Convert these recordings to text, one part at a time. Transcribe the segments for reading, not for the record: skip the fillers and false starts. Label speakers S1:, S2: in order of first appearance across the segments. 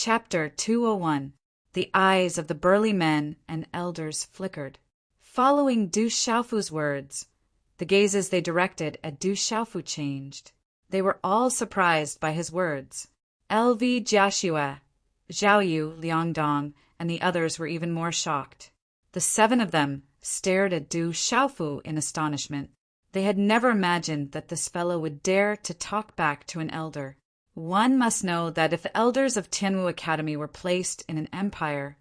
S1: Chapter 201. The eyes of the burly men and elders flickered. Following Du Xiaofu's words, the gazes they directed at Du Xiaofu changed. They were all surprised by his words. LV Jiaxue, Zhao Yu, Liang Dong, and the others were even more shocked. The 7 of them stared at Du Xiaofu in astonishment. They had never imagined that this fellow would dare to talk back to an elder. One must know that if the elders of Tianwu Academy were placed in an empire,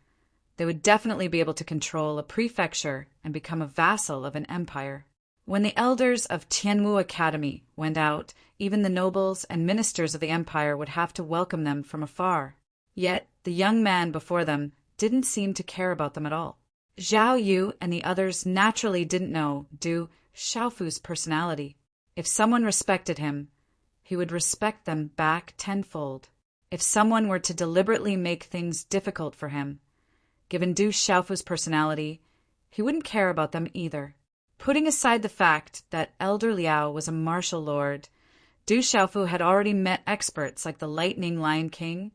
S1: they would definitely be able to control a prefecture and become a vassal of an empire. When the elders of Tianwu Academy went out, even the nobles and ministers of the empire would have to welcome them from afar. Yet the young man before them didn't seem to care about them at all. Zhao Yu and the others naturally didn't know Du Xiaofu's personality. If someone respected him, he would respect them back tenfold. If someone were to deliberately make things difficult for him, given Du Xiaofu's personality, he wouldn't care about them either. Putting aside the fact that Elder Liao was a martial lord, Du Xiaofu had already met experts like the Lightning Lion King,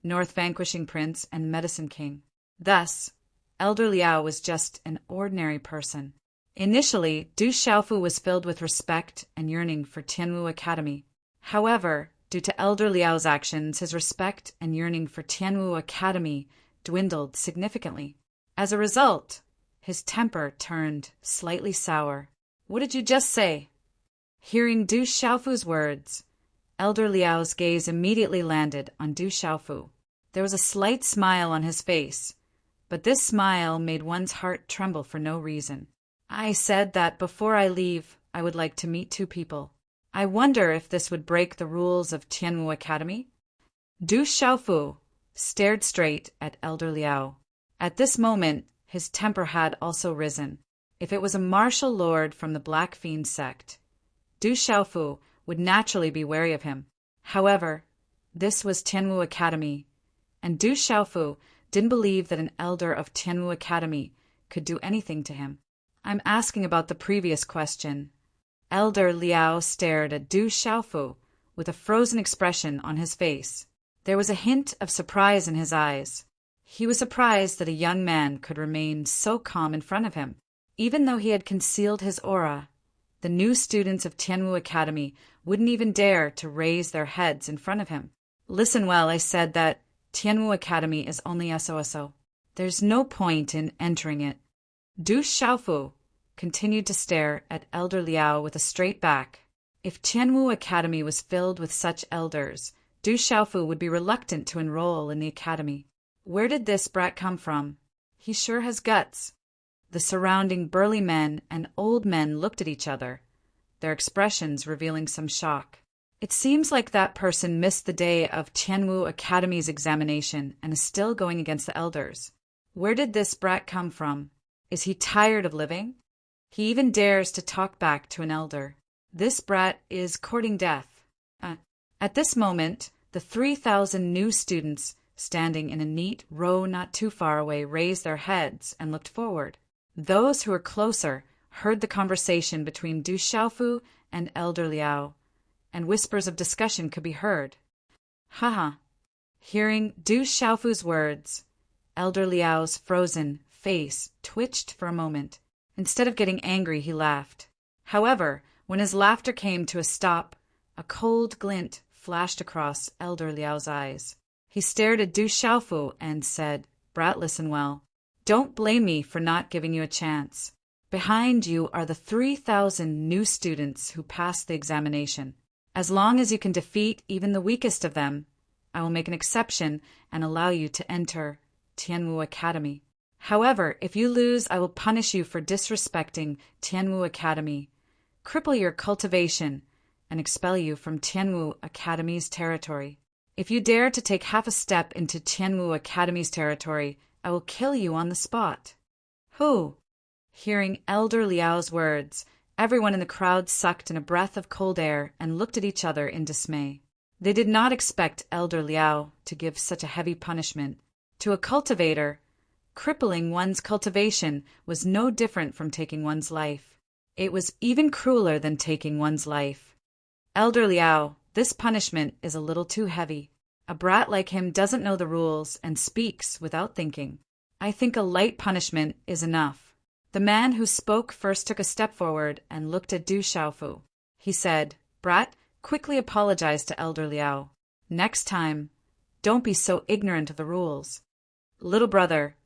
S1: North Vanquishing Prince, and Medicine King. Thus, Elder Liao was just an ordinary person. Initially, Du Xiaofu was filled with respect and yearning for Tianwu Academy. However, due to Elder Liao's actions, his respect and yearning for Tianwu Academy dwindled significantly. As a result, his temper turned slightly sour. "What did you just say?" Hearing Du Xiaofu's words, Elder Liao's gaze immediately landed on Du Xiaofu. There was a slight smile on his face, but this smile made one's heart tremble for no reason. "I said that before I leave, I would like to meet 2 people. I wonder if this would break the rules of Tianwu Academy?" Du Xiaofu stared straight at Elder Liao. At this moment, his temper had also risen. If it was a martial lord from the Black Fiend sect, Du Xiaofu would naturally be wary of him. However, this was Tianwu Academy, and Du Xiaofu didn't believe that an elder of Tianwu Academy could do anything to him. "I'm asking about the previous question." Elder Liao stared at Du Xiaofu with a frozen expression on his face. There was a hint of surprise in his eyes. He was surprised that a young man could remain so calm in front of him. Even though he had concealed his aura, the new students of Tianwu Academy wouldn't even dare to raise their heads in front of him. "Listen well, I said that Tianwu Academy is only SOSO. There's no point in entering it." Du Xiaofu continued to stare at Elder Liao with a straight back. If Tianwu Academy was filled with such elders, Du Xiaofu would be reluctant to enroll in the academy. Where did this brat come from? He sure has guts. The surrounding burly men and old men looked at each other, their expressions revealing some shock. It seems like that person missed the day of Tianwu Academy's examination and is still going against the elders. Where did this brat come from? Is he tired of living? He even dares to talk back to an elder. This brat is courting death. At this moment, the 3,000 new students standing in a neat row not too far away raised their heads and looked forward. Those who were closer heard the conversation between Du Xiaofu and Elder Liao, and whispers of discussion could be heard. Haha. Hearing Du Xiaofu's words, Elder Liao's frozen face twitched for a moment. Instead of getting angry, he laughed. However, when his laughter came to a stop, a cold glint flashed across Elder Liao's eyes. He stared at Du Xiaofu and said, "Brat, listen well. Don't blame me for not giving you a chance. Behind you are the 3,000 new students who passed the examination. As long as you can defeat even the weakest of them, I will make an exception and allow you to enter Tianwu Academy. However, if you lose, I will punish you for disrespecting Tianwu Academy, cripple your cultivation, and expel you from Tianwu Academy's territory. If you dare to take half a step into Tianwu Academy's territory, I will kill you on the spot." "Who?" Hearing Elder Liao's words, everyone in the crowd sucked in a breath of cold air and looked at each other in dismay. They did not expect Elder Liao to give such a heavy punishment. To a cultivator, crippling one's cultivation was no different from taking one's life. It was even crueler than taking one's life. "Elder Liao, this punishment is a little too heavy." A brat like him doesn't know the rules and speaks without thinking. I think a light punishment is enough. The man who spoke first took a step forward and looked at Du Xiaofu. He said, "Brat, quickly apologize to Elder Liao. Next time, don't be so ignorant of the rules." "Little brother,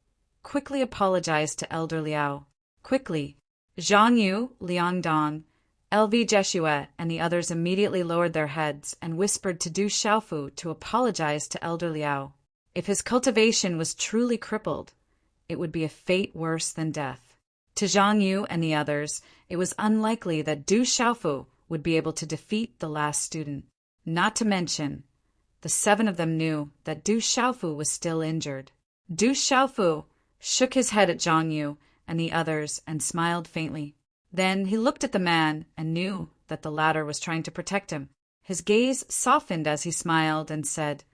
S1: quickly apologize to Elder Liao. Quickly." Zhang Yu, Liang Dong, LV Jeshua, and the others immediately lowered their heads and whispered to Du Xiaofu to apologize to Elder Liao. If his cultivation was truly crippled, it would be a fate worse than death. To Zhang Yu and the others, it was unlikely that Du Xiaofu would be able to defeat the last student. Not to mention, the 7 of them knew that Du Xiaofu was still injured. Du Xiaofu shook his head at Zhang Yu and the others and smiled faintly. Then he looked at the man and knew that the latter was trying to protect him. His gaze softened as he smiled and said,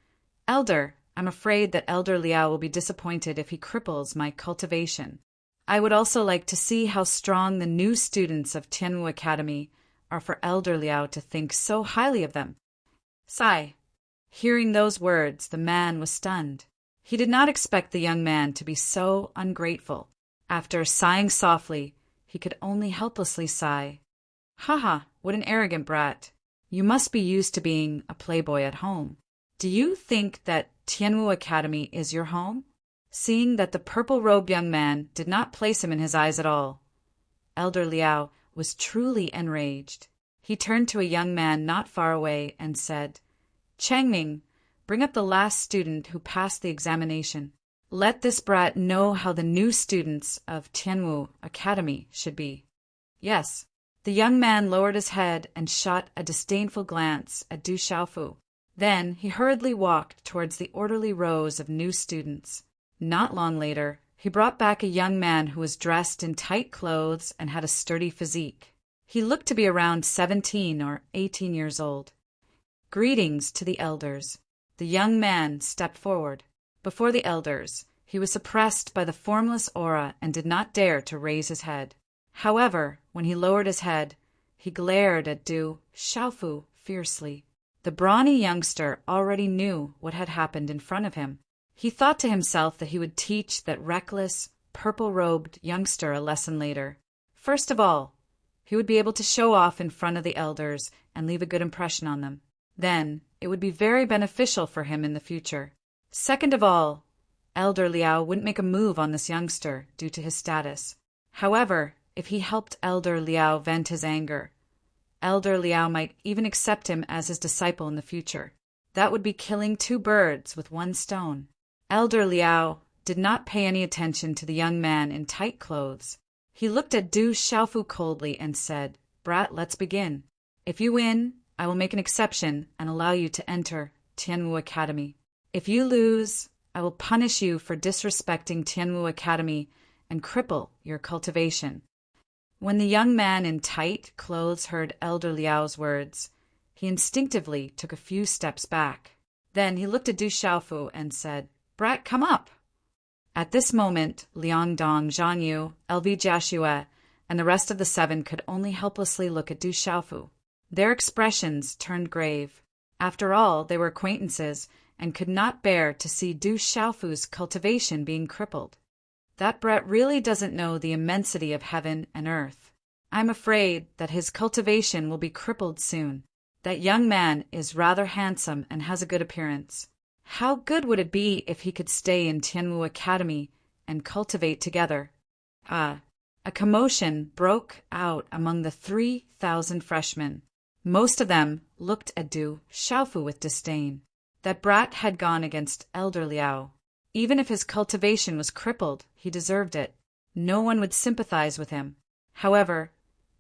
S1: "Elder, I'm afraid that Elder Liao will be disappointed if he cripples my cultivation. I would also like to see how strong the new students of Tianwu Academy are for Elder Liao to think so highly of them." Sigh. Hearing those words, the man was stunned. He did not expect the young man to be so ungrateful. After sighing softly, he could only helplessly sigh. "Haha, what an arrogant brat. You must be used to being a playboy at home. Do you think that Tianwu Academy is your home?" Seeing that the purple-robed young man did not place him in his eyes at all, Elder Liao was truly enraged. He turned to a young man not far away and said, "Changming, bring up the last student who passed the examination. Let this brat know how the new students of Tianwu Academy should be." "Yes." The young man lowered his head and shot a disdainful glance at Du Xiaofu. Then he hurriedly walked towards the orderly rows of new students. Not long later, he brought back a young man who was dressed in tight clothes and had a sturdy physique. He looked to be around 17 or 18 years old. "Greetings to the elders." The young man stepped forward. Before the elders, he was suppressed by the formless aura and did not dare to raise his head. However, when he lowered his head, he glared at Du Xiaofu fiercely. The brawny youngster already knew what had happened in front of him. He thought to himself that he would teach that reckless, purple-robed youngster a lesson later. First of all, he would be able to show off in front of the elders and leave a good impression on them. Then, it would be very beneficial for him in the future. Second of all, Elder Liao wouldn't make a move on this youngster due to his status. However, if he helped Elder Liao vent his anger, Elder Liao might even accept him as his disciple in the future. That would be killing 2 birds with 1 stone. Elder Liao did not pay any attention to the young man in tight clothes. He looked at Du Xiaofu coldly and said, "Brat, let's begin. If you win, I will make an exception and allow you to enter Tianwu Academy. If you lose, I will punish you for disrespecting Tianwu Academy and cripple your cultivation." When the young man in tight clothes heard Elder Liao's words, he instinctively took a few steps back. Then he looked at Du Xiaofu and said, "Brat, come up." At this moment, Liang Dong, Zhang Yu, LV Joshua, and the rest of the 7 could only helplessly look at Du Xiaofu. Their expressions turned grave. After all, they were acquaintances and could not bear to see Du Xiaofu's cultivation being crippled. That brat really doesn't know the immensity of heaven and earth. I'm afraid that his cultivation will be crippled soon. That young man is rather handsome and has a good appearance. How good would it be if he could stay in Tianwu Academy and cultivate together? A commotion broke out among the 3,000 freshmen. Most of them looked at Du Xiaofu with disdain. That brat had gone against Elder Liao. Even if his cultivation was crippled, he deserved it. No one would sympathize with him. However,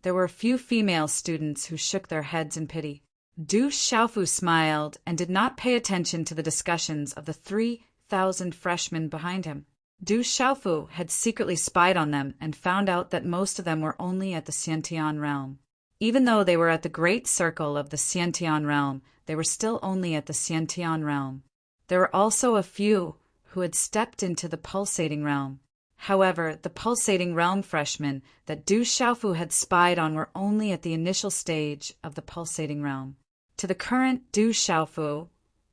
S1: there were a few female students who shook their heads in pity. Du Xiaofu smiled and did not pay attention to the discussions of the 3,000 freshmen behind him. Du Xiaofu had secretly spied on them and found out that most of them were only at the Xiantian realm. Even though they were at the great circle of the Xiantian realm, they were still only at the Xiantian realm. There were also a few who had stepped into the pulsating realm. However, the pulsating realm freshmen that Du Xiaofu had spied on were only at the initial stage of the pulsating realm. To the current Du Xiaofu,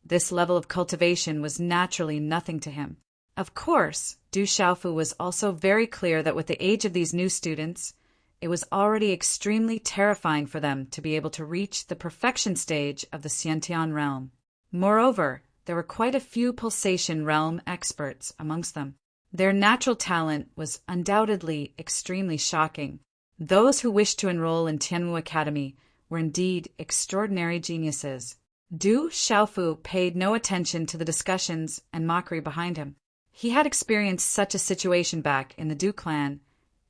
S1: This level of cultivation was naturally nothing to him. Of course, Du Xiaofu was also very clear that with the age of these new students, it was already extremely terrifying for them to be able to reach the perfection stage of the Xiantian realm. Moreover, there were quite a few pulsation realm experts amongst them. Their natural talent was undoubtedly extremely shocking. Those who wished to enroll in Tianwu Academy were indeed extraordinary geniuses. Du Xiaofu paid no attention to the discussions and mockery behind him. He had experienced such a situation back in the Du clan,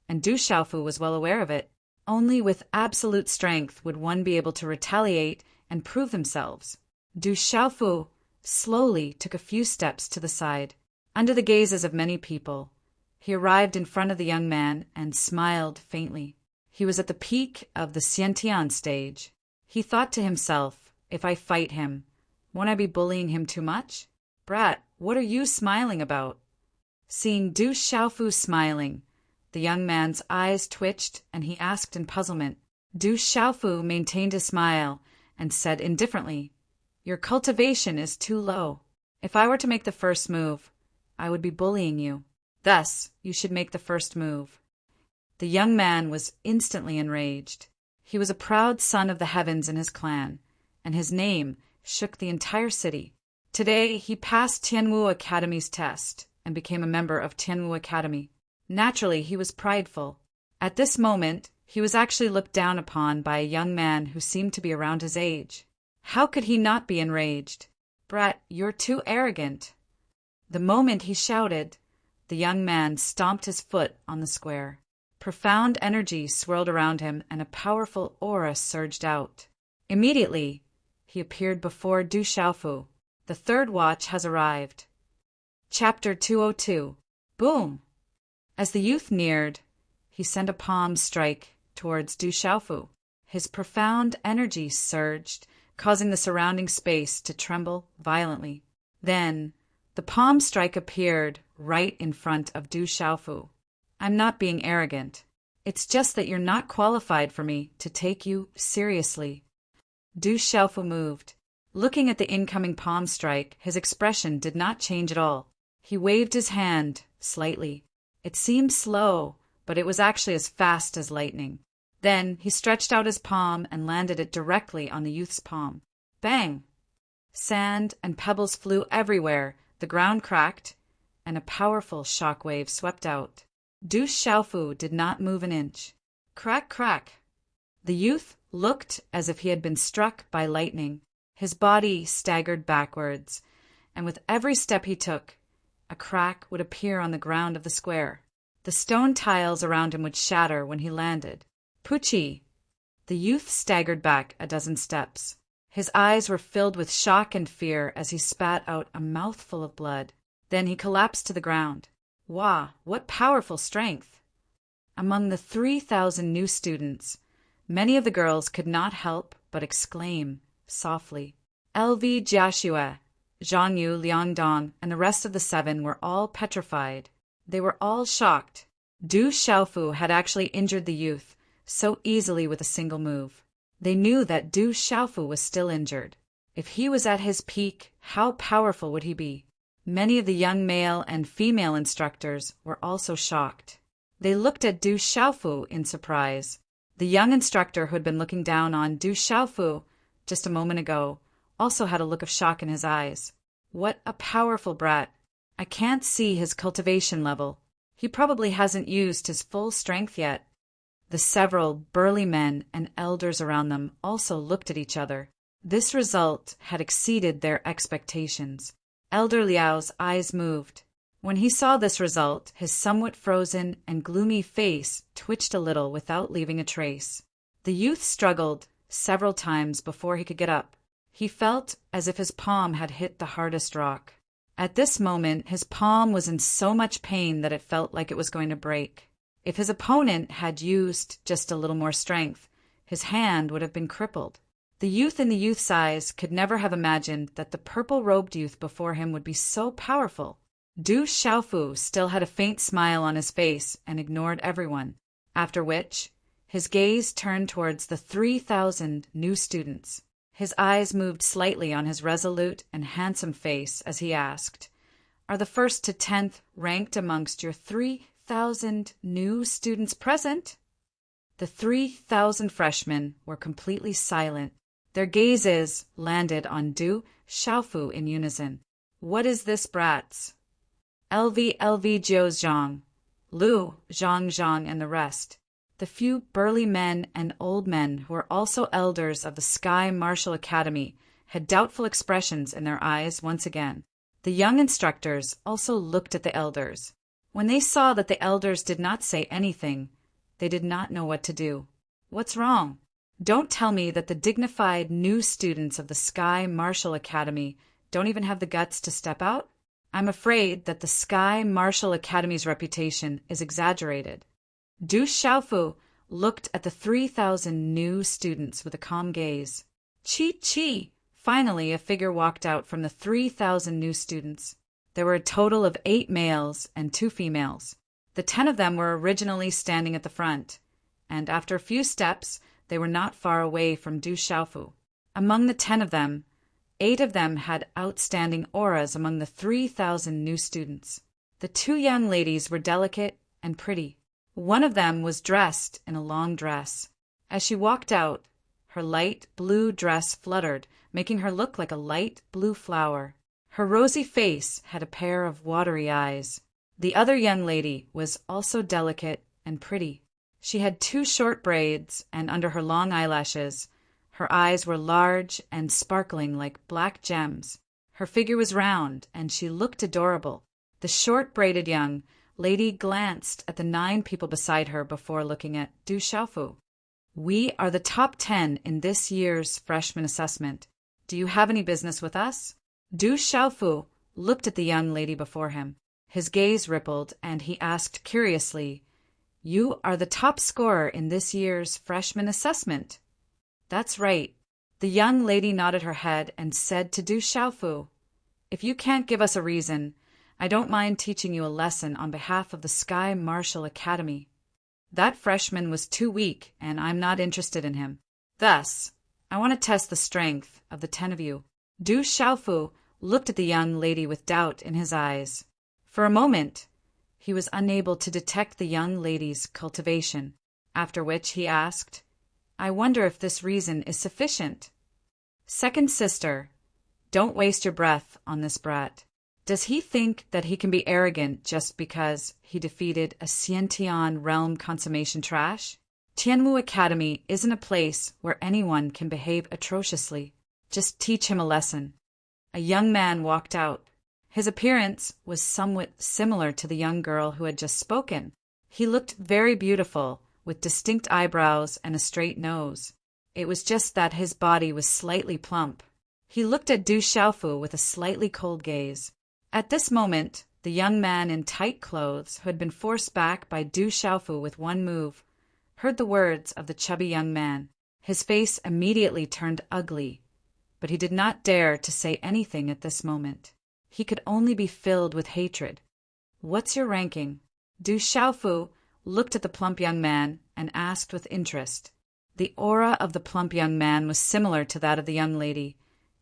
S1: and Du Xiaofu was well aware of it. Only with absolute strength would one be able to retaliate and prove themselves. Du Xiaofu slowly took a few steps to the side. Under the gazes of many people, he arrived in front of the young man and smiled faintly. He was at the peak of the Xiantian stage. He thought to himself, if I fight him, won't I be bullying him too much? Brat, what are you smiling about? Seeing Du Xiaofu smiling, the young man's eyes twitched and he asked in puzzlement. Du Xiaofu maintained his smile and said indifferently, Your cultivation is too low. If I were to make the first move, I would be bullying you. Thus, you should make the first move. The young man was instantly enraged. He was a proud son of the heavens in his clan, and his name shook the entire city. Today, he passed Tianwu Academy's test and became a member of Tianwu Academy. Naturally, he was prideful. At this moment, he was actually looked down upon by a young man who seemed to be around his age. How could he not be enraged? Brat, you're too arrogant. The moment he shouted, the young man stomped his foot on the square. Profound energy swirled around him and a powerful aura surged out. Immediately, he appeared before Du Xiaofu. The third watch has arrived. Chapter 202. Boom! As the youth neared, he sent a palm strike towards Du Xiaofu. His profound energy surged, causing the surrounding space to tremble violently. Then, the palm strike appeared right in front of Du Xiaofu. I'm not being arrogant. It's just that you're not qualified for me to take you seriously. Du Xiaofu moved. Looking at the incoming palm strike, his expression did not change at all. He waved his hand slightly. It seemed slow, but it was actually as fast as lightning. Then he stretched out his palm and landed it directly on the youth's palm. Bang! Sand and pebbles flew everywhere, the ground cracked, and a powerful shock wave swept out. Du Xiaofu did not move an inch. Crack, crack! The youth looked as if he had been struck by lightning. His body staggered backwards, and with every step he took, a crack would appear on the ground of the square. The stone tiles around him would shatter when he landed. Pucci! The youth staggered back a dozen steps. His eyes were filled with shock and fear as he spat out a mouthful of blood. Then he collapsed to the ground. Wah, what powerful strength! Among the 3,000 new students, many of the girls could not help but exclaim softly. LV Jiaxue, Zhang Yu, Liang Dong, and the rest of the 7 were all petrified. They were all shocked. Du Xiaofu had actually injured the youth so easily with a single move. They knew that Du Xiaofu was still injured. If he was at his peak, how powerful would he be? Many of the young male and female instructors were also shocked. They looked at Du Xiaofu in surprise. The young instructor who had been looking down on Du Xiaofu just a moment ago also had a look of shock in his eyes. What a powerful brat! I can't see his cultivation level. He probably hasn't used his full strength yet. The several burly men and elders around them also looked at each other. This result had exceeded their expectations. Elder Liao's eyes moved. When he saw this result, his somewhat frozen and gloomy face twitched a little without leaving a trace. The youth struggled several times before he could get up. He felt as if his palm had hit the hardest rock. At this moment, his palm was in so much pain that it felt like it was going to break. If his opponent had used just a little more strength, his hand would have been crippled. The youth in the youth's eyes could never have imagined that the purple-robed youth before him would be so powerful. Du Xiaofu still had a faint smile on his face and ignored everyone, after which his gaze turned towards the 3,000 new students. His eyes moved slightly on his resolute and handsome face as he asked, "Are the 1st to 10th ranked amongst your 3,000 new students present?" The 3,000 freshmen were completely silent. Their gazes landed on Du Xiaofu in unison. "What is this, brats?" LV Jiao Zhang, Lu, Zhang Zhang, and the rest. The few burly men and old men who were also elders of the Sky Martial Academy had doubtful expressions in their eyes once again. The young instructors also looked at the elders. When they saw that the elders did not say anything, they did not know what to do. "What's wrong? Don't tell me that the dignified new students of the Sky Martial Academy don't even have the guts to step out? I'm afraid that the Sky Martial Academy's reputation is exaggerated." Du Xiaofu looked at the 3,000 new students with a calm gaze. "Chi chi!" Finally, a figure walked out from the 3,000 new students. There were a total of 8 males and 2 females. The 10 of them were originally standing at the front, and after a few steps, they were not far away from Du Xiaofu. Among the 10 of them, 8 of them had outstanding auras among the 3,000 new students. The 2 young ladies were delicate and pretty. One of them was dressed in a long dress. As she walked out, her light blue dress fluttered, making her look like a light blue flower. Her rosy face had a pair of watery eyes. The other young lady was also delicate and pretty. She had 2 short braids, and under her long eyelashes, her eyes were large and sparkling like black gems. Her figure was round, and she looked adorable. The short-braided young lady glanced at the 9 people beside her before looking at Du Xiaofu. "We are the top 10 in this year's freshman assessment. Do you have any business with us?" Du Xiaofu looked at the young lady before him. His gaze rippled, and he asked curiously, "You are the top scorer in this year's freshman assessment?" "That's right." The young lady nodded her head and said to Du Xiaofu, "If you can't give us a reason, I don't mind teaching you a lesson on behalf of the Sky Martial Academy. That freshman was too weak, and I'm not interested in him. Thus, I want to test the strength of the 10 of you." Du Xiaofu looked at the young lady with doubt in his eyes. For a moment, he was unable to detect the young lady's cultivation, after which he asked, "I wonder if this reason is sufficient." "Second sister, don't waste your breath on this brat. Does he think that he can be arrogant just because he defeated a Xiantian realm consummation trash? Tianmu Academy isn't a place where anyone can behave atrociously. Just teach him a lesson." A young man walked out. His appearance was somewhat similar to the young girl who had just spoken. He looked very beautiful, with distinct eyebrows and a straight nose. It was just that his body was slightly plump. He looked at Du Xiaofu with a slightly cold gaze. At this moment, the young man in tight clothes, who had been forced back by Du Xiaofu with one move, heard the words of the chubby young man. His face immediately turned ugly, but he did not dare to say anything at this moment. He could only be filled with hatred. "What's your ranking?" Du Xiaofu looked at the plump young man and asked with interest. The aura of the plump young man was similar to that of the young lady,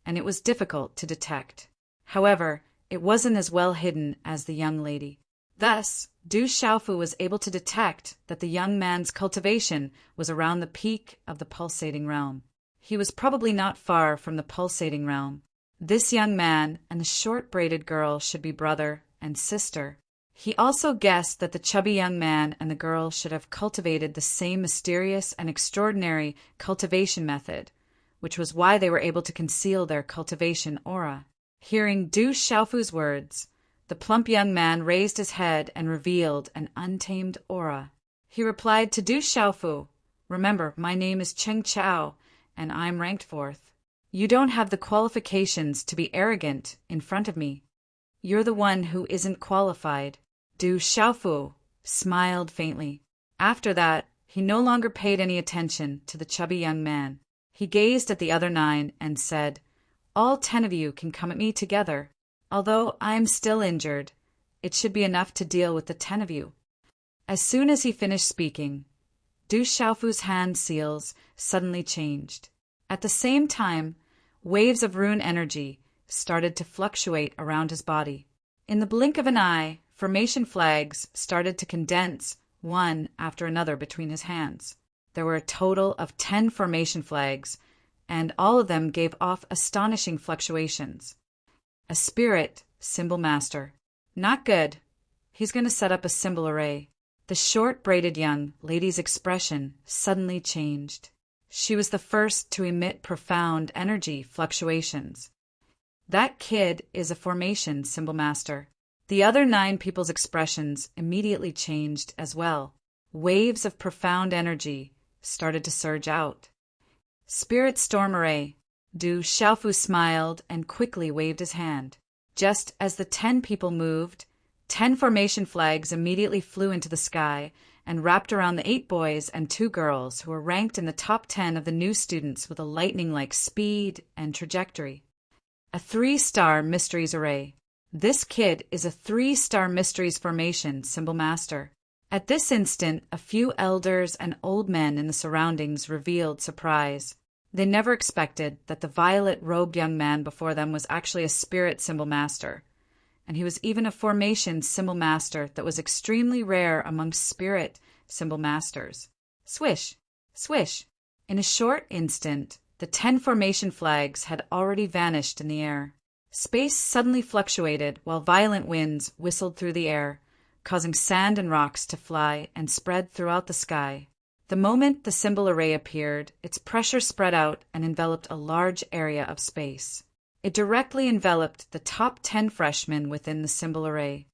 S1: and it was difficult to detect. However, it wasn't as well hidden as the young lady. Thus, Du Xiaofu was able to detect that the young man's cultivation was around the peak of the pulsating realm. He was probably not far from the pulsating realm. This young man and the short-braided girl should be brother and sister. He also guessed that the chubby young man and the girl should have cultivated the same mysterious and extraordinary cultivation method, which was why they were able to conceal their cultivation aura. Hearing Du Xiaofu's words, the plump young man raised his head and revealed an untamed aura. He replied to Du Xiaofu, "Remember, my name is Cheng Chao, and I'm ranked 4th. You don't have the qualifications to be arrogant in front of me. You're the one who isn't qualified." Du Xiaofu smiled faintly. After that, he no longer paid any attention to the chubby young man. He gazed at the other 9 and said, "All 10 of you can come at me together. Although I'm still injured, it should be enough to deal with the 10 of you." As soon as he finished speaking, Du Xiaofu's hand seals suddenly changed. At the same time, Waves of rune energy started to fluctuate around his body. In the blink of an eye, formation flags started to condense one after another between his hands. There were a total of 10 formation flags, and all of them gave off astonishing fluctuations. A spirit symbol master. Not good. He's going to set up a symbol array. The short braided young lady's expression suddenly changed. She was the first to emit profound energy fluctuations. That kid is a formation symbol master. The other 9 people's expressions immediately changed as well. Waves of profound energy started to surge out. Spirit storm array. Du Xiaofu smiled and quickly waved his hand. Just as the 10 people moved, 10 formation flags immediately flew into the sky and wrapped around the 8 boys and 2 girls who were ranked in the top 10 of the new students with a lightning-like speed and trajectory. A 3-star mysteries array. This kid is a 3-star mysteries formation symbol master. At this instant, a few elders and old men in the surroundings revealed surprise. They never expected that the violet-robed young man before them was actually a spirit symbol master, and he was even a formation symbol master that was extremely rare among spirit symbol masters. Swish, swish. In a short instant, the 10 formation flags had already vanished in the air. Space suddenly fluctuated while violent winds whistled through the air, causing sand and rocks to fly and spread throughout the sky. The moment the symbol array appeared, its pressure spread out and enveloped a large area of space. It directly enveloped the top 10 freshmen within the symbol array.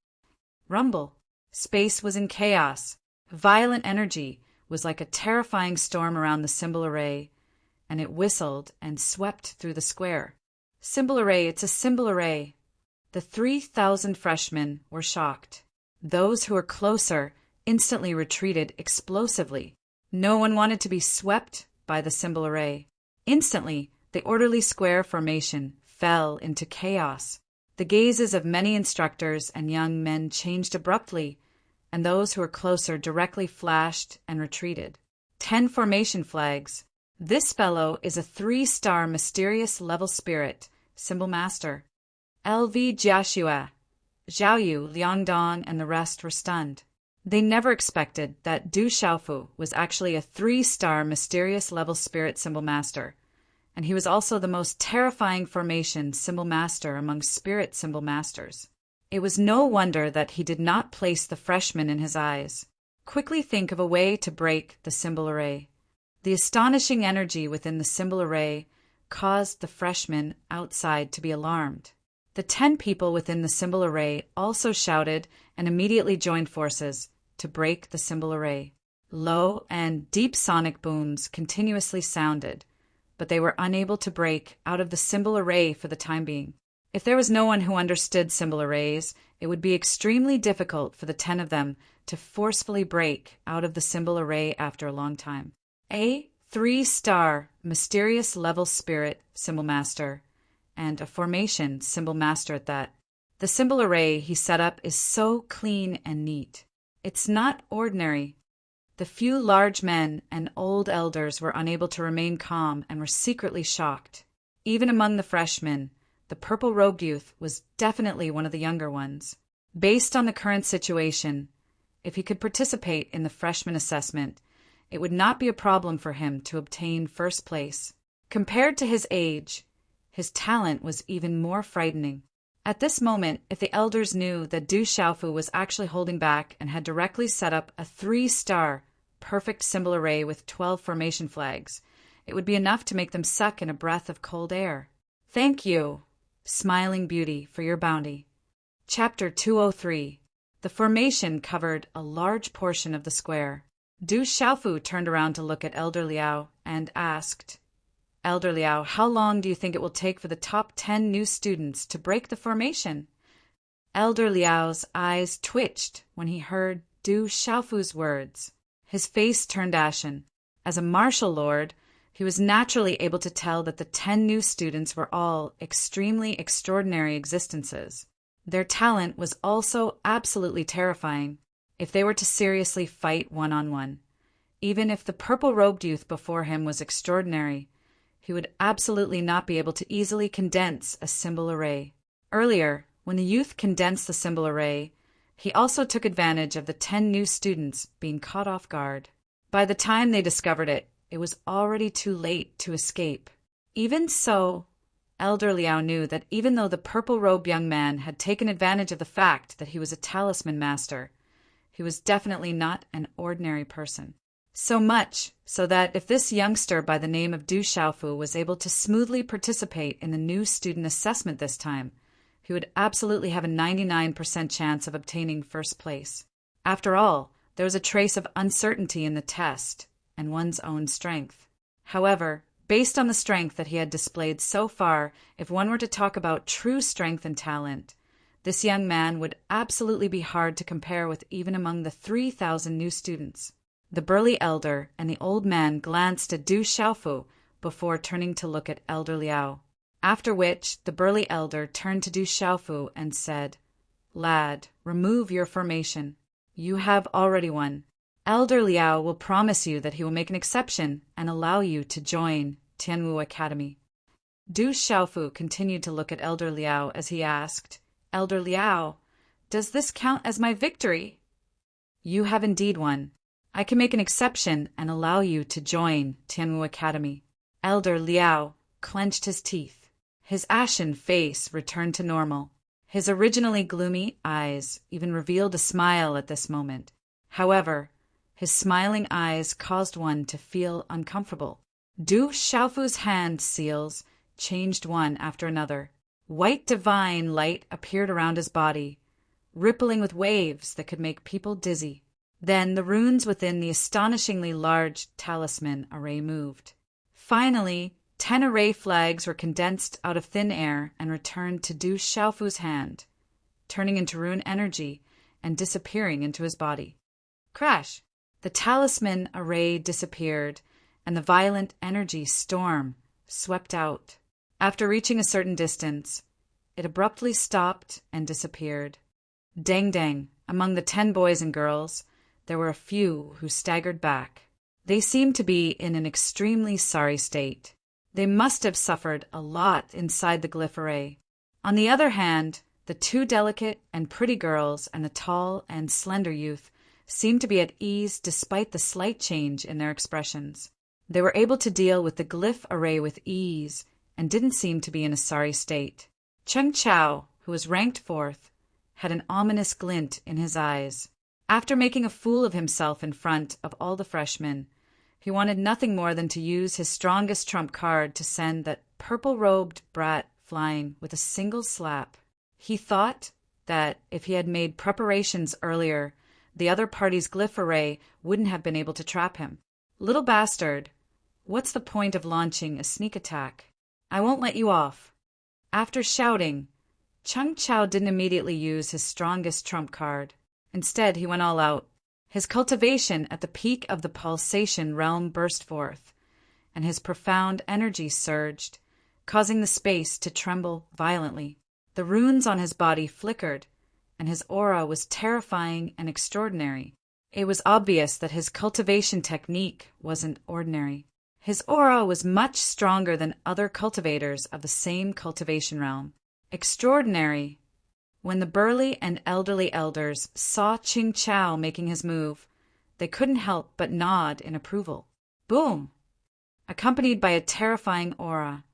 S1: Rumble. Space was in chaos. Violent energy was like a terrifying storm around the symbol array, and it whistled and swept through the square. Symbol array, it's a symbol array. The 3,000 freshmen were shocked. Those who were closer instantly retreated explosively. No one wanted to be swept by the symbol array. Instantly, the orderly square formation fell into chaos. The gazes of many instructors and young men changed abruptly, and those who were closer directly flashed and retreated. 10 formation flags. This fellow is a 3-star mysterious level spirit symbol master. LV Jiaxue, Zhaoyu, Liangdong, and the rest were stunned. They never expected that Du Xiaofu was actually a 3-star mysterious level spirit symbol master, and he was also the most terrifying formation symbol master among spirit symbol masters. It was no wonder that he did not place the freshman in his eyes. Quickly think of a way to break the symbol array. The astonishing energy within the symbol array caused the freshmen outside to be alarmed. The 10 people within the symbol array also shouted and immediately joined forces to break the symbol array. Low and deep sonic booms continuously sounded, but they were unable to break out of the symbol array for the time being. If there was no one who understood symbol arrays, it would be extremely difficult for the 10 of them to forcefully break out of the symbol array after a long time. A 3-star mysterious level spirit symbol master, and a formation symbol master at that. The symbol array he set up is so clean and neat. It's not ordinary. The few large men and old elders were unable to remain calm and were secretly shocked. Even among the freshmen, the purple-robed youth was definitely one of the younger ones. Based on the current situation, if he could participate in the freshman assessment, it would not be a problem for him to obtain first place. Compared to his age, his talent was even more frightening. At this moment, if the elders knew that Du Xiaofu was actually holding back and had directly set up a 3-star perfect symbol array with 12 formation flags, it would be enough to make them suck in a breath of cold air. Thank you, Smiling Beauty, for your bounty. Chapter 203. The formation covered a large portion of the square. Du Xiaofu turned around to look at Elder Liao and asked, Elder Liao, how long do you think it will take for the top 10 new students to break the formation? Elder Liao's eyes twitched when he heard Du Xiaofu's words. His face turned ashen. As a martial lord, he was naturally able to tell that the 10 new students were all extremely extraordinary existences. Their talent was also absolutely terrifying if they were to seriously fight one-on-one. Even if the purple-robed youth before him was extraordinary, he would absolutely not be able to easily condense a symbol array. Earlier, when the youth condensed the symbol array, he also took advantage of the 10 new students being caught off guard. By the time they discovered it, it was already too late to escape. Even so, Elder Liao knew that even though the purple-robed young man had taken advantage of the fact that he was a talisman master, he was definitely not an ordinary person. So much so that if this youngster by the name of Du Xiaofu was able to smoothly participate in the new student assessment this time, he would absolutely have a 99% chance of obtaining first place. After all, there was a trace of uncertainty in the test and one's own strength. However, based on the strength that he had displayed so far, if one were to talk about true strength and talent, this young man would absolutely be hard to compare with even among the 3,000 new students. The burly elder and the old man glanced at Du Xiaofu before turning to look at Elder Liao, after which the burly elder turned to Du Xiaofu and said, "Lad, remove your formation. You have already won. Elder Liao will promise you that he will make an exception and allow you to join Tianwu Academy." Du Xiaofu continued to look at Elder Liao as he asked, "Elder Liao, does this count as my victory?" "You have indeed won. I can make an exception and allow you to join Tianwu Academy." Elder Liao clenched his teeth. His ashen face returned to normal. His originally gloomy eyes even revealed a smile at this moment. However, his smiling eyes caused one to feel uncomfortable. Du Xiaofu's hand seals changed one after another. White divine light appeared around his body, rippling with waves that could make people dizzy. Then the runes within the astonishingly large talisman array moved. Finally, 10 array flags were condensed out of thin air and returned to Du Xiaofu's hand, turning into rune energy and disappearing into his body. Crash! The talisman array disappeared, and the violent energy storm swept out. After reaching a certain distance, it abruptly stopped and disappeared. Dang dang, among the 10 boys and girls, there were a few who staggered back. They seemed to be in an extremely sorry state. They must have suffered a lot inside the glyph array. On the other hand, the 2 delicate and pretty girls and the tall and slender youth seemed to be at ease despite the slight change in their expressions. They were able to deal with the glyph array with ease and didn't seem to be in a sorry state. Cheng Chao, who was ranked 4th, had an ominous glint in his eyes. After making a fool of himself in front of all the freshmen, he wanted nothing more than to use his strongest trump card to send that purple-robed brat flying with a single slap. He thought that if he had made preparations earlier, the other party's glyph array wouldn't have been able to trap him. "Little bastard, what's the point of launching a sneak attack? I won't let you off." After shouting, Cheng Chao didn't immediately use his strongest trump card. Instead, he went all out. His cultivation at the peak of the pulsation realm burst forth, and his profound energy surged, causing the space to tremble violently. The runes on his body flickered, and his aura was terrifying and extraordinary. It was obvious that his cultivation technique wasn't ordinary. His aura was much stronger than other cultivators of the same cultivation realm. Extraordinary. When the burly and elderly elders saw Cheng Chao making his move, they couldn't help but nod in approval. Boom! Accompanied by a terrifying aura,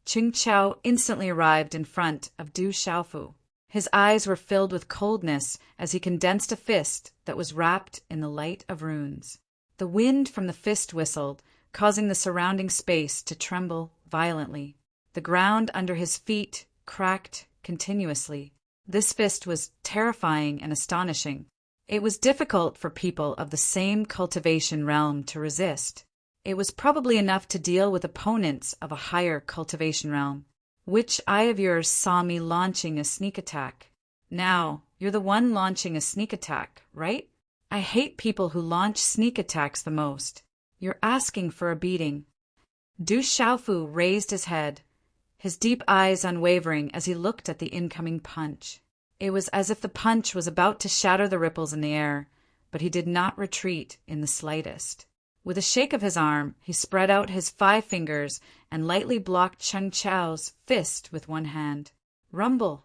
S1: Cheng Chao instantly arrived in front of Du Xiaofu. His eyes were filled with coldness as he condensed a fist that was wrapped in the light of runes. The wind from the fist whistled, causing the surrounding space to tremble violently. The ground under his feet cracked continuously. This fist was terrifying and astonishing. It was difficult for people of the same cultivation realm to resist. It was probably enough to deal with opponents of a higher cultivation realm. Which eye of yours saw me launching a sneak attack? Now, you're the one launching a sneak attack, right? I hate people who launch sneak attacks the most. You're asking for a beating. Du Xiaofu raised his head, his deep eyes unwavering as he looked at the incoming punch. It was as if the punch was about to shatter the ripples in the air, but he did not retreat in the slightest. With a shake of his arm, he spread out his 5 fingers and lightly blocked Cheng Chao's fist with one hand. Rumble!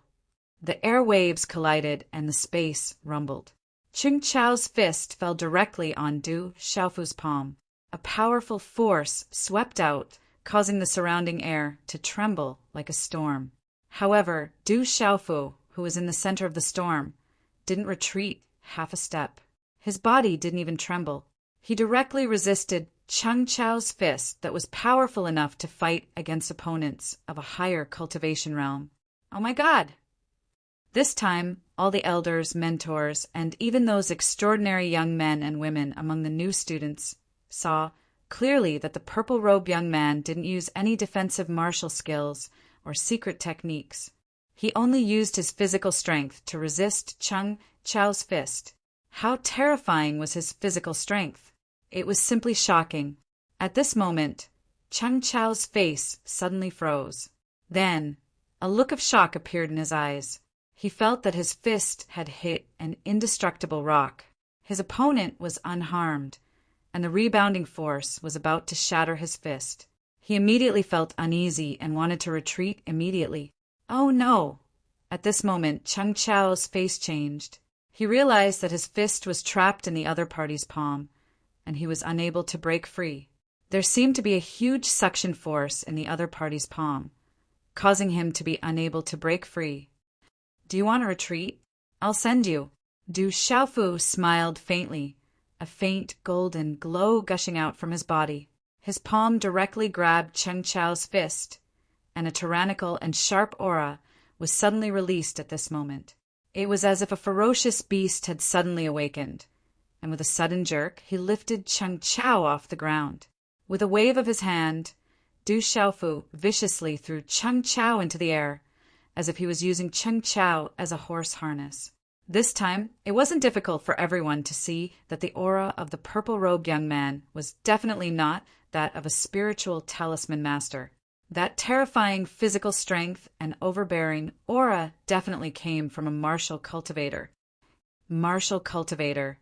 S1: The airwaves collided and the space rumbled. Cheng Chao's fist fell directly on Du Xiaofu's palm. A powerful force swept out, causing the surrounding air to tremble like a storm. However, Du Xiaofu, who was in the center of the storm, didn't retreat half a step. His body didn't even tremble. He directly resisted Cheng Chao's fist that was powerful enough to fight against opponents of a higher cultivation realm. Oh my God! This time, all the elders, mentors, and even those extraordinary young men and women among the new students saw clearly that the purple-robed young man didn't use any defensive martial skills or secret techniques. He only used his physical strength to resist Cheng Chao's fist. How terrifying was his physical strength! It was simply shocking. At this moment, Cheng Chao's face suddenly froze. Then, a look of shock appeared in his eyes. He felt that his fist had hit an indestructible rock. His opponent was unharmed, and the rebounding force was about to shatter his fist. He immediately felt uneasy and wanted to retreat immediately. Oh no! At this moment, Cheng Chao's face changed. He realized that his fist was trapped in the other party's palm, and he was unable to break free. There seemed to be a huge suction force in the other party's palm, causing him to be unable to break free. Do you want to retreat? I'll send you. Du Xiaofu smiled faintly, a faint golden glow gushing out from his body. His palm directly grabbed Cheng Chao's fist, and a tyrannical and sharp aura was suddenly released at this moment. It was as if a ferocious beast had suddenly awakened, and with a sudden jerk, he lifted Cheng Chao off the ground. With a wave of his hand, Du Xiaofu viciously threw Cheng Chao into the air, as if he was using Cheng Chao as a horse harness. This time, it wasn't difficult for everyone to see that the aura of the purple-robed young man was definitely not that of a spiritual talisman master. That terrifying physical strength and overbearing aura definitely came from a martial cultivator. Martial cultivator.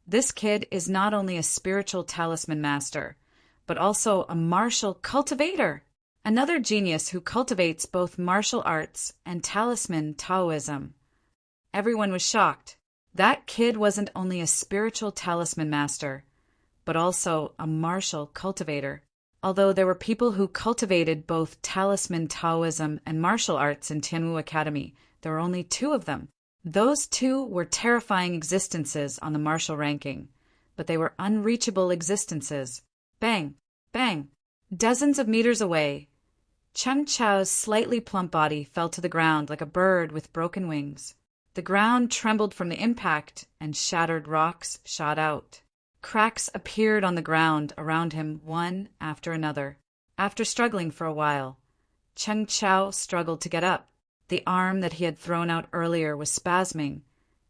S1: This kid is not only a spiritual talisman master, but also a martial cultivator. Another genius who cultivates both martial arts and talisman Taoism. Everyone was shocked. That kid wasn't only a spiritual talisman master, but also a martial cultivator. Although there were people who cultivated both talisman Taoism and martial arts in Tianwu Academy, there were only 2 of them. Those 2 were terrifying existences on the martial ranking, but they were unreachable existences. Bang! Bang! Dozens of meters away, Cheng Chao's slightly plump body fell to the ground like a bird with broken wings. The ground trembled from the impact, and shattered rocks shot out. Cracks appeared on the ground around him, one after another. After struggling for a while, Cheng Chao struggled to get up. The arm that he had thrown out earlier was spasming,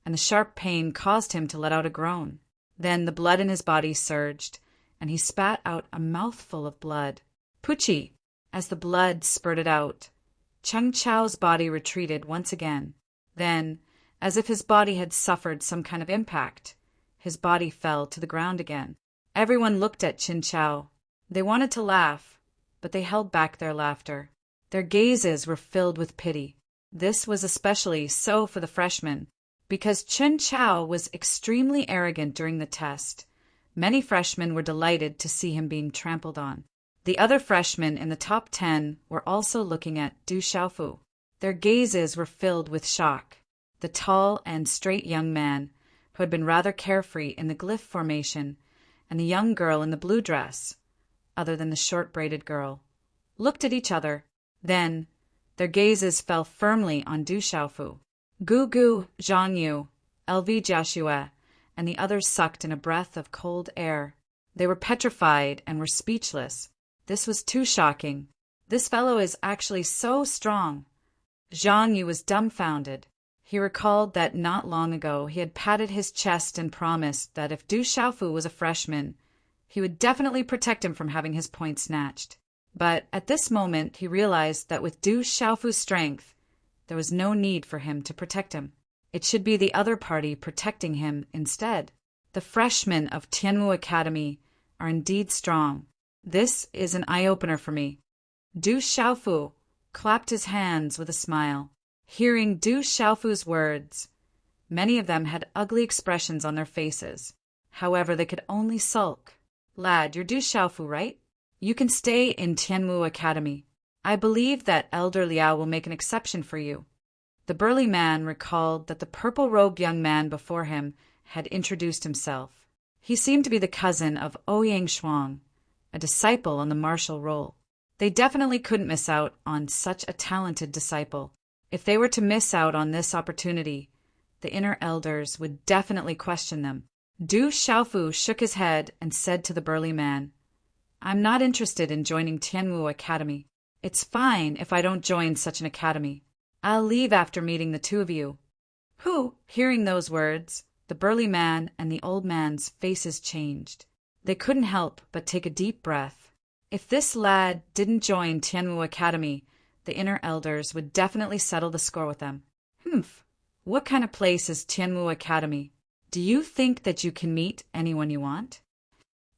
S1: and the sharp pain caused him to let out a groan. Then the blood in his body surged, and he spat out a mouthful of blood. Pucci! As the blood spurted out, Cheng Chao's body retreated once again. Then, as if his body had suffered some kind of impact, his body fell to the ground again. Everyone looked at Cheng Chao. They wanted to laugh, but they held back their laughter. Their gazes were filled with pity. This was especially so for the freshmen, because Cheng Chao was extremely arrogant during the test. Many freshmen were delighted to see him being trampled on. The other freshmen in the top 10 were also looking at Du Xiaofu. Their gazes were filled with shock. The tall and straight young man, who had been rather carefree in the glyph formation, and the young girl in the blue dress, other than the short-braided girl, looked at each other. Then, their gazes fell firmly on Du Xiaofu. Gu Gu, Zhang Yu, LV Jiaxue, and the others sucked in a breath of cold air. They were petrified and were speechless. This was too shocking. This fellow is actually so strong. Zhang Yu was dumbfounded. He recalled that not long ago he had patted his chest and promised that if Du Xiaofu was a freshman, he would definitely protect him from having his points snatched. But at this moment he realized that with Du Xiaofu's strength, there was no need for him to protect him. It should be the other party protecting him instead. The freshmen of Tianwu Academy are indeed strong. This is an eye-opener for me." Du Xiaofu clapped his hands with a smile. Hearing Du Xiaofu's words, many of them had ugly expressions on their faces. However, they could only sulk. "Lad, you're Du Xiaofu, right? You can stay in Tianwu Academy. I believe that Elder Liao will make an exception for you." The burly man recalled that the purple-robed young man before him had introduced himself. He seemed to be the cousin of Ouyang Shuang, a disciple on the martial roll. They definitely couldn't miss out on such a talented disciple. If they were to miss out on this opportunity, the inner elders would definitely question them. Du Xiaofu shook his head and said to the burly man, "I'm not interested in joining Tianwu Academy. It's fine if I don't join such an academy. I'll leave after meeting the two of you." Hearing those words, the burly man and the old man's faces changed. They couldn't help but take a deep breath. If this lad didn't join Tianwu Academy, the inner elders would definitely settle the score with them. What kind of place is Tianwu Academy? Do you think that you can meet anyone you want?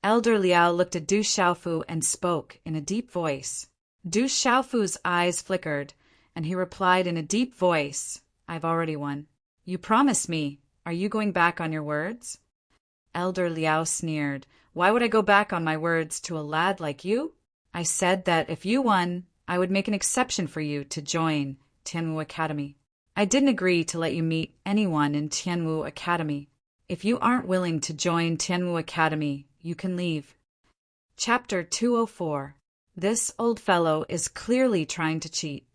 S1: Elder Liao looked at Du Xiaofu and spoke in a deep voice. Du Xiaofu's eyes flickered, and he replied in a deep voice, "I've already won." "You promised me. Are you going back on your words?" Elder Liao sneered. "Why would I go back on my words to a lad like you? I said that if you won, I would make an exception for you to join Tianwu Academy. I didn't agree to let you meet anyone in Tianwu Academy. If you aren't willing to join Tianwu Academy, you can leave." Chapter 204. This old fellow is clearly trying to cheat.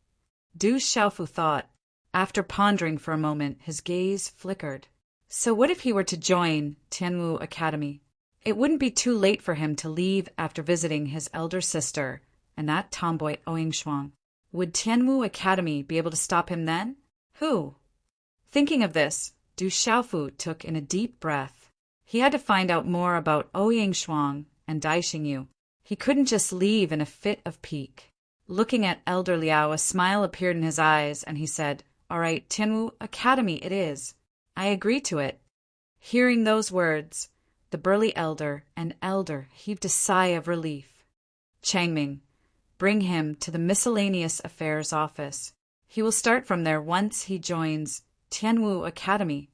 S1: Du Xiaofu thought. After pondering for a moment, his gaze flickered. So what if he were to join Tianwu Academy? It wouldn't be too late for him to leave after visiting his elder sister and that tomboy Ouyang Shuang. Would Tianwu Academy be able to stop him then? Thinking of this, Du Xiaofu took in a deep breath. He had to find out more about Ouyang Shuang and Dai Xingyu. He couldn't just leave in a fit of pique. Looking at Elder Liao, a smile appeared in his eyes, and he said, "All right, Tianwu Academy it is. I agree to it." Hearing those words, the burly elder heaved a sigh of relief. "Changming, bring him to the Miscellaneous Affairs office. He will start from there once he joins Tianwu Academy."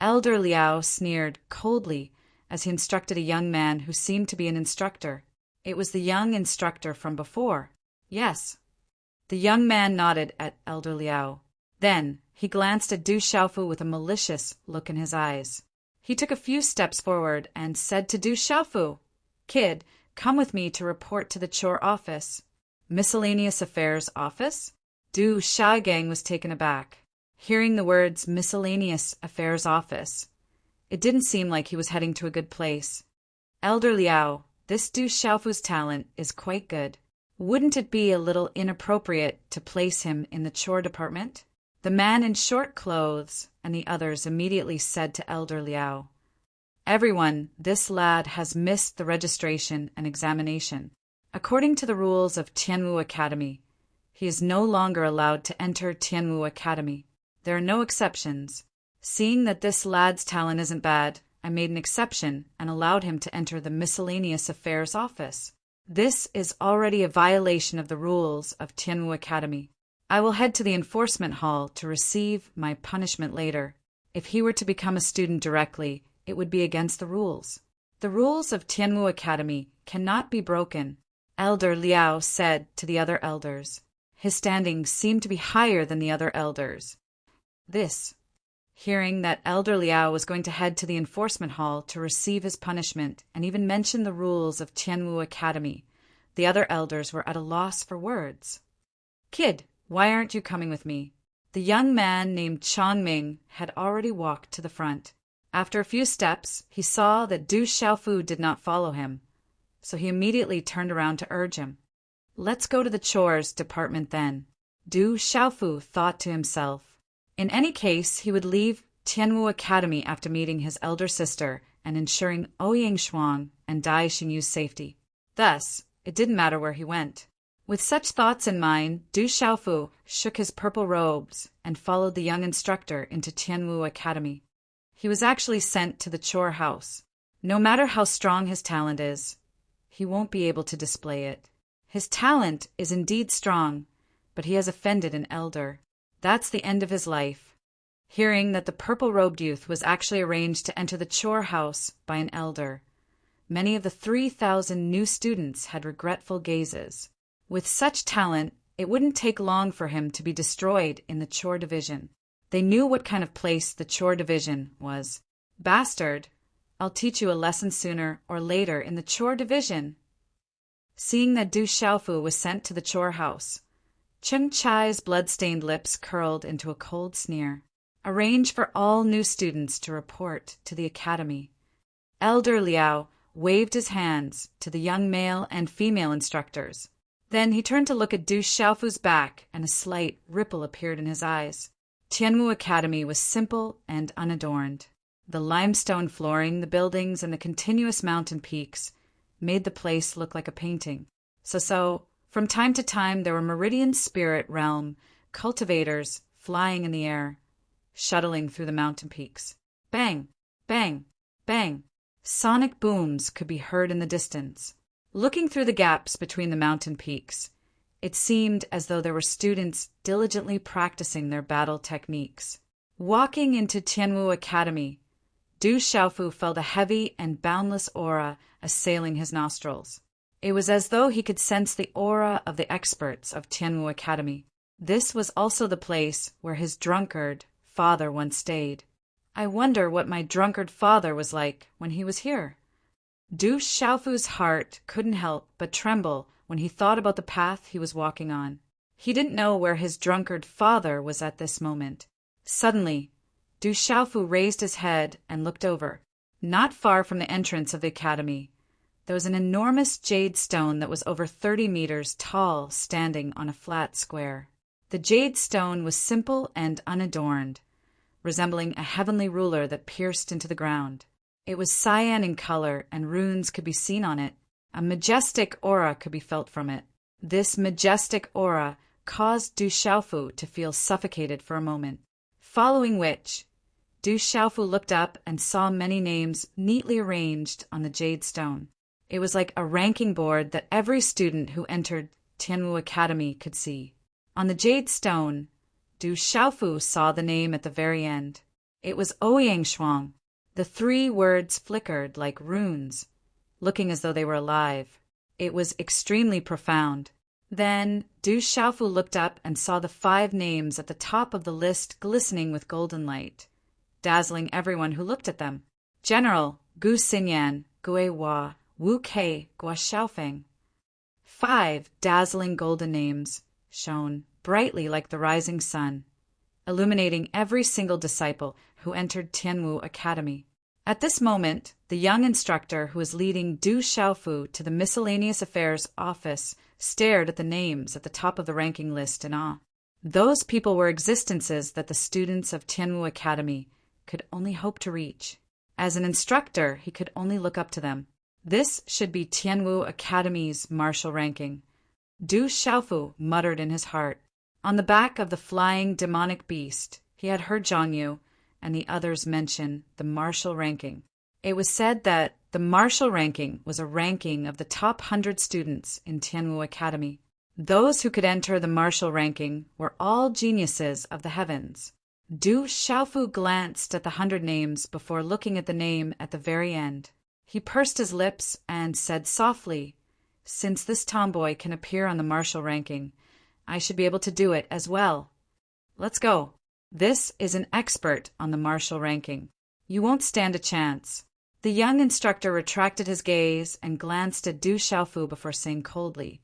S1: Elder Liao sneered coldly as he instructed a young man who seemed to be an instructor. It was the young instructor from before. "Yes." The young man nodded at Elder Liao. Then he glanced at Du Xiaofu with a malicious look in his eyes. He took a few steps forward and said to Du Xiaofu, "Kid, come with me to report to the chore office." "Miscellaneous Affairs office?" Du Xiaogang was taken aback. Hearing the words Miscellaneous Affairs office, it didn't seem like he was heading to a good place. "Elder Liao, this Du Xiaofu's talent is quite good. Wouldn't it be a little inappropriate to place him in the chore department?" The man in short clothes and the others immediately said to Elder Liao, "Everyone, this lad has missed the registration and examination. According to the rules of Tianwu Academy, he is no longer allowed to enter Tianwu Academy. There are no exceptions. Seeing that this lad's talent isn't bad, I made an exception and allowed him to enter the Miscellaneous Affairs office. This is already a violation of the rules of Tianwu Academy. I will head to the enforcement hall to receive my punishment later. If he were to become a student directly, it would be against the rules. The rules of Tianwu Academy cannot be broken," Elder Liao said to the other elders. His standing seemed to be higher than the other elders. Hearing that Elder Liao was going to head to the enforcement hall to receive his punishment and even mention the rules of Tianwu Academy, the other elders were at a loss for words. "Kid, why aren't you coming with me?" The young man named Changming had already walked to the front. After a few steps, he saw that Du Xiaofu did not follow him, so he immediately turned around to urge him. "Let's go to the chores department then." Du Xiaofu thought to himself. In any case, he would leave Tianwu Academy after meeting his elder sister and ensuring Ouyang Shuang and Dai Xingyu's safety. Thus, it didn't matter where he went. With such thoughts in mind, Du Xiaofu shook his purple robes and followed the young instructor into Tianwu Academy. He was actually sent to the chore house. No matter how strong his talent is, he won't be able to display it. His talent is indeed strong, but he has offended an elder. That's the end of his life. Hearing that the purple-robed youth was actually arranged to enter the chore house by an elder, many of the 3,000 new students had regretful gazes. With such talent, it wouldn't take long for him to be destroyed in the chore division. They knew what kind of place the chore division was. Bastard, I'll teach you a lesson sooner or later in the chore division. Seeing that Du Xiaofu was sent to the chore house, Cheng Chai's blood-stained lips curled into a cold sneer. Arrange for all new students to report to the academy. Elder Liao waved his hands to the young male and female instructors. Then he turned to look at Du Xiaofu's back, and a slight ripple appeared in his eyes. Tianwu Academy was simple and unadorned. The limestone flooring, the buildings, and the continuous mountain peaks made the place look like a painting. So, from time to time, there were Meridian Spirit Realm cultivators flying in the air, shuttling through the mountain peaks. Bang! Bang! Bang! Sonic booms could be heard in the distance. Looking through the gaps between the mountain peaks, it seemed as though there were students diligently practicing their battle techniques. Walking into Tianwu Academy, Du Xiaofu felt a heavy and boundless aura assailing his nostrils. It was as though he could sense the aura of the experts of Tianwu Academy. This was also the place where his drunkard father once stayed. I wonder what my drunkard father was like when he was here. Du Xiaofu's heart couldn't help but tremble when he thought about the path he was walking on. He didn't know where his drunkard father was at this moment. Suddenly, Du Xiaofu raised his head and looked over. Not far from the entrance of the academy, there was an enormous jade stone that was over 30 meters tall, standing on a flat square. The jade stone was simple and unadorned, resembling a heavenly ruler that pierced into the ground. It was cyan in color, and runes could be seen on it. A majestic aura could be felt from it. This majestic aura caused Du Xiaofu to feel suffocated for a moment, following which Du Xiaofu looked up and saw many names neatly arranged on the jade stone. It was like a ranking board that every student who entered Tianwu Academy could see. On the jade stone, Du Xiaofu saw the name at the very end. It was Ouyang Shuang. The 3 words flickered like runes, looking as though they were alive. It was extremely profound. Then Du Xiaofu looked up and saw the 5 names at the top of the list glistening with golden light, dazzling everyone who looked at them. General Gu Xinyan, Gui Hua, Wu Kei, Gua Xiaofeng. 5 dazzling golden names shone brightly like the rising sun, illuminating every single disciple who entered Tianwu Academy. At this moment, the young instructor who was leading Du Xiaofu to the Miscellaneous Affairs office stared at the names at the top of the ranking list in awe. Those people were existences that the students of Tianwu Academy could only hope to reach. As an instructor, he could only look up to them. This should be Tianwu Academy's martial ranking. Du Xiaofu muttered in his heart. On the back of the flying demonic beast, he had heard Zhang Yu and the others mention the martial ranking. It was said that the martial ranking was a ranking of the top 100 students in Tianwu Academy. Those who could enter the martial ranking were all geniuses of the heavens. Du Xiaofu glanced at the 100 names before looking at the name at the very end. He pursed his lips and said softly, "Since this tomboy can appear on the martial ranking, I should be able to do it as well. Let's go. This is an expert on the martial ranking. You won't stand a chance." The young instructor retracted his gaze and glanced at Du Xiaofu before saying coldly,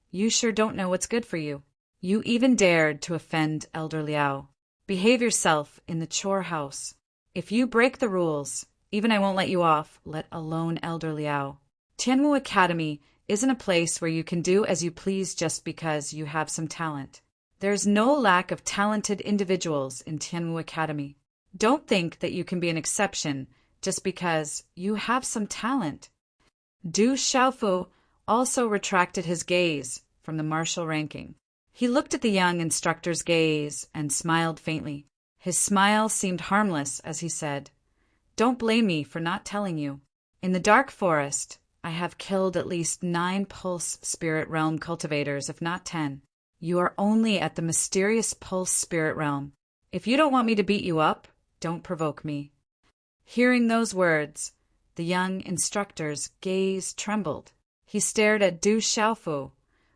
S1: "You sure don't know what's good for you. You even dared to offend Elder Liao. Behave yourself in the chore house. If you break the rules, even I won't let you off, let alone Elder Liao. Tianwu Academy isn't a place where you can do as you please just because you have some talent. There's no lack of talented individuals in Tianwu Academy. Don't think that you can be an exception just because you have some talent." Du Xiaofu also retracted his gaze from the martial ranking. He looked at the young instructor's gaze and smiled faintly. His smile seemed harmless as he said, "Don't blame me for not telling you. In the dark forest, I have killed at least 9 pulse spirit realm cultivators, if not 10. You are only at the mysterious pulse spirit realm. If you don't want me to beat you up, don't provoke me." Hearing those words, the young instructor's gaze trembled. He stared at Du Xiaofu,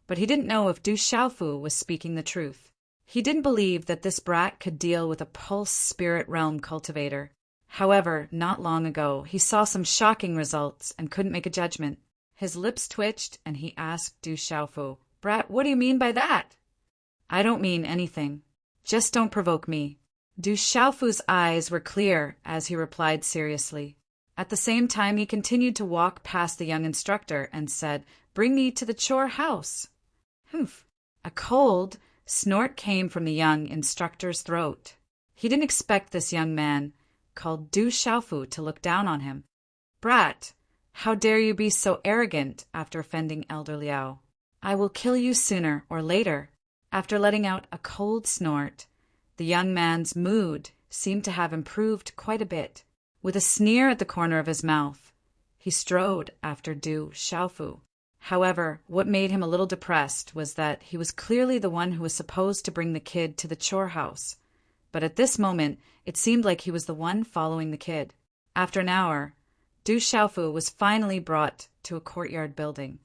S1: but he didn't know if Du Xiaofu was speaking the truth. He didn't believe that this brat could deal with a pulse spirit realm cultivator. However, not long ago, he saw some shocking results and couldn't make a judgment. His lips twitched and he asked Du Xiaofu, "Brat, what do you mean by that?" "I don't mean anything. Just don't provoke me." Du Xiaofu's eyes were clear as he replied seriously. At the same time, he continued to walk past the young instructor and said, "Bring me to the chore house." Humph! A cold snort came from the young instructor's throat. He didn't expect this young man, called Du Xiaofu, to look down on him. "Brat, how dare you be so arrogant after offending Elder Liao? I will kill you sooner or later." After letting out a cold snort, the young man's mood seemed to have improved quite a bit. With a sneer at the corner of his mouth, he strode after Du Xiaofu. However, what made him a little depressed was that he was clearly the one who was supposed to bring the kid to the chore house. But at this moment, it seemed like he was the one following the kid. After an hour, Du Xiaofu was finally brought to a courtyard building.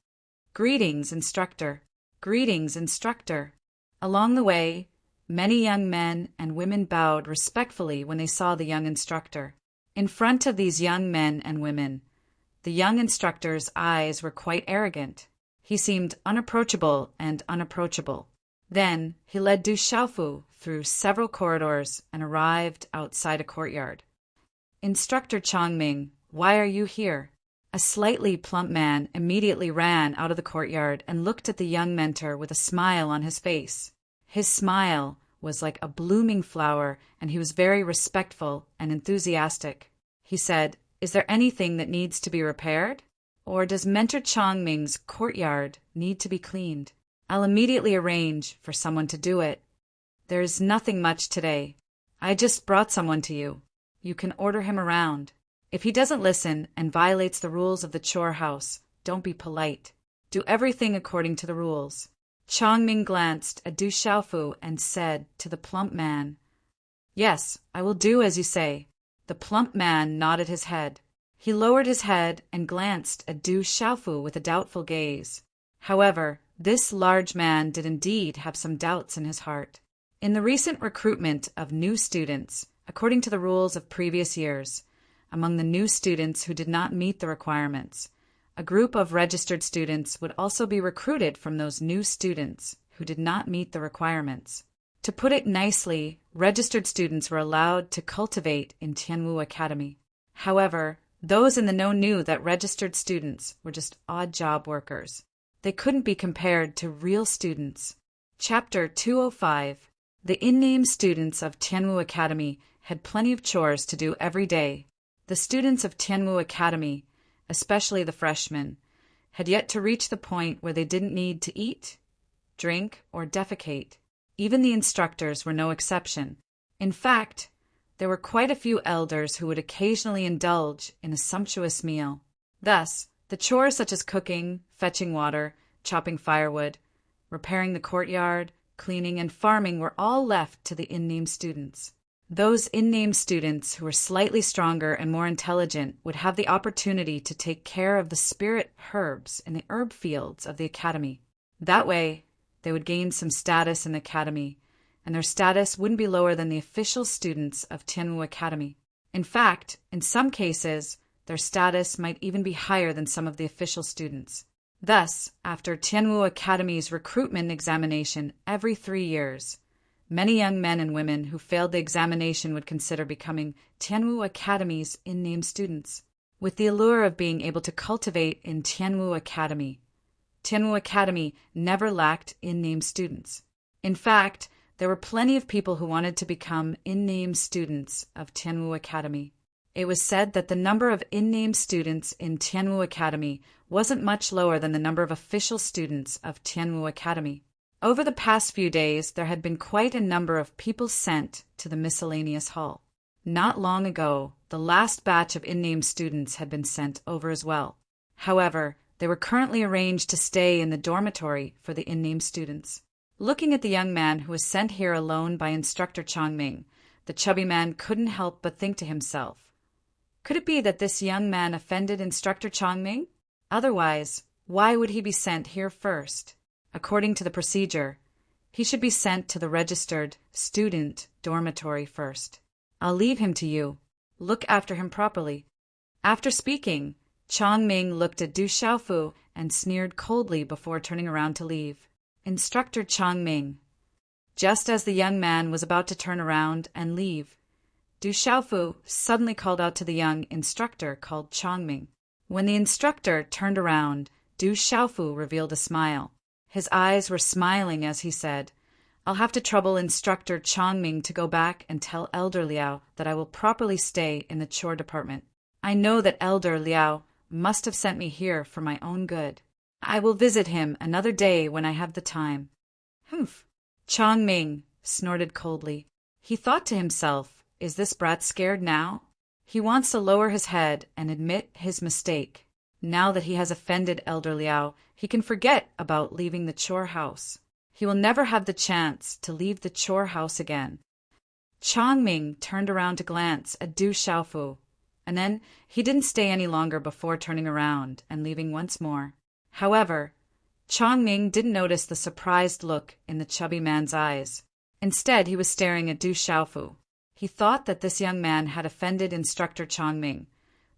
S1: "Greetings, instructor. Greetings, instructor." Along the way, many young men and women bowed respectfully when they saw the young instructor. In front of these young men and women, the young instructor's eyes were quite arrogant. He seemed unapproachable and unapproachable. Then he led Du Xiaofu through several corridors and arrived outside a courtyard. "Instructor Chongming, why are you here?" A slightly plump man immediately ran out of the courtyard and looked at the young mentor with a smile on his face. His smile was like a blooming flower, and he was very respectful and enthusiastic. He said, "Is there anything that needs to be repaired? Or does Mentor Chongming's courtyard need to be cleaned? I'll immediately arrange for someone to do it. There's nothing much today. I just brought someone to you. You can order him around. If he doesn't listen and violates the rules of the chore house, don't be polite. Do everything according to the rules." Chongming glanced at Du Xiaofu and said to the plump man, "Yes, I will do as you say." The plump man nodded his head. He lowered his head and glanced at Du Xiaofu with a doubtful gaze. However, this large man did indeed have some doubts in his heart. In the recent recruitment of new students, according to the rules of previous years, among the new students who did not meet the requirements, a group of registered students would also be recruited from those new students who did not meet the requirements. To put it nicely, registered students were allowed to cultivate in Tianwu Academy. However, those in the know knew that registered students were just odd job workers. They couldn't be compared to real students. Chapter 205. The in-name students of Tianwu Academy had plenty of chores to do every day. The students of Tianwu Academy, especially the freshmen, had yet to reach the point where they didn't need to eat, drink, or defecate. Even the instructors were no exception. In fact, there were quite a few elders who would occasionally indulge in a sumptuous meal. Thus, the chores such as cooking, fetching water, chopping firewood, repairing the courtyard, cleaning, and farming were all left to the in-name students. Those in-name students who were slightly stronger and more intelligent would have the opportunity to take care of the spirit herbs in the herb fields of the academy. That way, they would gain some status in the academy, and their status wouldn't be lower than the official students of Tianwu Academy. In fact, in some cases, their status might even be higher than some of the official students. Thus, after Tianwu Academy's recruitment examination every 3 years, many young men and women who failed the examination would consider becoming Tianwu Academy's in-name students. With the allure of being able to cultivate in Tianwu Academy, Tianwu Academy never lacked in-name students. In fact, there were plenty of people who wanted to become in-name students of Tianwu Academy. It was said that the number of in-name students in Tianwu Academy wasn't much lower than the number of official students of Tianwu Academy. Over the past few days, there had been quite a number of people sent to the miscellaneous hall. Not long ago, the last batch of in-name students had been sent over as well. However, they were currently arranged to stay in the dormitory for the in-name students. Looking at the young man who was sent here alone by Instructor Chongming, the chubby man couldn't help but think to himself, could it be that this young man offended Instructor Chongming? Otherwise, why would he be sent here first? According to the procedure, he should be sent to the registered student dormitory first. I'll leave him to you. Look after him properly. After speaking, Chongming looked at Du Xiaofu and sneered coldly before turning around to leave. Instructor Chongming. Just as the young man was about to turn around and leave, Du Xiaofu suddenly called out to the young instructor called Chongming. When the instructor turned around, Du Xiaofu revealed a smile. His eyes were smiling as he said, I'll have to trouble Instructor Chongming to go back and tell Elder Liao that I will properly stay in the chore department. I know that Elder Liao must have sent me here for my own good. I will visit him another day when I have the time. Humph! Chongming snorted coldly. He thought to himself, is this brat scared now? He wants to lower his head and admit his mistake. Now that he has offended Elder Liao, he can forget about leaving the chore house. He will never have the chance to leave the chore house again. Chongming turned around to glance at Du Xiaofu, and then he didn't stay any longer before turning around and leaving once more. However, Chongming didn't notice the surprised look in the chubby man's eyes. Instead, he was staring at Du Xiaofu. He thought that this young man had offended Instructor Chongming,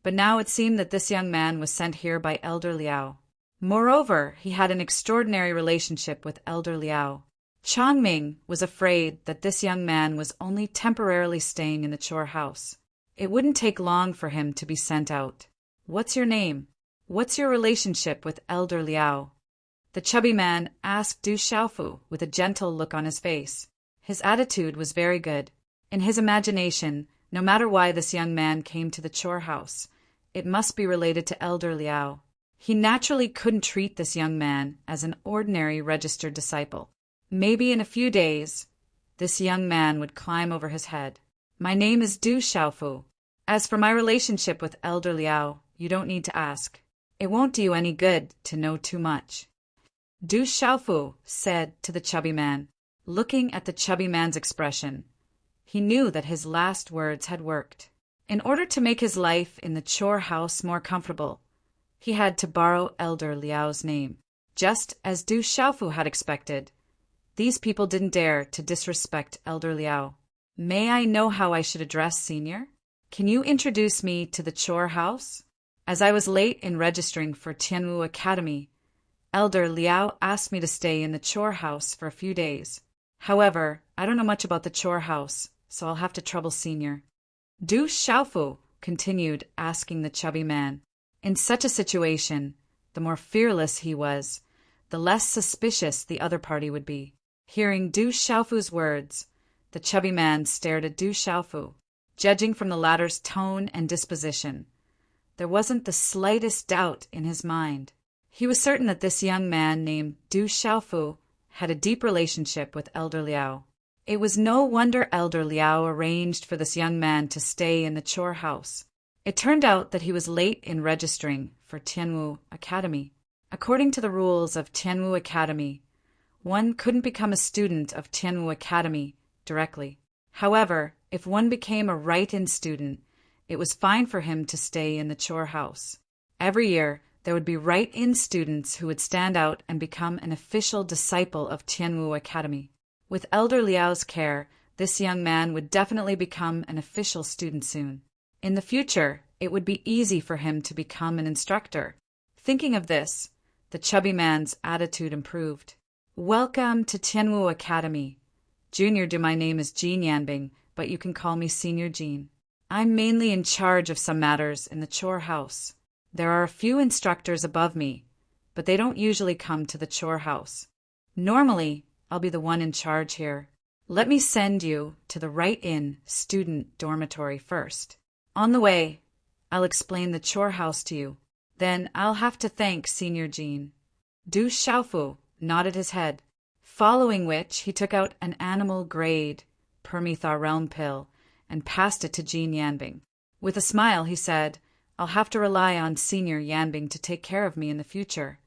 S1: but now it seemed that this young man was sent here by Elder Liao. Moreover, he had an extraordinary relationship with Elder Liao. Chongming was afraid that this young man was only temporarily staying in the chore house. It wouldn't take long for him to be sent out. What's your name? What's your relationship with Elder Liao? The chubby man asked Du Xiaofu with a gentle look on his face. His attitude was very good. In his imagination, no matter why this young man came to the chore house, it must be related to Elder Liao. He naturally couldn't treat this young man as an ordinary registered disciple. Maybe in a few days, this young man would climb over his head. My name is Du Xiaofu. As for my relationship with Elder Liao, you don't need to ask. It won't do you any good to know too much. Du Xiaofu said to the chubby man, looking at the chubby man's expression. He knew that his last words had worked. In order to make his life in the chore house more comfortable, he had to borrow Elder Liao's name. Just as Du Xiaofu had expected, these people didn't dare to disrespect Elder Liao. May I know how I should address Senior? Can you introduce me to the chore house? As I was late in registering for Tianwu Academy, Elder Liao asked me to stay in the chore house for a few days. However, I don't know much about the chore house, so I'll have to trouble Senior. Du Xiaofu continued asking the chubby man. In such a situation, the more fearless he was, the less suspicious the other party would be. Hearing Du Xiaofu's words, the chubby man stared at Du Xiaofu. Judging from the latter's tone and disposition, there wasn't the slightest doubt in his mind. He was certain that this young man named Du Xiaofu had a deep relationship with Elder Liao. It was no wonder Elder Liao arranged for this young man to stay in the chore house. It turned out that he was late in registering for Tianwu Academy. According to the rules of Tianwu Academy, one couldn't become a student of Tianwu Academy directly. However, if one became a write-in student, it was fine for him to stay in the chore house. Every year, there would be write-in students who would stand out and become an official disciple of Tianwu Academy. With Elder Liao's care, this young man would definitely become an official student soon. In the future, it would be easy for him to become an instructor. Thinking of this, the chubby man's attitude improved. Welcome to Tianwu Academy. Junior, my name is Jean Yanbing, but you can call me Senior Jean. I'm mainly in charge of some matters in the chore house. There are a few instructors above me, but they don't usually come to the chore house. Normally, I'll be the one in charge here. Let me send you to the write-in student dormitory first. On the way, I'll explain the chore house to you. Then I'll have to thank Senior Jean. Du Xiaofu nodded his head, following which he took out an animal-grade Permethar realm pill and passed it to Jean Yanbing. With a smile, he said, "I'll have to rely on Senior Yanbing to take care of me in the future.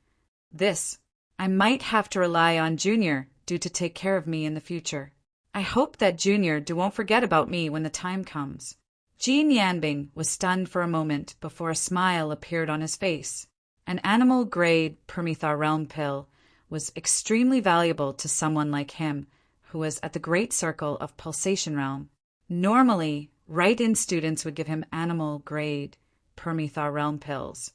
S1: I might have to rely on Junior to take care of me in the future. I hope that Junior won't forget about me when the time comes." Jean Yanbing was stunned for a moment before a smile appeared on his face. An animal-grade Permethar realm pill was extremely valuable to someone like him, who was at the Great Circle of Pulsation Realm. Normally, Right-In students would give him animal-grade Permethar realm pills,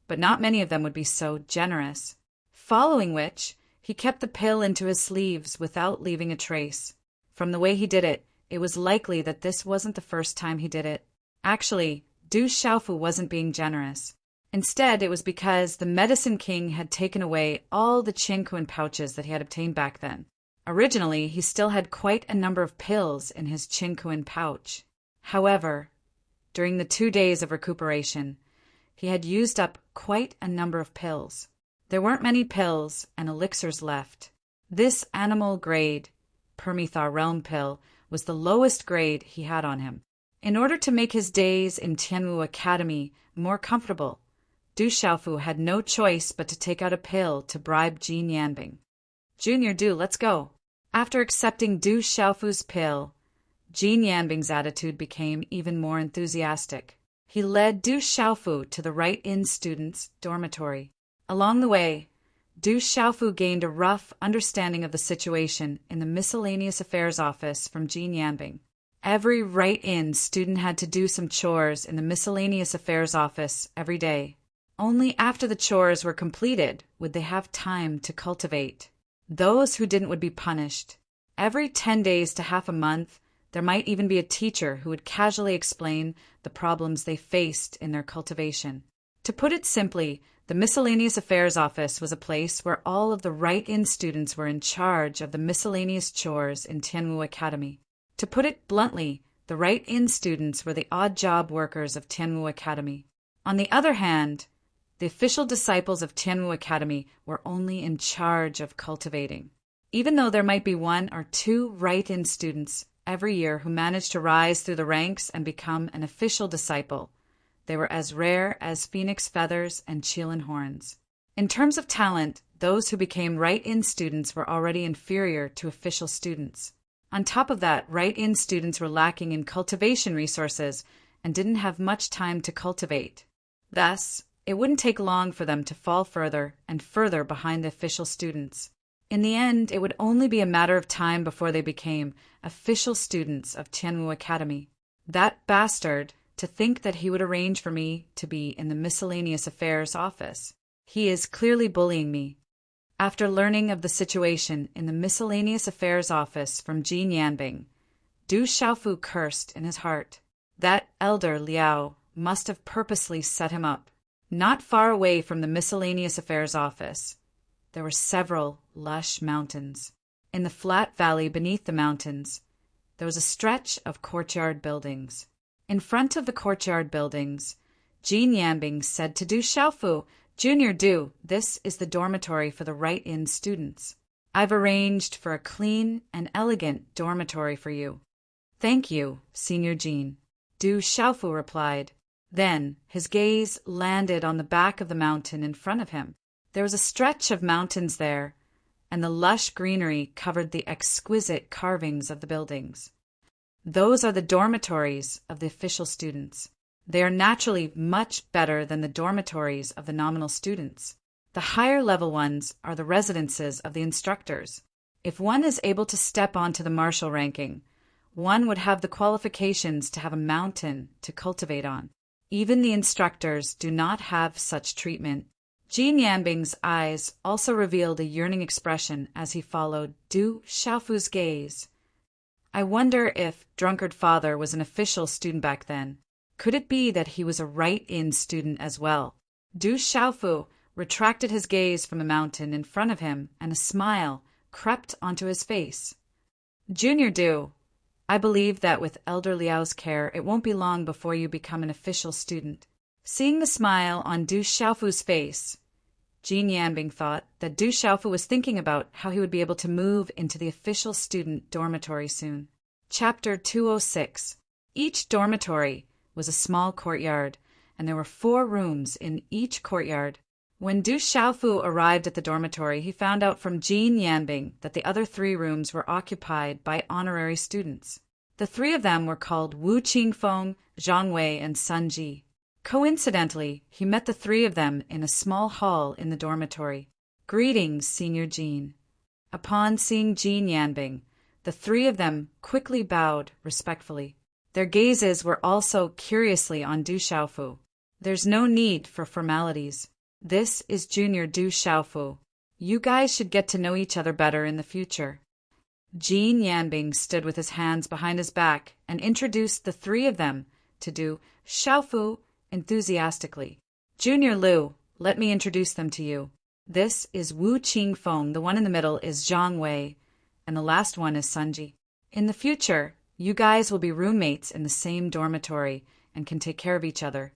S1: but not many of them would be so generous. Following which, he kept the pill into his sleeves without leaving a trace. From the way he did it, it was likely that this wasn't the first time he did it. Actually, Du Xiaofu wasn't being generous. Instead, it was because the Medicine King had taken away all the Qinkuan pouches that he had obtained back then. Originally, he still had quite a number of pills in his Qinkuan pouch. However, during the 2 days of recuperation, he had used up quite a number of pills. There weren't many pills and elixirs left. This animal-grade Permethar realm pill was the lowest grade he had on him. In order to make his days in Tianwu Academy more comfortable, Du Xiaofu had no choice but to take out a pill to bribe Jean Yanbing. "Junior Du, let's go." After accepting Du Xiaofu's pill, Jean Yanbing's attitude became even more enthusiastic. He led Du Xiaofu to the Right-In students' dormitory. Along the way, Du Xiaofu gained a rough understanding of the situation in the Miscellaneous Affairs office from Jean Yanbing. Every Right-In student had to do some chores in the Miscellaneous Affairs office every day. Only after the chores were completed would they have time to cultivate. Those who didn't would be punished. Every 10 days to half a month, there might even be a teacher who would casually explain the problems they faced in their cultivation. To put it simply, the Miscellaneous Affairs office was a place where all of the Right-In students were in charge of the miscellaneous chores in Tianwu Academy. To put it bluntly, the Right-In students were the odd-job workers of Tianwu Academy. On the other hand, the official disciples of Tianwu Academy were only in charge of cultivating. Even though there might be 1 or 2 Right-In students every year who managed to rise through the ranks and become an official disciple, they were as rare as phoenix feathers and Qilin horns. In terms of talent, those who became Right-In students were already inferior to official students. On top of that, Right-In students were lacking in cultivation resources and didn't have much time to cultivate. Thus, it wouldn't take long for them to fall further and further behind the official students. In the end, it would only be a matter of time before they became official students of Tianwu Academy. That bastard, to think that he would arrange for me to be in the Miscellaneous Affairs office. He is clearly bullying me. After learning of the situation in the Miscellaneous Affairs office from Jean Yanbing, Du Xiaofu cursed in his heart. That elder Liao must have purposely set him up. Not far away from the Miscellaneous Affairs office, there were several lush mountains. In the flat valley beneath the mountains, there was a stretch of courtyard buildings. In front of the courtyard buildings, Jean Yanbing said to Du Xiaofu, "Junior Du, this is the dormitory for the Right-In students. I've arranged for a clean and elegant dormitory for you." "Thank you, Senior Jean," Du Xiaofu replied. Then his gaze landed on the back of the mountain in front of him. There was a stretch of mountains there, and the lush greenery covered the exquisite carvings of the buildings. Those are the dormitories of the official students. They are naturally much better than the dormitories of the nominal students. The higher level ones are the residences of the instructors. If one is able to step onto the martial ranking, one would have the qualifications to have a mountain to cultivate on. Even the instructors do not have such treatment. Jean Yanbing's eyes also revealed a yearning expression as he followed Du Xiaofu's gaze. I wonder if Drunkard Father was an official student back then. Could it be that he was a Right-In student as well? Du Xiaofu retracted his gaze from the mountain in front of him, and a smile crept onto his face. Junior Du, I believe that with Elder Liao's care, it won't be long before you become an official student. Seeing the smile on Du Xiaofu's face, Jean Yanbing thought that Du Xiaofu was thinking about how he would be able to move into the official student dormitory soon. Chapter 206. Each dormitory was a small courtyard, and there were 4 rooms in each courtyard. When Du Xiaofu arrived at the dormitory, he found out from Jin Yanbing that the other 3 rooms were occupied by honorary students. The 3 of them were called Wu Qingfeng, Zhang Wei, and Sun Ji. Coincidentally, he met the 3 of them in a small hall in the dormitory. "Greetings, Senior Jin." Upon seeing Jin Yanbing, the 3 of them quickly bowed respectfully. Their gazes were also curiously on Du Xiaofu. "There's no need for formalities. This is Junior Du Xiaofu. You guys should get to know each other better in the future." Jin Yanbing stood with his hands behind his back and introduced the 3 of them to Du Xiaofu enthusiastically. "Junior Liu, let me introduce them to you. This is Wu Qingfeng, the one in the middle is Zhang Wei, and the last one is Sunji. In the future, you guys will be roommates in the same dormitory and can take care of each other."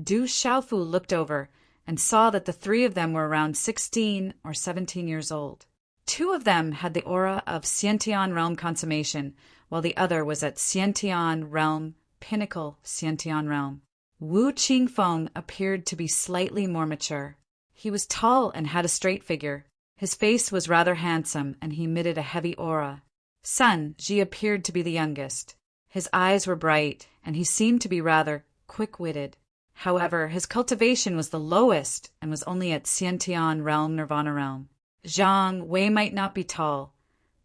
S1: Du Xiaofu looked over and saw that the 3 of them were around 16 or 17 years old. 2 of them had the aura of Xiantian realm consummation, while the other was at Xiantian realm, pinnacle Xiantian realm. Wu Qingfeng appeared to be slightly more mature. He was tall and had a straight figure. His face was rather handsome, and he emitted a heavy aura. Sun Ji appeared to be the youngest. His eyes were bright, and he seemed to be rather quick-witted. However, his cultivation was the lowest and was only at Xiantian realm, Nirvana realm. Zhang Wei might not be tall,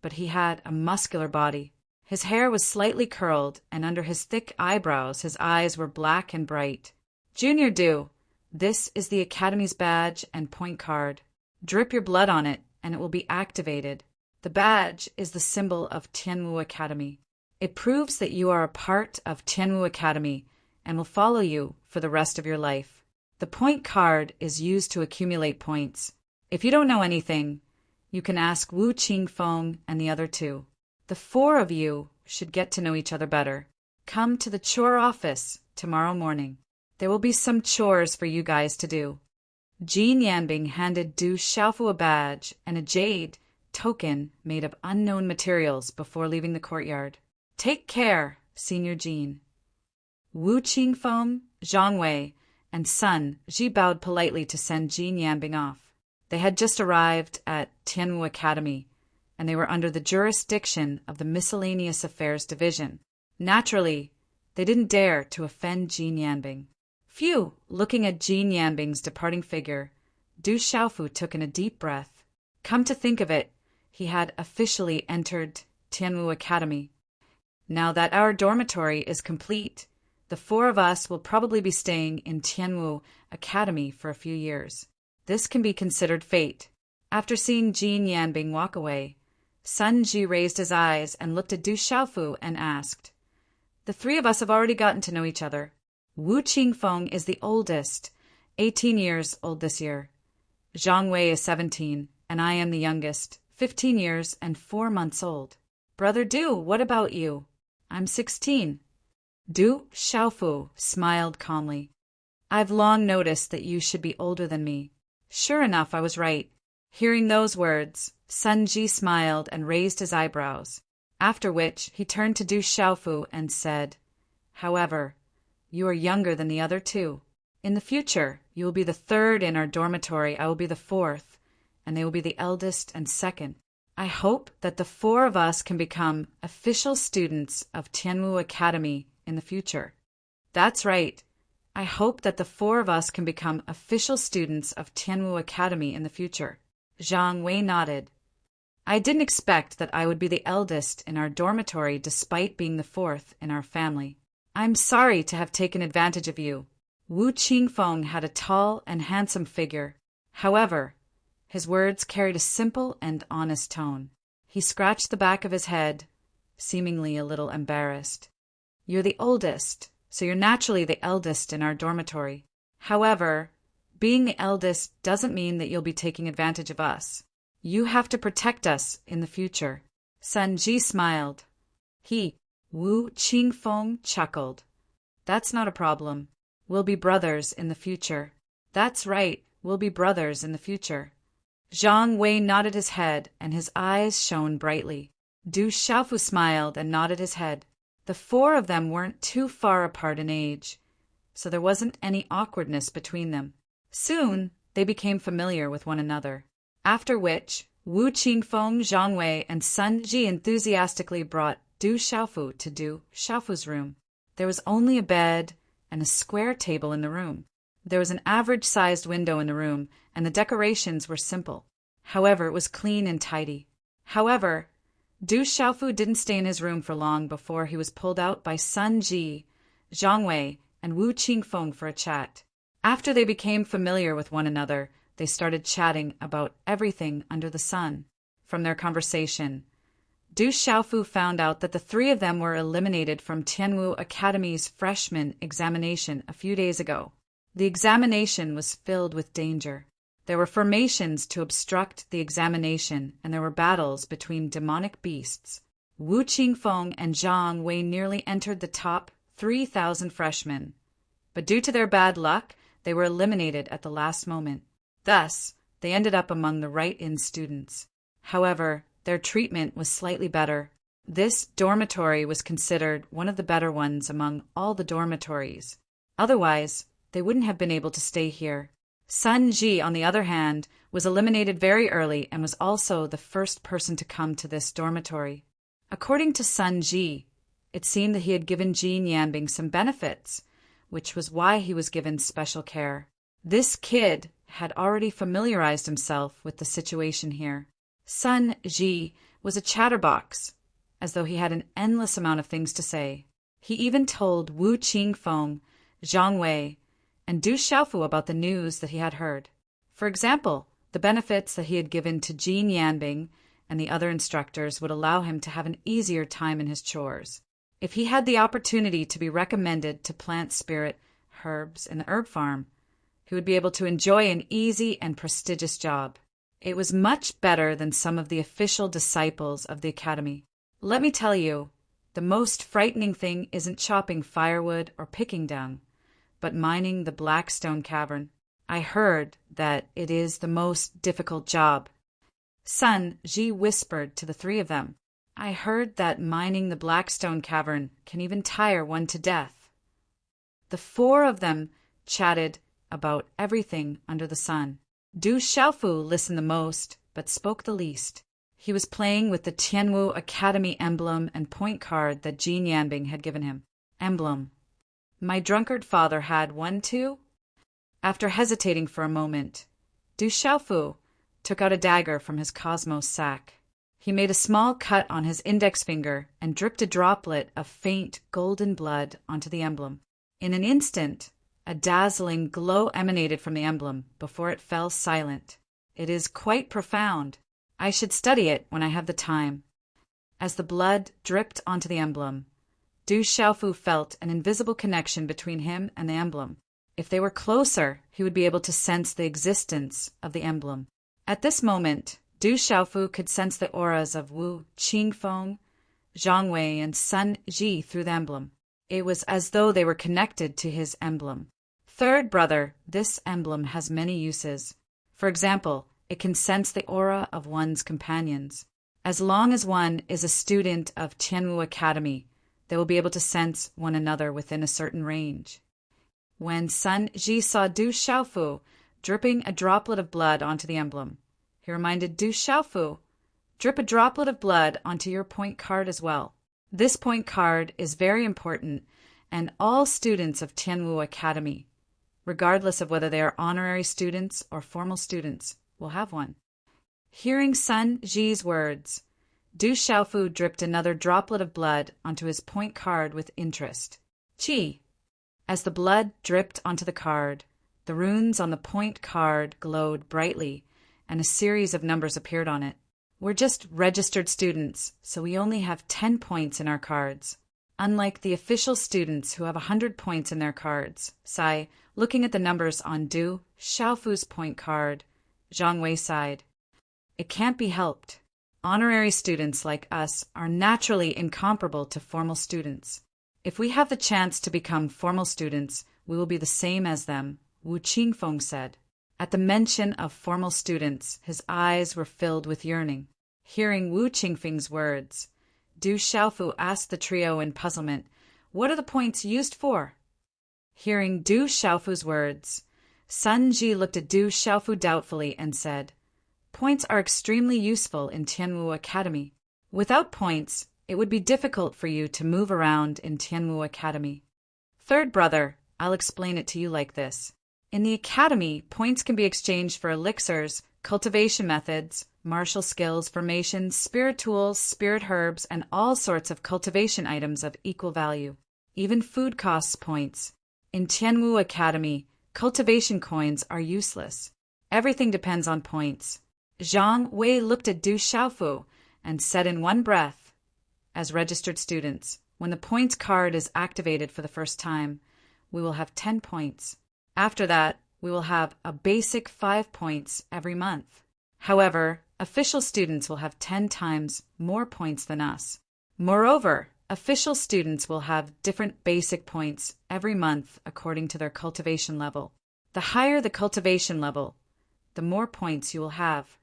S1: but he had a muscular body. His hair was slightly curled, and under his thick eyebrows his eyes were black and bright. "Junior Du, this is the Academy's badge and point card. Drip your blood on it, and it will be activated. The badge is the symbol of Tianwu Academy. It proves that you are a part of Tianwu Academy and will follow you for the rest of your life. The point card is used to accumulate points. If you don't know anything, you can ask Wu Qingfeng and the other 2. The 4 of you should get to know each other better. Come to the chore office tomorrow morning. There will be some chores for you guys to do." Jin Yanbing handed Du Xiaofu a badge and a jade token made of unknown materials before leaving the courtyard. "Take care, Senior Jin." Wu Qingfeng, Zhang Wei, and Sun Ji bowed politely to send Jin Yanbing off. They had just arrived at Tianwu Academy, and they were under the jurisdiction of the Miscellaneous Affairs Division. Naturally, they didn't dare to offend Jin Yanbing. Phew! Looking at Jin Yanbing's departing figure, Du Xiaofu took in a deep breath. Come to think of it, he had officially entered Tianwu Academy. Now that our dormitory is complete, the 4 of us will probably be staying in Tianwu Academy for a few years. This can be considered fate. After seeing Jin Yanbing walk away, Sun Ji raised his eyes and looked at Du Xiaofu and asked, "The 3 of us have already gotten to know each other. Wu Qingfeng is the oldest, 18 years old this year. Zhang Wei is 17, and I am the youngest, 15 years and 4 months old. Brother Du, what about you?" "I'm 16. Du Xiaofu smiled calmly. "I've long noticed that you should be older than me. Sure enough, I was right." Hearing those words, Sun Ji smiled and raised his eyebrows, after which he turned to Du Xiaofu and said, "However, you are younger than the other 2. In the future, you will be the 3rd in our dormitory, I will be the 4th, and they will be the eldest and 2nd. I hope that the 4 of us can become official students of Tianwu Academy in the future." "That's right. I hope that the 4 of us can become official students of Tianwu Academy in the future." Zhang Wei nodded. "I didn't expect that I would be the eldest in our dormitory despite being the 4th in our family. I'm sorry to have taken advantage of you." Wu Qingfeng had a tall and handsome figure. However, his words carried a simple and honest tone. He scratched the back of his head, seemingly a little embarrassed. "You're the oldest, so you're naturally the eldest in our dormitory. Being the eldest doesn't mean that you'll be taking advantage of us. You have to protect us in the future." Sun Ji smiled. Wu Qingfeng chuckled. "That's not a problem. We'll be brothers in the future." "That's right, we'll be brothers in the future." Zhang Wei nodded his head, and his eyes shone brightly. Du Xiaofu smiled and nodded his head. The four of them weren't too far apart in age, so there wasn't any awkwardness between them. Soon, they became familiar with one another, after which Wu Qingfeng, Zhang Wei, and Sun Ji enthusiastically brought Du Xiaofu to Du Xiaofu's room. There was only a bed and a square table in the room. There was an average-sized window in the room, and the decorations were simple. However, it was clean and tidy. However, Du Xiaofu didn't stay in his room for long before he was pulled out by Sun Ji, Zhang Wei, and Wu Qingfeng for a chat. After they became familiar with one another, they started chatting about everything under the sun. From their conversation, Du Xiaofu found out that the three of them were eliminated from Tianwu Academy's freshman examination a few days ago. The examination was filled with danger. There were formations to obstruct the examination, and there were battles between demonic beasts. Wu Qingfeng and Zhang Wei nearly entered the top 3,000 freshmen, but due to their bad luck, they were eliminated at the last moment. Thus, they ended up among the right-in students. However, their treatment was slightly better. This dormitory was considered one of the better ones among all the dormitories. Otherwise, they wouldn't have been able to stay here. Sun Ji, on the other hand, was eliminated very early and was also the first person to come to this dormitory. According to Sun Ji, it seemed that he had given Jean Yanbing some benefits, which was why he was given special care. This kid had already familiarized himself with the situation here. Sun Ji was a chatterbox, as though he had an endless amount of things to say. He even told Wu Qingfeng, Zhang Wei, and Du Xiaofu about the news that he had heard. For example, the benefits that he had given to Jean Yanbing and the other instructors would allow him to have an easier time in his chores. If he had the opportunity to be recommended to plant spirit herbs in the herb farm, he would be able to enjoy an easy and prestigious job. It was much better than some of the official disciples of the academy. Let me tell you, the most frightening thing isn't chopping firewood or picking dung, but mining the Blackstone Cavern. I heard that it is the most difficult job. Sun Ji whispered to the three of them. I heard that mining the Blackstone Cavern can even tire one to death. The four of them chatted about everything under the sun. Du Xiaofu listened the most, but spoke the least. He was playing with the Tianwu Academy emblem and point card that Jean Yanbing had given him. Emblem. My drunkard father had one too? After hesitating for a moment, Du Xiaofu took out a dagger from his cosmos sack. He made a small cut on his index finger and dripped a droplet of faint golden blood onto the emblem. In an instant, a dazzling glow emanated from the emblem before it fell silent. It is quite profound. I should study it when I have the time. As the blood dripped onto the emblem, Du Xiaofu felt an invisible connection between him and the emblem. If they were closer, he would be able to sense the existence of the emblem. At this moment, Du Xiaofu could sense the auras of Wu Qingfeng, Zhang Wei, and Sun Ji through the emblem. It was as though they were connected to his emblem. Third brother, this emblem has many uses. For example, it can sense the aura of one's companions. As long as one is a student of Tianwu Academy, they will be able to sense one another within a certain range. When Sun Ji saw Du Xiaofu dripping a droplet of blood onto the emblem, he reminded Du Xiaofu, drip a droplet of blood onto your point card as well. This point card is very important, and all students of Tianwu Academy, regardless of whether they are honorary students or formal students, will have one. Hearing Sun Ji's words, Du Xiaofu dripped another droplet of blood onto his point card with interest. Qi. As the blood dripped onto the card, the runes on the point card glowed brightly, and a series of numbers appeared on it. We're just registered students, so we only have 10 points in our cards. Unlike the official students who have 100 points in their cards, Sai, looking at the numbers on Du Xiaofu's point card, Zhang Wei sighed. It can't be helped. Honorary students like us are naturally incomparable to formal students. If we have the chance to become formal students, we will be the same as them, Wu Qingfeng said. At the mention of formal students, his eyes were filled with yearning. Hearing Wu Qingfeng's words, Du Xiaofu asked the trio in puzzlement. What are the points used for? Hearing Du Xiaofu's words, Sun Ji looked at Du Xiaofu doubtfully and said, Points are extremely useful in Tianwu Academy. Without points, it would be difficult for you to move around in Tianwu Academy. Third brother, I'll explain it to you like this. In the academy, points can be exchanged for elixirs, cultivation methods, martial skills, formations, spirit tools, spirit herbs, and all sorts of cultivation items of equal value. Even food costs points. In Tianwu Academy, cultivation coins are useless. Everything depends on points. Zhang Wei looked at Du Xiaofu and said in one breath, as registered students, when the points card is activated for the first time, we will have 10 points. After that, we will have a basic 5 points every month. However, official students will have 10 times more points than us. Moreover, official students will have different basic points every month according to their cultivation level. The higher the cultivation level, the more points you will have.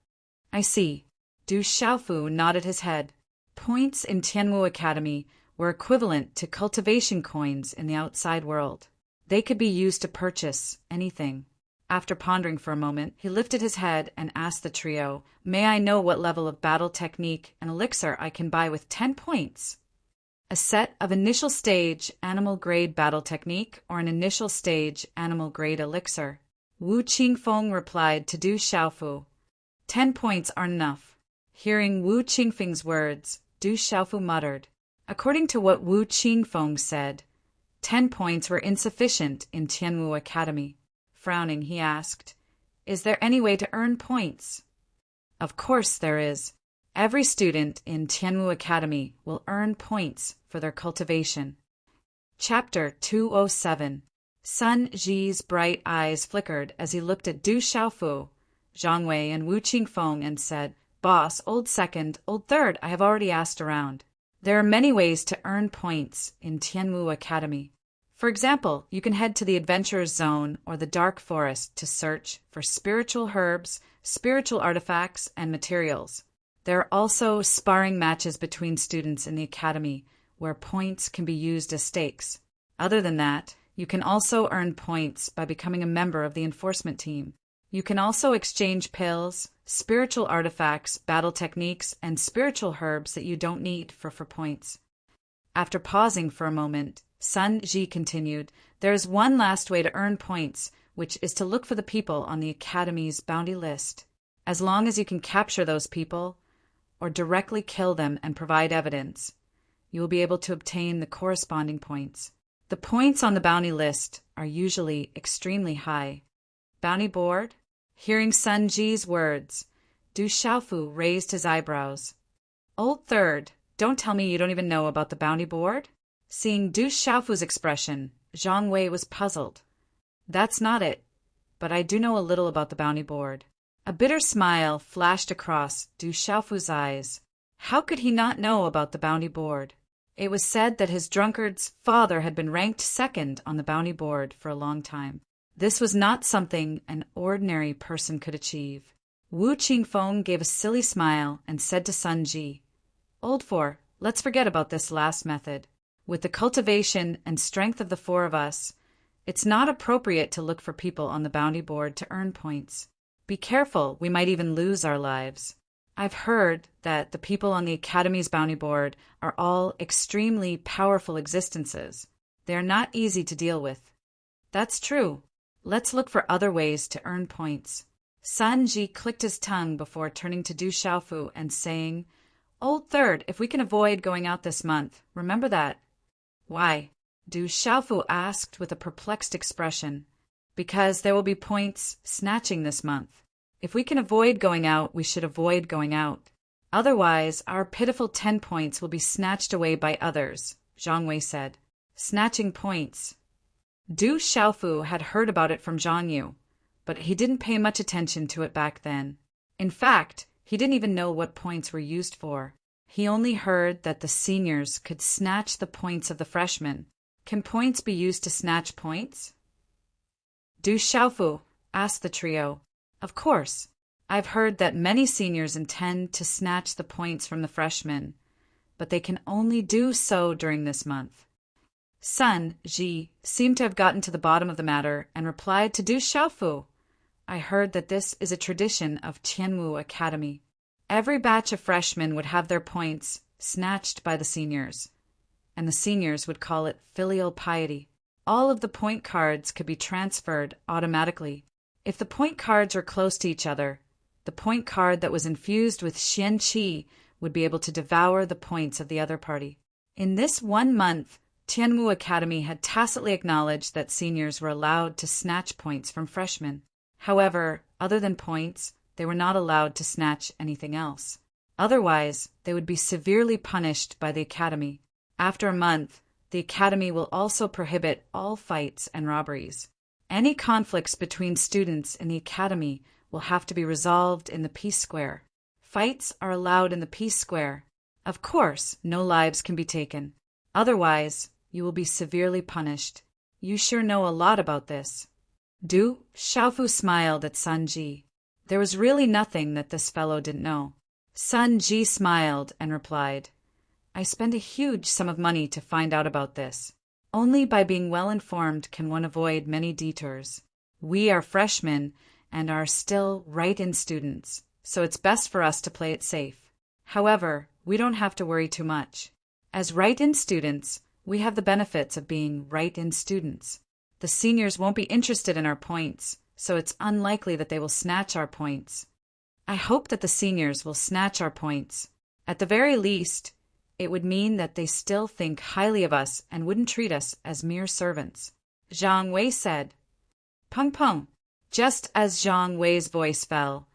S1: I see. Du Xiaofu nodded his head. Points in Tianwu Academy were equivalent to cultivation coins in the outside world. They could be used to purchase anything. After pondering for a moment, he lifted his head and asked the trio, May I know what level of battle technique and elixir I can buy with 10 points? A set of initial stage animal-grade battle technique or an initial stage animal-grade elixir? Wu Qingfeng replied to Du Xiaofu, 10 points aren't enough. Hearing Wu Qingfeng's words, Du Xiaofu muttered. According to what Wu Qingfeng said, 10 points were insufficient in Tianwu Academy. Frowning, he asked, Is there any way to earn points? Of course there is. Every student in Tianwu Academy will earn points for their cultivation. Chapter 207. Sun Ji's bright eyes flickered as he looked at Du Xiaofu, Zhang Wei, and Wu Qingfeng and said, Boss, old second, old third, I have already asked around. There are many ways to earn points in Tianwu Academy. For example, you can head to the Adventurer's Zone or the Dark Forest to search for spiritual herbs, spiritual artifacts, and materials. There are also sparring matches between students in the academy where points can be used as stakes. Other than that, you can also earn points by becoming a member of the enforcement team. You can also exchange pills, spiritual artifacts, battle techniques, and spiritual herbs that you don't need for points. After pausing for a moment, Sun Ji continued, There is one last way to earn points, which is to look for the people on the Academy's bounty list. As long as you can capture those people, or directly kill them and provide evidence, you will be able to obtain the corresponding points. The points on the bounty list are usually extremely high. Bounty board? Hearing Sun Ji's words, Du Xiaofu raised his eyebrows. Old third, don't tell me you don't even know about the bounty board? Seeing Du Xiaofu's expression, Zhang Wei was puzzled. That's not it, but I do know a little about the bounty board. A bitter smile flashed across Du Xiaofu's eyes. How could he not know about the bounty board? It was said that his drunkard's father had been ranked second on the bounty board for a long time. This was not something an ordinary person could achieve. Wu Qingfeng gave a silly smile and said to Sun Ji, Old four, let's forget about this last method. With the cultivation and strength of the four of us, it's not appropriate to look for people on the bounty board to earn points. Be careful, we might even lose our lives. I've heard that the people on the Academy's bounty board are all extremely powerful existences. They are not easy to deal with. That's true. Let's look for other ways to earn points. Sun Ji clicked his tongue before turning to Du Xiaofu and saying, Old third, if we can avoid going out this month, remember that. Why? Du Xiaofu asked with a perplexed expression. Because there will be points snatching this month. If we can avoid going out, we should avoid going out. Otherwise, our pitiful 10 points will be snatched away by others, Zhang Wei said. Snatching points. Du Xiaofu had heard about it from Zhang Yu, but he didn't pay much attention to it back then. In fact, he didn't even know what points were used for. He only heard that the seniors could snatch the points of the freshmen. Can points be used to snatch points? Du Xiaofu asked the trio. Of course. I've heard that many seniors intend to snatch the points from the freshmen, but they can only do so during this month. Sun Ji seemed to have gotten to the bottom of the matter and replied to Du Xiaofu. I heard that this is a tradition of Tianwu Academy. Every batch of freshmen would have their points snatched by the seniors, and the seniors would call it filial piety. All of the point cards could be transferred automatically. If the point cards were close to each other, the point card that was infused with Xian Qi would be able to devour the points of the other party. In this 1 month, Tianwu Academy had tacitly acknowledged that seniors were allowed to snatch points from freshmen. However, other than points, they were not allowed to snatch anything else. Otherwise, they would be severely punished by the academy. After a month, the academy will also prohibit all fights and robberies. Any conflicts between students in the academy will have to be resolved in the peace square. Fights are allowed in the peace square. Of course, no lives can be taken. Otherwise, you will be severely punished. You sure know a lot about this. Du Xiaofu smiled at Sun Ji. There was really nothing that this fellow didn't know. Sun Ji smiled and replied, I spend a huge sum of money to find out about this. Only by being well informed can one avoid many detours. We are freshmen and are still right-in students, so it's best for us to play it safe. However, we don't have to worry too much. As right-in students, we have the benefits of being right-in students. The seniors won't be interested in our points, so it's unlikely that they will snatch our points. I hope that the seniors will snatch our points. At the very least, it would mean that they still think highly of us and wouldn't treat us as mere servants. Zhang Wei said. Peng Peng. Just as Zhang Wei's voice fell,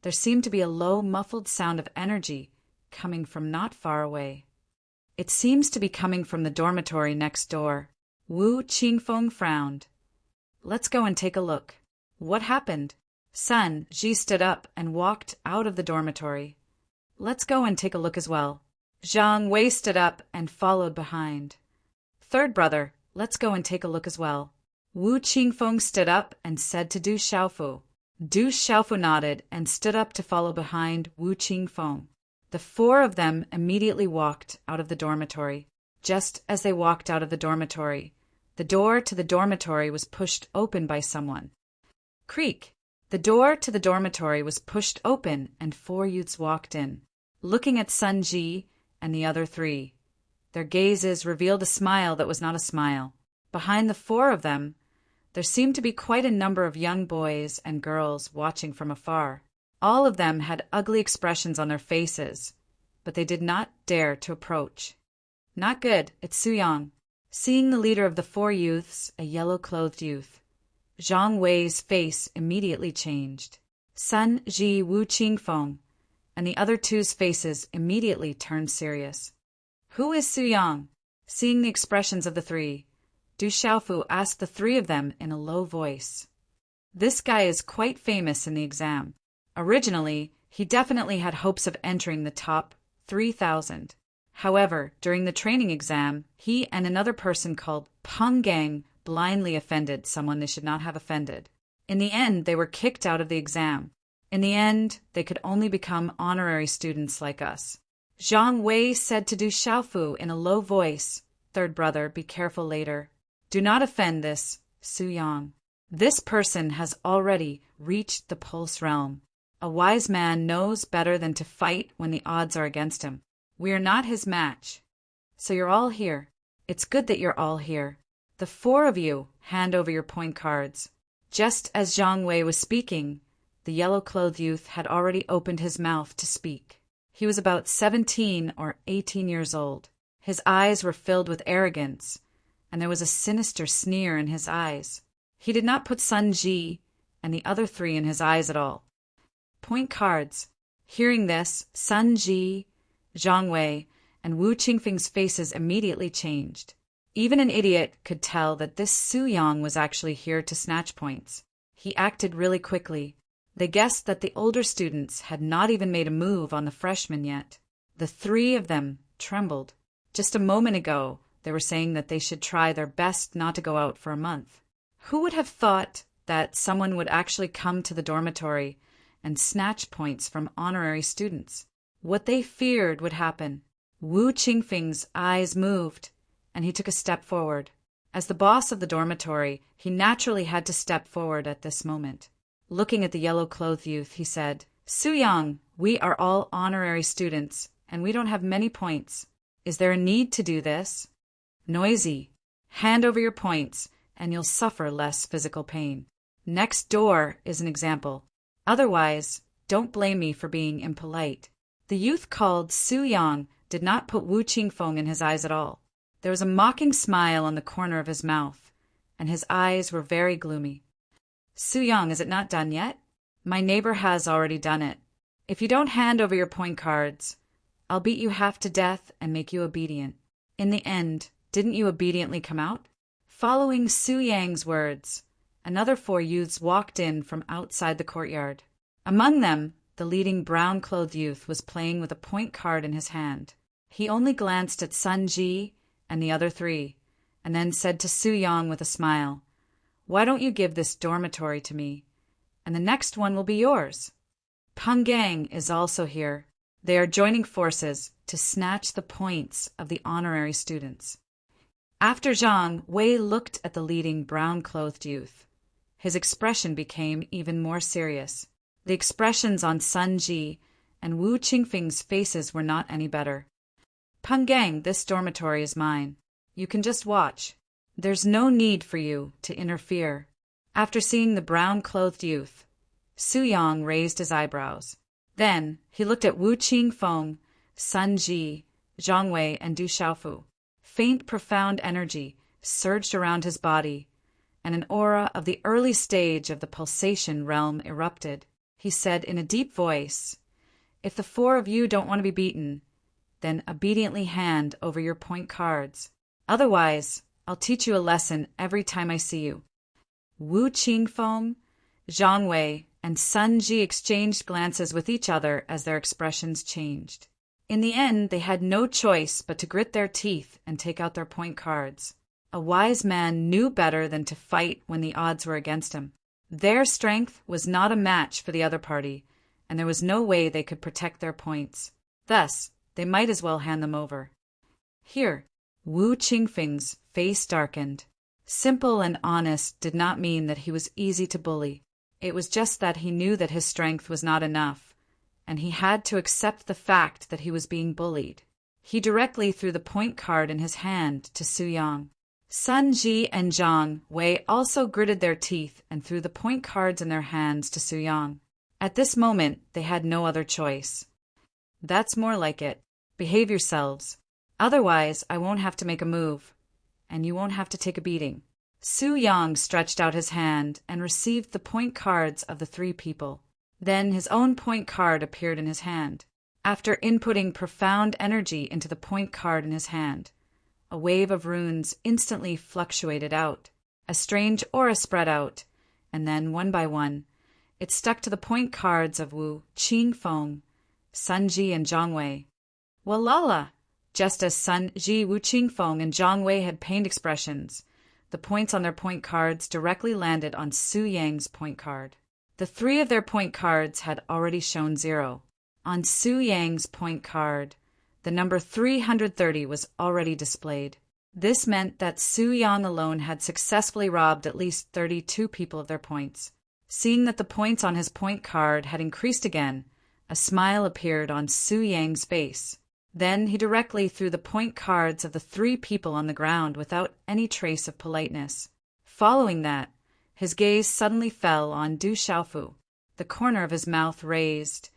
S1: there seemed to be a low, muffled sound of energy coming from not far away. It seems to be coming from the dormitory next door. Wu Qingfeng frowned. Let's go and take a look. What happened? Sun Ji stood up and walked out of the dormitory. Let's go and take a look as well. Zhang Wei stood up and followed behind. Third brother, let's go and take a look as well. Wu Qingfeng stood up and said to Du Xiaofu. Du Xiaofu nodded and stood up to follow behind Wu Qingfeng. The 4 of them immediately walked out of the dormitory. Just as they walked out of the dormitory, the door to the dormitory was pushed open by someone. Creak! The door to the dormitory was pushed open and 4 youths walked in, looking at Sun Ji and the other 3. Their gazes revealed a smile that was not a smile. Behind the 4 of them, there seemed to be quite a number of young boys and girls watching from afar. All of them had ugly expressions on their faces, but they did not dare to approach. Not good, it's Suyang. Seeing the leader of the 4 youths, a yellow-clothed youth, Zhang Wei's face immediately changed. Sun Ji Wu Qingfeng and the other 2's faces immediately turned serious. Who is Suyang? Seeing the expressions of the 3, Du Xiaofu asked the 3 of them in a low voice. This guy is quite famous in the exam. Originally, he definitely had hopes of entering the top 3,000. However, during the training exam, he and another person called Peng Gang blindly offended someone they should not have offended. In the end, they were kicked out of the exam. In the end, they could only become honorary students like us. Zhang Wei said to Du Xiaofu in a low voice, Third brother, be careful later. Do not offend this Suyang. This person has already reached the pulse realm. A wise man knows better than to fight when the odds are against him. We are not his match. So you're all here. It's good that you're all here. The 4 of you hand over your point cards. Just as Zhang Wei was speaking, the yellow-clothed youth had already opened his mouth to speak. He was about 17 or 18 years old. His eyes were filled with arrogance, and there was a sinister sneer in his eyes. He did not put Sun Ji and the other 3 in his eyes at all. Point cards. Hearing this, Sun Ji, Zhang Wei, and Wu Qingfeng's faces immediately changed. Even an idiot could tell that this Suyang was actually here to snatch points. He acted really quickly. They guessed that the older students had not even made a move on the freshmen yet. The 3 of them trembled. Just a moment ago, they were saying that they should try their best not to go out for a month. Who would have thought that someone would actually come to the dormitory and snatch points from honorary students? What they feared would happen. Wu Qingfeng's eyes moved, and he took a step forward. As the boss of the dormitory, he naturally had to step forward at this moment. Looking at the yellow-clothed youth, he said, "Su Yang, we are all honorary students, and we don't have many points. Is there a need to do this? Noisy. Hand over your points, and you'll suffer less physical pain. Next door is an example. Otherwise, don't blame me for being impolite." The youth called Su Yang did not put Wu Qingfeng in his eyes at all. There was a mocking smile on the corner of his mouth, and his eyes were very gloomy. "Su Yang, is it not done yet? My neighbor has already done it. If you don't hand over your point cards, I'll beat you half to death and make you obedient." In the end, didn't you obediently come out? Following Su Yang's words, another 4 youths walked in from outside the courtyard. Among them, the leading brown-clothed youth was playing with a point card in his hand. He only glanced at Sun Ji and the other 3, and then said to Su Yang with a smile, "Why don't you give this dormitory to me, and the next one will be yours?" Peng Gang is also here. They are joining forces to snatch the points of the honorary students. After Zhang Wei looked at the leading brown-clothed youth, his expression became even more serious. The expressions on Sun Ji and Wu Qingfeng's faces were not any better. "Peng Gang, this dormitory is mine. You can just watch. There's no need for you to interfere." After seeing the brown-clothed youth, Su Yang raised his eyebrows. Then he looked at Wu Qingfeng, Sun Ji, Zhang Wei, and Du Xiaofu. Faint, profound energy surged around his body, and an aura of the early stage of the pulsation realm erupted. He said in a deep voice, "If the 4 of you don't want to be beaten, then obediently hand over your point cards. Otherwise, I'll teach you a lesson every time I see you." Wu Qingfeng, Zhang Wei, and Sun Ji exchanged glances with each other as their expressions changed. In the end, they had no choice but to grit their teeth and take out their point cards. A wise man knew better than to fight when the odds were against him. Their strength was not a match for the other party, and there was no way they could protect their points. Thus, they might as well hand them over. Here, Wu Qingfeng's face darkened. Simple and honest did not mean that he was easy to bully. It was just that he knew that his strength was not enough, and he had to accept the fact that he was being bullied. He directly threw the point card in his hand to Su Yang. Sun Ji and Zhang Wei also gritted their teeth and threw the point cards in their hands to Su Yang. At this moment, they had no other choice. "That's more like it. Behave yourselves. Otherwise, I won't have to make a move, and you won't have to take a beating." Su Yang stretched out his hand and received the point cards of the 3 people. Then his own point card appeared in his hand. After inputting profound energy into the point card in his hand, a wave of runes instantly fluctuated out. A strange aura spread out, and then, one by one, it stuck to the point cards of Wu Qingfeng, Sun Ji, and Zhang Wei. Walala! Just as Sun Ji, Wu Qingfeng, and Zhang Wei had pained expressions, the points on their point cards directly landed on Su Yang's point card. The 3 of their point cards had already shown 0. On Su Yang's point card, the number 330 was already displayed. This meant that Su Yang alone had successfully robbed at least 32 people of their points. Seeing that the points on his point card had increased again, a smile appeared on Su Yang's face. Then he directly threw the point cards of the 3 people on the ground without any trace of politeness. Following that, his gaze suddenly fell on Du Xiaofu. The corner of his mouth raised,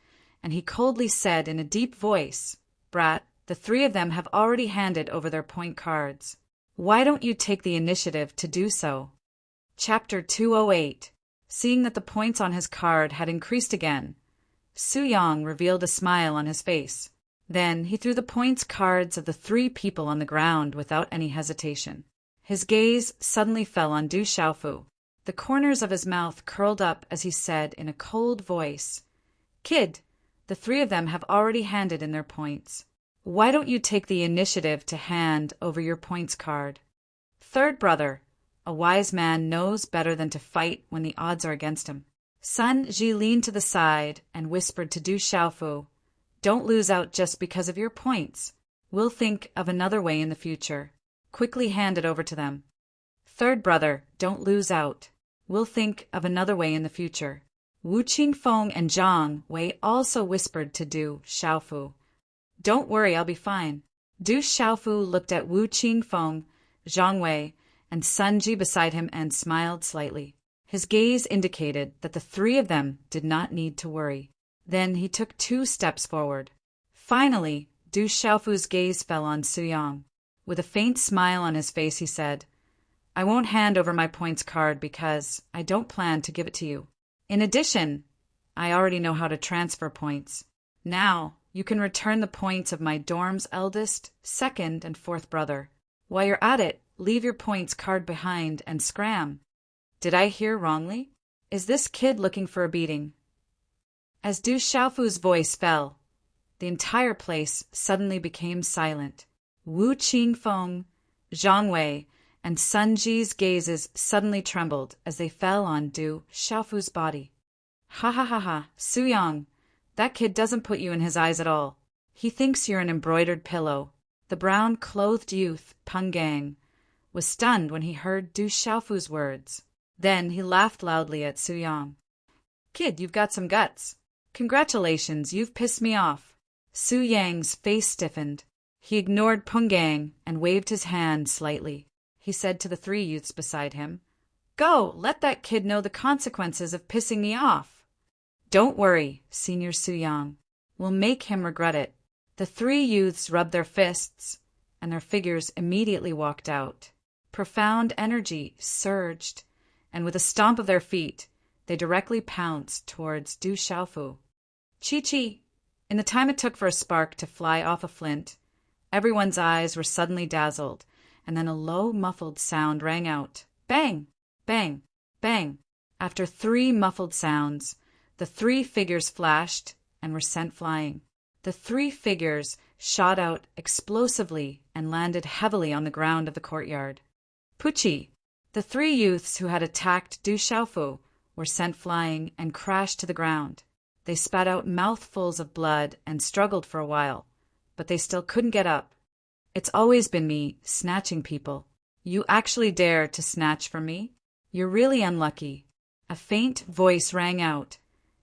S1: and he coldly said in a deep voice, "Brat, the 3 of them have already handed over their point cards. Why don't you take the initiative to do so?" Chapter 208. Seeing that the points on his card had increased again, Su Yang revealed a smile on his face. Then he threw the points cards of the 3 people on the ground without any hesitation. His gaze suddenly fell on Du Xiaofu. The corners of his mouth curled up as he said in a cold voice, "Kid, the 3 of them have already handed in their points. Why don't you take the initiative to hand over your points card?" Third brother, a wise man knows better than to fight when the odds are against him. Sun Ji leaned to the side and whispered to Du Xiaofu, "Don't lose out just because of your points. We'll think of another way in the future. Quickly hand it over to them. Third brother, don't lose out. We'll think of another way in the future. Wu Qingfeng and Zhang Wei also whispered to Du Xiaofu. Don't worry, I'll be fine. Du Xiaofu looked at Wu Qingfeng, Zhang Wei, and Sun Ji beside him and smiled slightly. His gaze indicated that the three of them did not need to worry. Then he took 2 steps forward. Finally, Du Xiaofu's gaze fell on Su Yang. With a faint smile on his face, he said, I won't hand over my points card because I don't plan to give it to you. In addition, I already know how to transfer points. Now, you can return the points of my dorm's eldest, second, and fourth brother. While you're at it, leave your points card behind and scram. Did I hear wrongly? Is this kid looking for a beating? As Du Xiaofu's voice fell, the entire place suddenly became silent. Wu Qingfeng, Zhang Wei, and Sun Ji's gazes suddenly trembled as they fell on Du Xiaofu's body. Ha ha ha ha, Su Yang, that kid doesn't put you in his eyes at all. He thinks you're an embroidered pillow. The brown-clothed youth, Peng Gang, was stunned when he heard Du Xiaofu's words. Then he laughed loudly at Su Yang. Kid, you've got some guts. Congratulations, you've pissed me off. Su Yang's face stiffened. He ignored Peng Gang and waved his hand slightly. He said to the 3 youths beside him, Go, let that kid know the consequences of pissing me off. Don't worry, Senior Su Yang. We'll make him regret it. The 3 youths rubbed their fists, and their figures immediately walked out. Profound energy surged, and with a stomp of their feet, they directly pounced towards Du Xiaofu. Chi-chi! In the time it took for a spark to fly off a flint, everyone's eyes were suddenly dazzled, and then a low, muffled sound rang out. Bang! Bang! Bang! After 3 muffled sounds, the 3 figures flashed and were sent flying. The 3 figures shot out explosively and landed heavily on the ground of the courtyard. Pucci! The 3 youths who had attacked Du Xiaofu were sent flying and crashed to the ground. They spat out mouthfuls of blood and struggled for a while, but they still couldn't get up. It's always been me, snatching people. You actually dare to snatch from me? You're really unlucky. A faint voice rang out,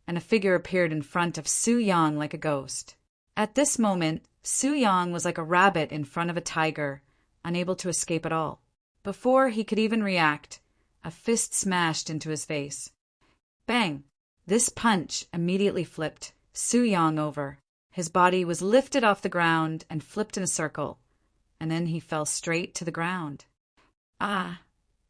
S1: and a figure appeared in front of Su Yang like a ghost. At this moment, Su Yang was like a rabbit in front of a tiger, unable to escape at all. Before he could even react, a fist smashed into his face. Bang! This punch immediately flipped Su Yang over. His body was lifted off the ground and flipped in a circle, and then he fell straight to the ground. Ah!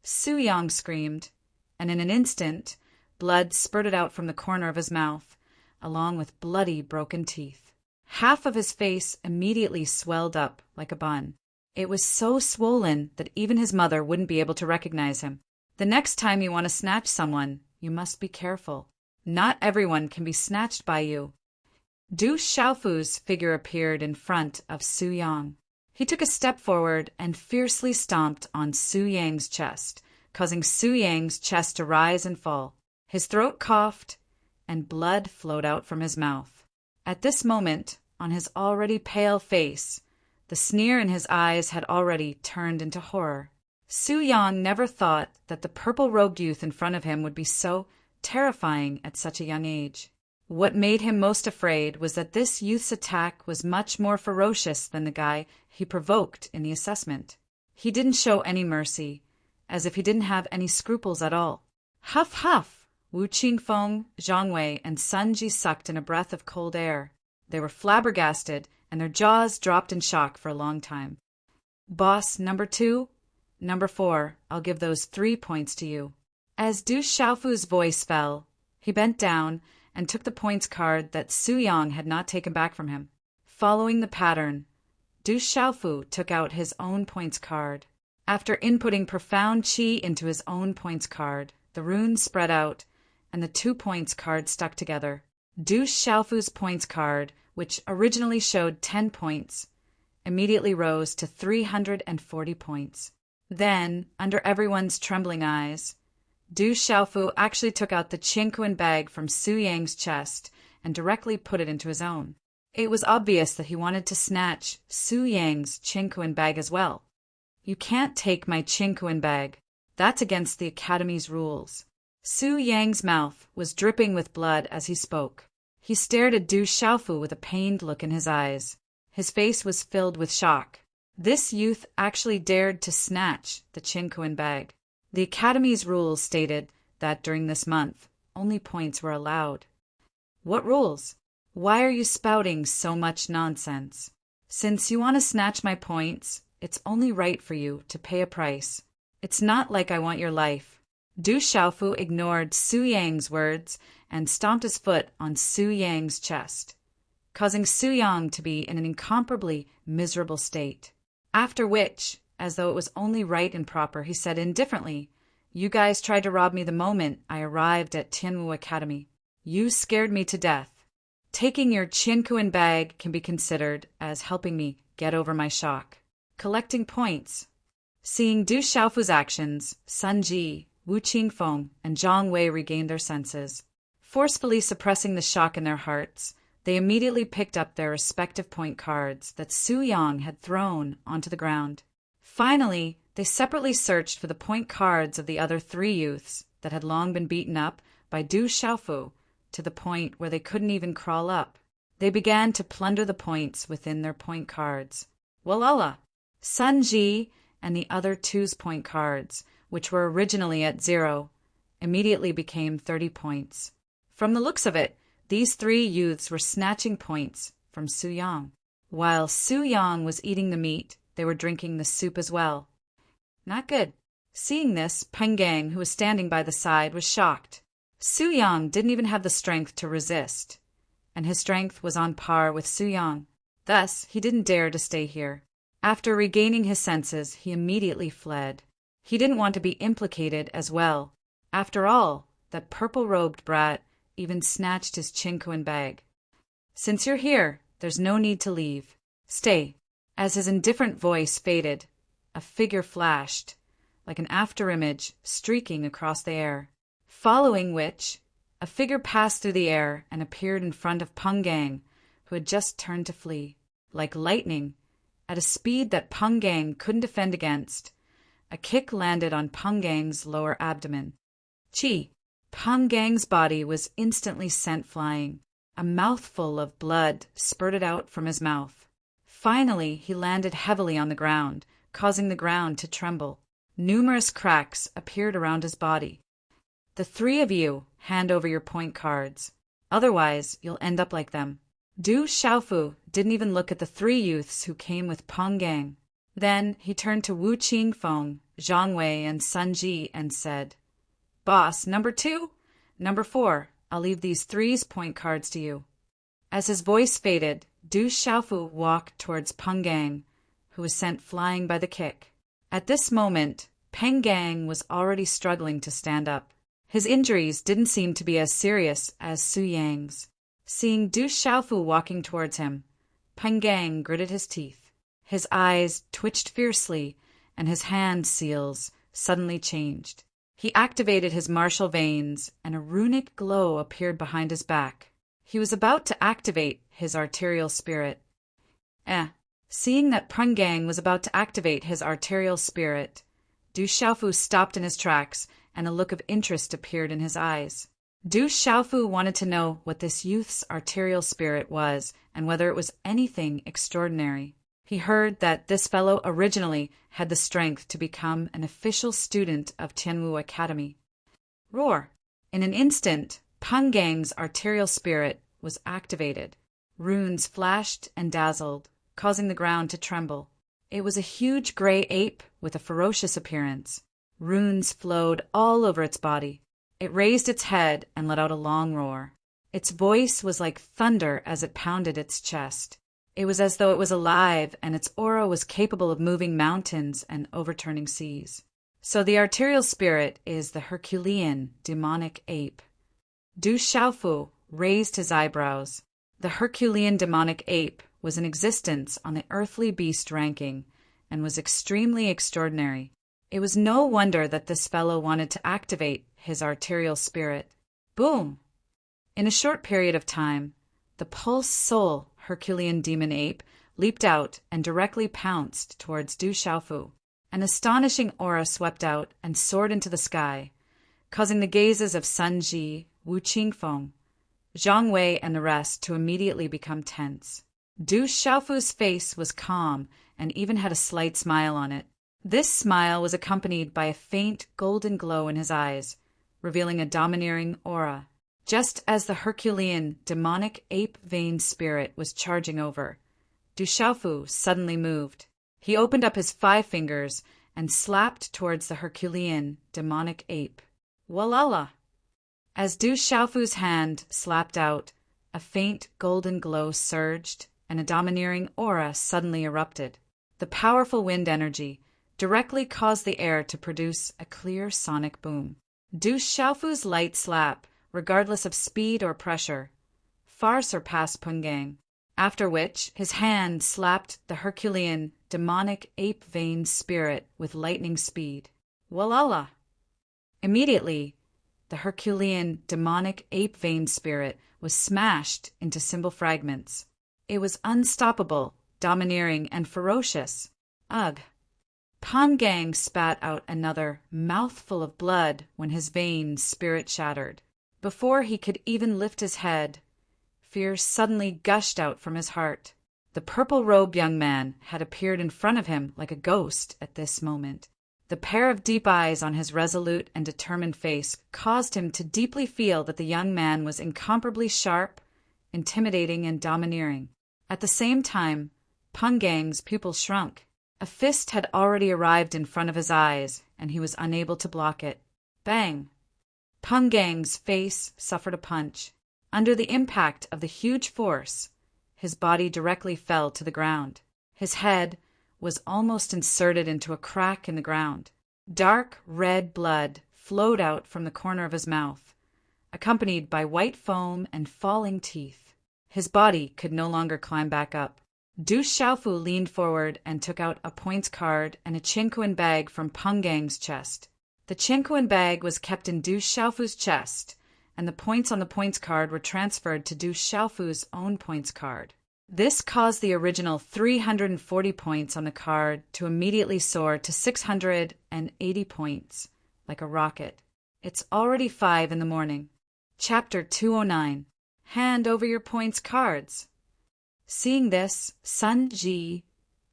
S1: Su Yang screamed, and in an instant, blood spurted out from the corner of his mouth, along with bloody, broken teeth. Half of his face immediately swelled up like a bun. It was so swollen that even his mother wouldn't be able to recognize him. The next time you want to snatch someone, you must be careful. Not everyone can be snatched by you. Du Xiaofu's figure appeared in front of Su Yang. He took a step forward and fiercely stomped on Su Yang's chest, causing Su Yang's chest to rise and fall. His throat coughed, and blood flowed out from his mouth. At this moment, on his already pale face, the sneer in his eyes had already turned into horror. Su Yang never thought that the purple-robed youth in front of him would be so terrifying at such a young age. What made him most afraid was that this youth's attack was much more ferocious than the guy he provoked in the assessment. He didn't show any mercy, as if he didn't have any scruples at all. Huff, huff! Wu Qingfeng, Zhang Wei, and Sun Ji sucked in a breath of cold air. They were flabbergasted, and their jaws dropped in shock for a long time. Boss, number 2, number 4, I'll give those 3 points to you. As Du Xiaofu's voice fell, he bent down and took the points card that Su Yang had not taken back from him. Following the pattern, Du Xiaofu took out his own points card. After inputting profound qi into his own points card, the runes spread out, and the 2 points cards stuck together. Du Xiaofu's points card, which originally showed 10 points, immediately rose to 340 points. Then, under everyone's trembling eyes, Du Xiaofu actually took out the Qingquan bag from Su Yang's chest and directly put it into his own. It was obvious that he wanted to snatch Su Yang's Qinkuan bag as well. You can't take my Qinkuan bag. That's against the Academy's rules. Su Yang's mouth was dripping with blood as he spoke. He stared at Du Xiaofu with a pained look in his eyes. His face was filled with shock. This youth actually dared to snatch the Qinkuan bag. The Academy's rules stated that during this month, only points were allowed. What rules? Why are you spouting so much nonsense? Since you want to snatch my points, it's only right for you to pay a price. It's not like I want your life. Du Xiaofu ignored Su Yang's words and stomped his foot on Su Yang's chest, causing Su Yang to be in an incomparably miserable state. After which, as though it was only right and proper, he said indifferently, "You guys tried to rob me the moment I arrived at Tianwu Academy. You scared me to death. Taking your Qinkuan bag can be considered as helping me get over my shock. Collecting points." Seeing Du Xiaofu's actions, Sun Ji, Wu Qingfeng, and Zhang Wei regained their senses. Forcefully suppressing the shock in their hearts, they immediately picked up their respective point cards that Su Yang had thrown onto the ground. Finally, they separately searched for the point cards of the other three youths that had long been beaten up by Du Xiaofu to the point where they couldn't even crawl up. They began to plunder the points within their point cards. Walala! Sun Ji and the other two's point cards, which were originally at 0, immediately became 30 points. From the looks of it, these three youths were snatching points from Su Yang. While Su Yang was eating the meat, they were drinking the soup as well. Not good. Seeing this, Peng Gang, who was standing by the side, was shocked. Su Yang didn't even have the strength to resist, and his strength was on par with Su Yang. Thus, he didn't dare to stay here. After regaining his senses, he immediately fled. He didn't want to be implicated as well. After all, that purple-robed brat even snatched his Qinkuan bag. "Since you're here, there's no need to leave. Stay." As his indifferent voice faded, a figure flashed, like an afterimage streaking across the air. Following which, a figure passed through the air and appeared in front of Peng Gang, who had just turned to flee. Like lightning, at a speed that Peng Gang couldn't defend against, a kick landed on Peng Gang's lower abdomen. Chi! Peng Gang's body was instantly sent flying. A mouthful of blood spurted out from his mouth. Finally, he landed heavily on the ground, causing the ground to tremble. Numerous cracks appeared around his body. "The three of you hand over your point cards. Otherwise, you'll end up like them." Du Xiaofu didn't even look at the three youths who came with Peng Gang. Then he turned to Wu Qingfeng, Zhang Wei, and Sun Ji and said, "Boss, number 2, number 4, I'll leave these three's point cards to you." As his voice faded, Du Xiaofu walked towards Peng Gang, who was sent flying by the kick. At this moment, Peng Gang was already struggling to stand up. His injuries didn't seem to be as serious as Su Yang's. Seeing Du Xiaofu walking towards him, Peng Gang gritted his teeth. His eyes twitched fiercely, and his hand seals suddenly changed. He activated his martial veins, and a runic glow appeared behind his back. He was about to activate his arterial spirit. Seeing that Peng Gang was about to activate his arterial spirit, Du Xiaofu stopped in his tracks, and a look of interest appeared in his eyes. Du Xiaofu wanted to know what this youth's arterial spirit was, and whether it was anything extraordinary. He heard that this fellow originally had the strength to become an official student of Tianwu Academy. Roar! In an instant, Peng Gang's arterial spirit was activated. Runes flashed and dazzled, causing the ground to tremble. It was a huge gray ape with a ferocious appearance. Runes flowed all over its body. It raised its head and let out a long roar. Its voice was like thunder as it pounded its chest. It was as though it was alive, and its aura was capable of moving mountains and overturning seas. So the arterial spirit is the Herculean demonic ape. Du Xiaofu raised his eyebrows. The Herculean demonic ape was in existence on the earthly beast ranking and was extremely extraordinary. It was no wonder that this fellow wanted to activate his arterial spirit. Boom! In a short period of time, the pulse soul Herculean demon ape, leaped out and directly pounced towards Du Xiaofu. An astonishing aura swept out and soared into the sky, causing the gazes of Sun Ji, Wu Qingfeng, Zhang Wei, and the rest to immediately become tense. Du Xiaofu's face was calm and even had a slight smile on it. This smile was accompanied by a faint golden glow in his eyes, revealing a domineering aura. Just as the Herculean demonic ape vein spirit was charging over, Du Xiaofu suddenly moved. He opened up his 5 fingers and slapped towards the Herculean demonic ape. Walala! As Du Xiaofu's hand slapped out, a faint golden glow surged and a domineering aura suddenly erupted. The powerful wind energy directly caused the air to produce a clear sonic boom. Du Xiaofu's light slap, regardless of speed or pressure, far surpassed Pungang, after which his hand slapped the Herculean demonic ape vein spirit with lightning speed. Walala! Immediately, the Herculean demonic ape vein spirit was smashed into symbol fragments. It was unstoppable, domineering, and ferocious. Ugh! Pungang spat out another mouthful of blood when his vein spirit shattered. Before he could even lift his head, fear suddenly gushed out from his heart. The purple-robed young man had appeared in front of him like a ghost at this moment. The pair of deep eyes on his resolute and determined face caused him to deeply feel that the young man was incomparably sharp, intimidating, and domineering. At the same time, Pungang's pupils shrunk. A fist had already arrived in front of his eyes, and he was unable to block it. Bang! Pungang's face suffered a punch. Under the impact of the huge force, his body directly fell to the ground. His head was almost inserted into a crack in the ground. Dark red blood flowed out from the corner of his mouth, accompanied by white foam and falling teeth. His body could no longer climb back up. Du Xiaofu leaned forward and took out a points card and a Qingquan bag from Pungang's chest. The Qingquan bag was kept in Du Xiaofu's chest, and the points on the points card were transferred to Du Xiaofu's own points card. This caused the original 340 points on the card to immediately soar to 680 points, like a rocket. It's already 5 in the morning. Chapter 209. Hand over your points cards. Seeing this, Sun Ji,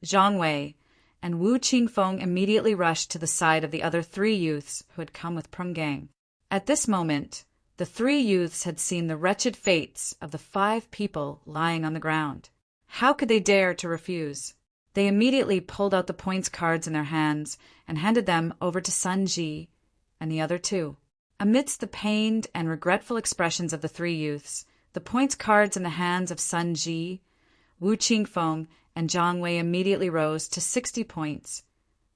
S1: Zhang Wei, and Wu Qingfeng immediately rushed to the side of the other 3 youths who had come with Pungang. At this moment, the 3 youths had seen the wretched fates of the 5 people lying on the ground. How could they dare to refuse? They immediately pulled out the points cards in their hands and handed them over to Sun Ji and the other 2. Amidst the pained and regretful expressions of the 3 youths, the points cards in the hands of Sun Ji, Wu Qingfeng, and Zhang Wei immediately rose to 60 points,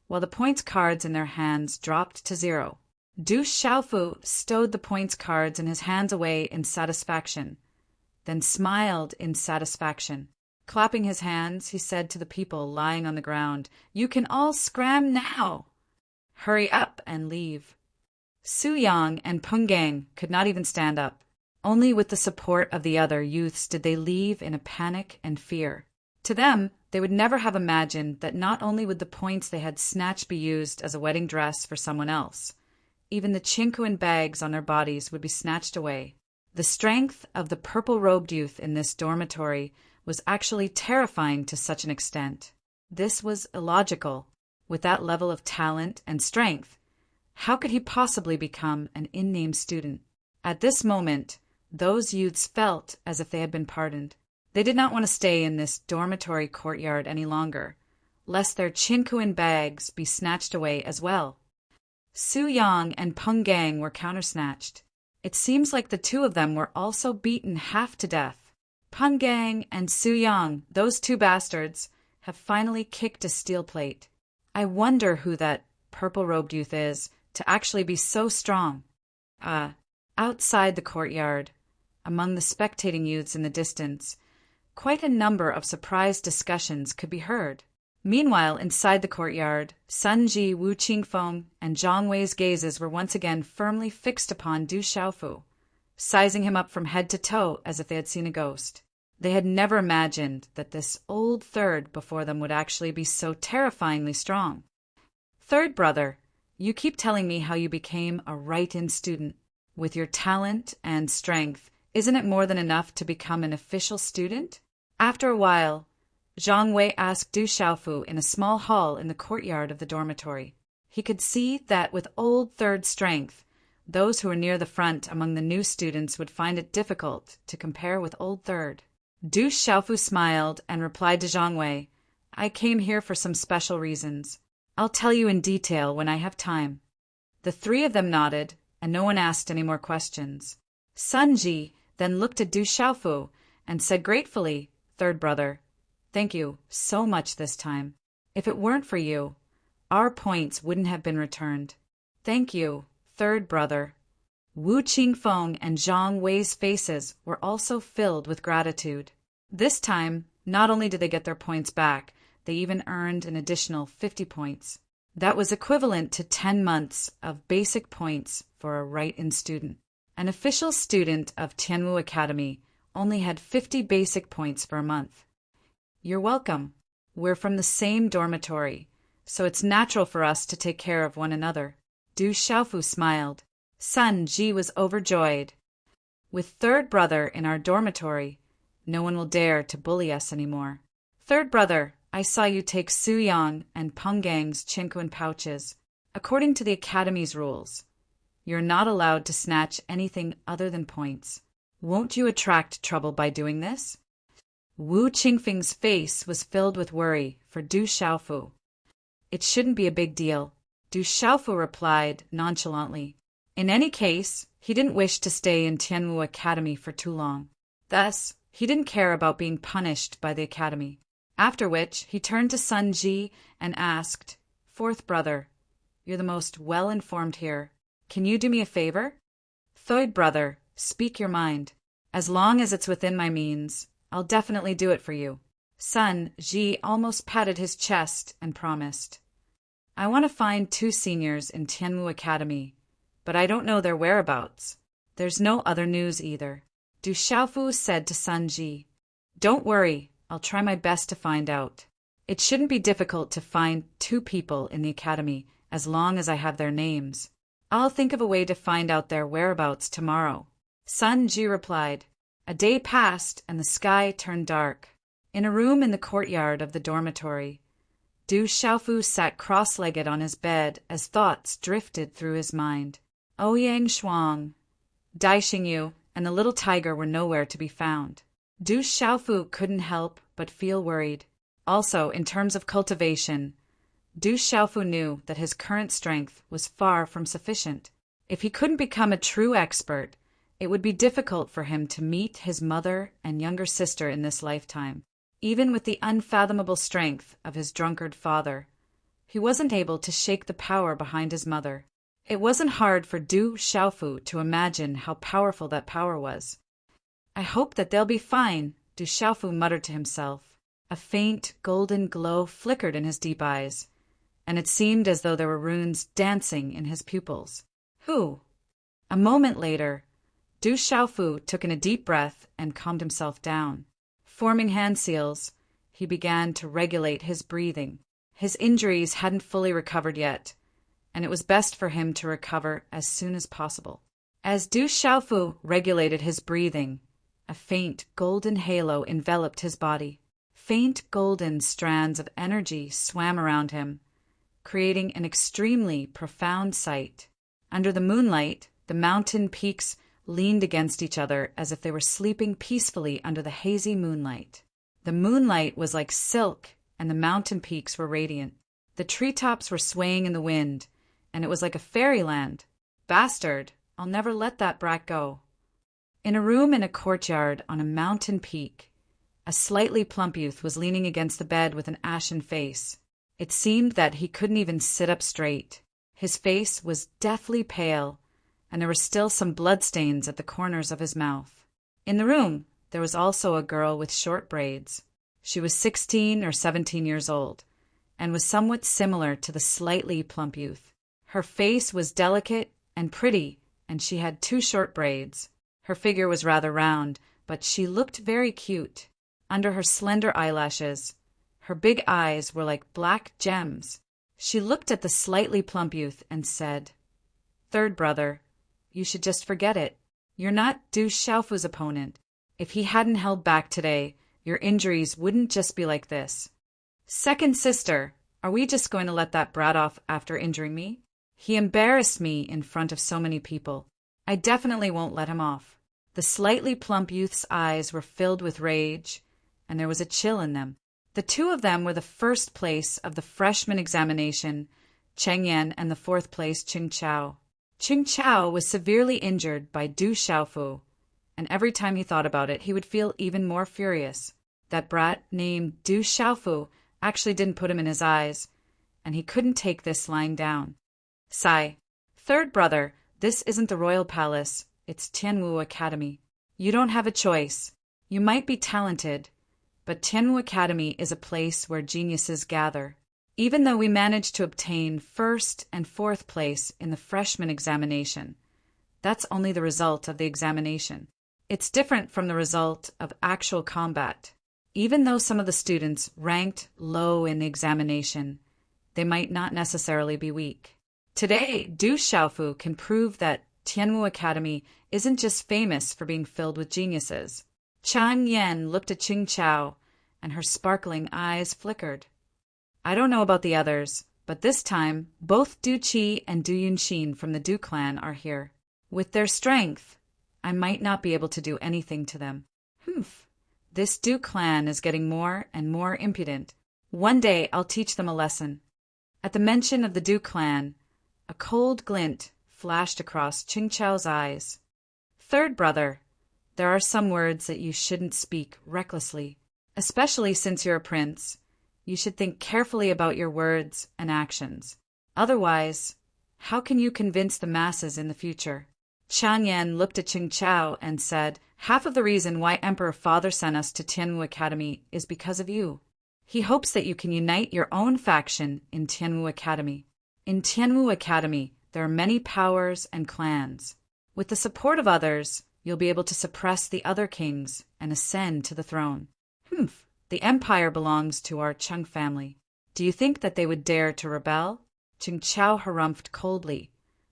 S1: while the points cards in their hands dropped to 0. Du Xiaofu stowed the points cards in his hands away in satisfaction, then smiled in satisfaction. Clapping his hands, he said to the people lying on the ground, "You can all scram now! Hurry up and leave." Su Yang and Pungang could not even stand up. Only with the support of the other youths did they leave in a panic and fear. To them, they would never have imagined that not only would the points they had snatched be used as a wedding dress for someone else, even the Qingquan bags on their bodies would be snatched away. The strength of the purple-robed youth in this dormitory was actually terrifying to such an extent. This was illogical. With that level of talent and strength, how could he possibly become an in-name student? At this moment, those youths felt as if they had been pardoned. They did not want to stay in this dormitory courtyard any longer, lest their Qingquan bags be snatched away as well. Su Yang and Pungang were countersnatched. It seems like the 2 of them were also beaten half to death. Pungang and Su Yang, those 2 bastards, have finally kicked a steel plate. I wonder who that purple-robed youth is to actually be so strong. Outside the courtyard, among the spectating youths in the distance, quite a number of surprised discussions could be heard. Meanwhile, inside the courtyard, Sun Ji, Wu Qingfeng, and Zhang Wei's gazes were once again firmly fixed upon Du Xiaofu, sizing him up from head to toe as if they had seen a ghost. They had never imagined that this old third before them would actually be so terrifyingly strong. Third brother, you keep telling me how you became a right-in student. With your talent and strength, isn't it more than enough to become an official student? After a while, Zhang Wei asked Du Xiaofu in a small hall in the courtyard of the dormitory. He could see that with old third strength, those who were near the front among the new students would find it difficult to compare with old third. Du Xiaofu smiled and replied to Zhang Wei, I came here for some special reasons. I'll tell you in detail when I have time. The three of them nodded, and no one asked any more questions. Sun Ji then looked at Du Xiaofu and said gratefully, Third brother, thank you so much this time. If it weren't for you, our points wouldn't have been returned. Thank you, third brother. Wu Qingfeng and Zhang Wei's faces were also filled with gratitude. This time, not only did they get their points back, they even earned an additional 50 points. That was equivalent to 10 months of basic points for a right-in student. An official student of Tianwu Academy only had 50 basic points for a month. You're welcome. We're from the same dormitory, so it's natural for us to take care of one another. Du Xiaofu smiled. Sun Ji was overjoyed. With third brother in our dormitory, no one will dare to bully us anymore. Third brother, I saw you take Su Yang and Peng Gang's Qinquan pouches. According to the Academy's rules, you're not allowed to snatch anything other than points. Won't you attract trouble by doing this? Wu Qingfeng's face was filled with worry for Du Xiaofu. It shouldn't be a big deal, Du Xiaofu replied nonchalantly. In any case, he didn't wish to stay in Tianwu Academy for too long. Thus, he didn't care about being punished by the Academy. After which, he turned to Sun Ji and asked, Fourth brother, you're the most well-informed here. Can you do me a favor? Third brother, speak your mind. As long as it's within my means, I'll definitely do it for you. Sun Ji almost patted his chest and promised. I want to find 2 seniors in Tianwu Academy, but I don't know their whereabouts. There's no other news either. Du Xiaofu said to Sun Ji, Don't worry, I'll try my best to find out. It shouldn't be difficult to find 2 people in the academy as long as I have their names. I'll think of a way to find out their whereabouts tomorrow. Sun Ji replied. A day passed and the sky turned dark. In a room in the courtyard of the dormitory, Du Xiaofu sat cross-legged on his bed as thoughts drifted through his mind. Ouyang Shuang, Dai Xingyu, and the little tiger were nowhere to be found. Du Xiaofu couldn't help but feel worried. Also, in terms of cultivation, Du Xiaofu knew that his current strength was far from sufficient. If he couldn't become a true expert, it would be difficult for him to meet his mother and younger sister in this lifetime. Even with the unfathomable strength of his drunkard father, he wasn't able to shake the power behind his mother. It wasn't hard for Du Xiaofu to imagine how powerful that power was. I hope that they'll be fine, Du Xiaofu muttered to himself. A faint golden glow flickered in his deep eyes, and it seemed as though there were runes dancing in his pupils. Who? A moment later, Du Xiaofu took in a deep breath and calmed himself down. Forming hand seals, he began to regulate his breathing. His injuries hadn't fully recovered yet, and it was best for him to recover as soon as possible. As Du Xiaofu regulated his breathing, a faint golden halo enveloped his body. Faint golden strands of energy swam around him, creating an extremely profound sight. Under the moonlight, the mountain peaks leaned against each other as if they were sleeping peacefully under the hazy moonlight. The moonlight was like silk, and the mountain peaks were radiant. The treetops were swaying in the wind, and it was like a fairyland. Bastard, I'll never let that brat go. In a room in a courtyard on a mountain peak, a slightly plump youth was leaning against the bed with an ashen face. It seemed that he couldn't even sit up straight. His face was deathly pale, and there were still some bloodstains at the corners of his mouth. In the room, there was also a girl with short braids. She was 16 or 17 years old, and was somewhat similar to the slightly plump youth. Her face was delicate and pretty, and she had 2 short braids. Her figure was rather round, but she looked very cute. Under her slender eyelashes, her big eyes were like black gems. She looked at the slightly plump youth and said, "Third brother, you should just forget it. You're not Du Xiaofu's opponent. If he hadn't held back today, your injuries wouldn't just be like this. Second sister, are we just going to let that brat off after injuring me? He embarrassed me in front of so many people. I definitely won't let him off." The slightly plump youth's eyes were filled with rage, and there was a chill in them. The two of them were the first place of the freshman examination, Cheng Yan, and the fourth place, Qing Chao. Qing Chao was severely injured by Du Xiaofu, and every time he thought about it, he would feel even more furious. That brat named Du Xiaofu actually didn't put him in his eyes, and he couldn't take this lying down. Sigh. Third brother, this isn't the royal palace, it's Tianwu Academy. You don't have a choice. You might be talented, but Tianwu Academy is a place where geniuses gather. Even though we managed to obtain first and fourth place in the freshman examination, that's only the result of the examination. It's different from the result of actual combat. Even though some of the students ranked low in the examination, they might not necessarily be weak. Today, Du Xiaofu can prove that Tianwu Academy isn't just famous for being filled with geniuses. Chang Yan looked at Qing Chao, and her sparkling eyes flickered. I don't know about the others, but this time, both Du Qi and Du Yunxin from the Du clan are here. With their strength, I might not be able to do anything to them. This Du clan is getting more and more impudent. One day I'll teach them a lesson. At the mention of the Du clan, a cold glint flashed across Qing Chao's eyes. Third brother, there are some words that you shouldn't speak recklessly. Especially since you're a prince, you should think carefully about your words and actions. Otherwise, how can you convince the masses in the future? Chang Yan looked at Qing Chao and said, "Half of the reason why Emperor Father sent us to Tianwu Academy is because of you. He hopes that you can unite your own faction in Tianwu Academy. In Tianwu Academy, there are many powers and clans. With the support of others, you'll be able to suppress the other kings and ascend to the throne." The empire belongs to our Cheng family. Do you think that they would dare to rebel? Qing Chao harumphed coldly.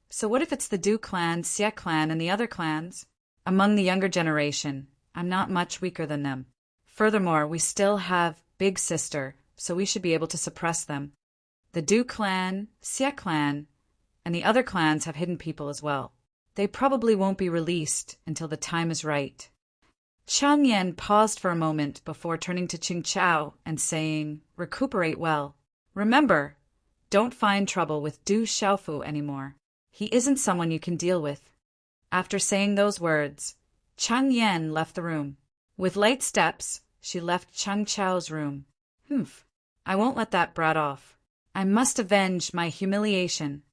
S1: So what if it's the Du clan, Xie clan, and the other clans? Among the younger generation, I'm not much weaker than them. Furthermore, we still have Big Sister, so we should be able to suppress them. The Du clan, Xie clan, and the other clans have hidden people as well. They probably won't be released until the time is right. Chang Yan paused for a moment before turning to Qing Chao and saying, "Recuperate well. Remember, don't find trouble with Du Xiaofu anymore. He isn't someone you can deal with." After saying those words, Chang Yan left the room. With light steps, she left Qing Chao's room. I won't let that brat off. I must avenge my humiliation.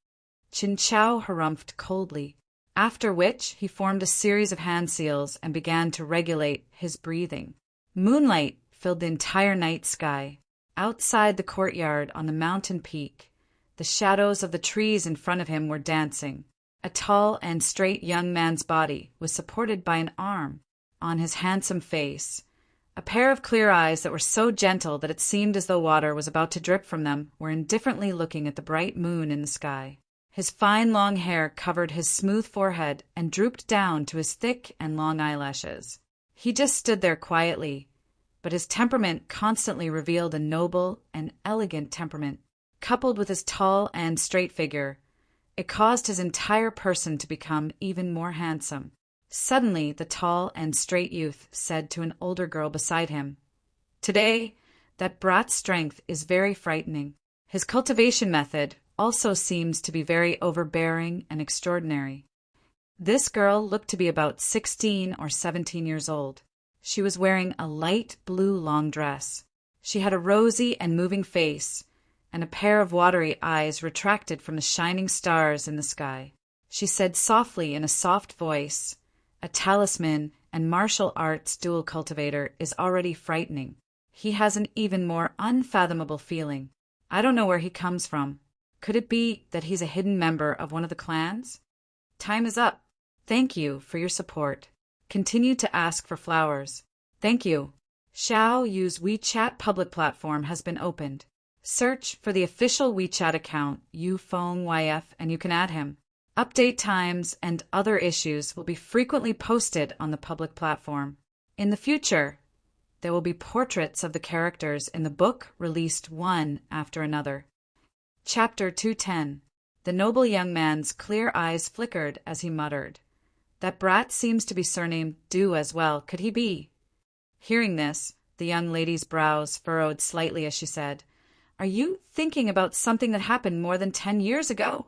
S1: Qing Chao harumphed coldly. After which, he formed a series of hand seals and began to regulate his breathing. Moonlight filled the entire night sky. Outside the courtyard on the mountain peak, the shadows of the trees in front of him were dancing. A tall and straight young man's body was supported by an arm. On his handsome face, a pair of clear eyes that were so gentle that it seemed as though water was about to drip from them were indifferently looking at the bright moon in the sky. His fine long hair covered his smooth forehead and drooped down to his thick and long eyelashes. He just stood there quietly, but his temperament constantly revealed a noble and elegant temperament. Coupled with his tall and straight figure, it caused his entire person to become even more handsome. Suddenly, the tall and straight youth said to an older girl beside him, "Today, that brat's strength is very frightening. His cultivation method also seems to be very overbearing and extraordinary." This girl looked to be about 16 or 17 years old. She was wearing a light blue long dress. She had a rosy and moving face, and a pair of watery eyes retracted from the shining stars in the sky. She said softly in a soft voice, "A talisman and martial arts dual cultivator is already frightening. He has an even more unfathomable feeling. I don't know where he comes from. Could it be that he's a hidden member of one of the clans? Time is up. Thank you for your support." Continue to ask for flowers. Thank you. Xiao Yu's WeChat public platform has been opened. Search for the official WeChat account YF and you can add him. Update times and other issues will be frequently posted on the public platform. In the future, there will be portraits of the characters in the book released one after another. Chapter 210. The noble young man's clear eyes flickered as he muttered, "That brat seems to be surnamed Du as well. Could he be?" Hearing this, the young lady's brows furrowed slightly as she said, "Are you thinking about something that happened more than 10 years ago?"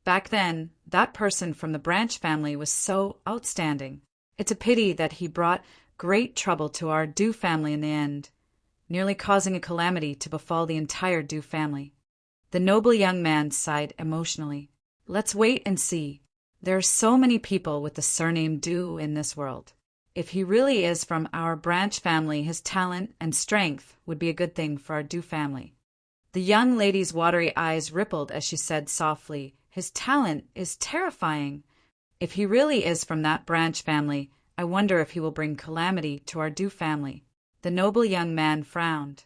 S1: Back then, that person from the Branch family was so outstanding. It's a pity that he brought great trouble to our Du family in the end, nearly causing a calamity to befall the entire Du family. The noble young man sighed emotionally. Let's wait and see. There are so many people with the surname Du in this world. If he really is from our Branch family, his talent and strength would be a good thing for our Du family. The young lady's watery eyes rippled as she said softly, "His talent is terrifying. If he really is from that Branch family, I wonder if he will bring calamity to our Du family." The noble young man frowned.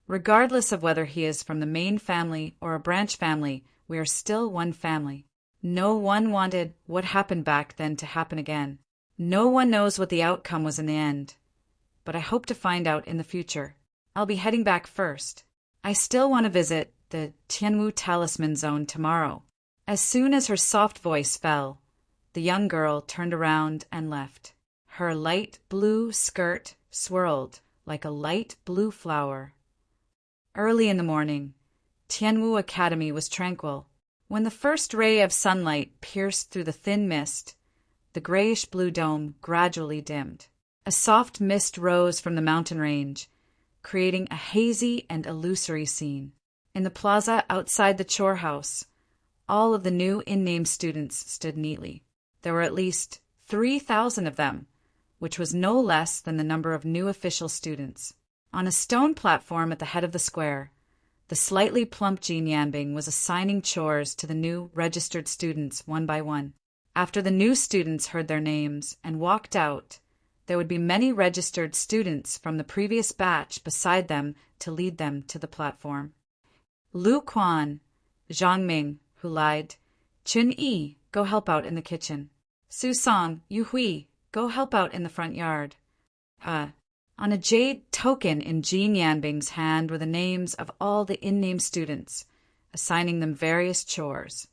S1: Regardless of whether he is from the main family or a Branch family, we are still one family. No one wanted what happened back then to happen again. No one knows what the outcome was in the end, but I hope to find out in the future. I'll be heading back first. I still want to visit the Tianwu Talisman Zone tomorrow. As soon as her soft voice fell, the young girl turned around and left. Her light blue skirt swirled like a light blue flower. Early in the morning, Tianwu Academy was tranquil. When the first ray of sunlight pierced through the thin mist, the grayish-blue dome gradually dimmed. A soft mist rose from the mountain range, creating a hazy and illusory scene. In the plaza outside the chore house, all of the new in-name students stood neatly. There were at least 3,000 of them, which was no less than the number of new official students. On a stone platform at the head of the square, the slightly plump Jean Yanbing was assigning chores to the new registered students one by one. After the new students heard their names and walked out, there would be many registered students from the previous batch beside them to lead them to the platform. Lu Quan, Zhang Ming, who lied, Chun Yi, go help out in the kitchen. Su Song, Yu Hui, go help out in the front yard. On a jade token in Jean Yanbing's hand were the names of all the in-name students, assigning them various chores.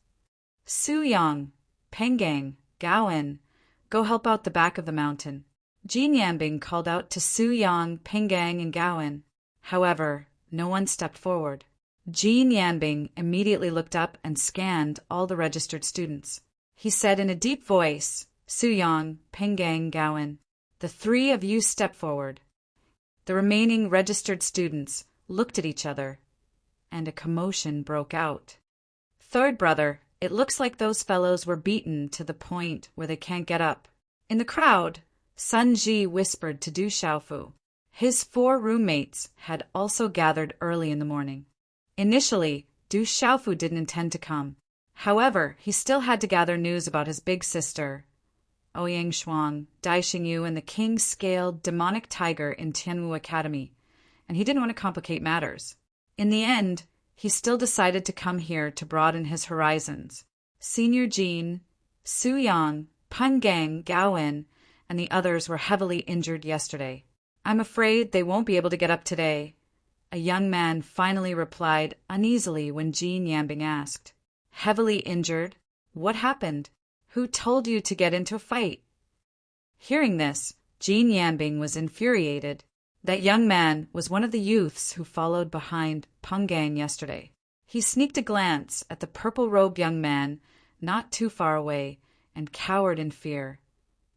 S1: Su Yang, Pengang, Gaoen, go help out the back of the mountain. Jean Yanbing called out to Su Yang, Pengang, and Gaoen. However, no one stepped forward. Jean Yanbing immediately looked up and scanned all the registered students. He said in a deep voice, "Su Yang, Pengang, Gaoen, the three of you step forward." The remaining registered students looked at each other, and a commotion broke out. "Third brother, it looks like those fellows were beaten to the point where they can't get up." In the crowd, Sun Ji whispered to Du Xiaofu. His 4 roommates had also gathered early in the morning. Initially, Du Xiaofu didn't intend to come. However, he still had to gather news about his big sister, Ouyang Shuang, Dai Xingyu, and the king-scaled demonic tiger in Tianwu Academy, and he didn't want to complicate matters. In the end, he still decided to come here to broaden his horizons. Senior Jean, Su Yang, Pun Gang, Gaoen, and the others were heavily injured yesterday. "I'm afraid they won't be able to get up today," a young man finally replied uneasily when Jean Yanbing asked. "Heavily injured? What happened? Who told you to get into a fight?" Hearing this, Jean Yanbing was infuriated. That young man was one of the youths who followed behind Pungang yesterday. He sneaked a glance at the purple-robed young man not too far away and cowered in fear,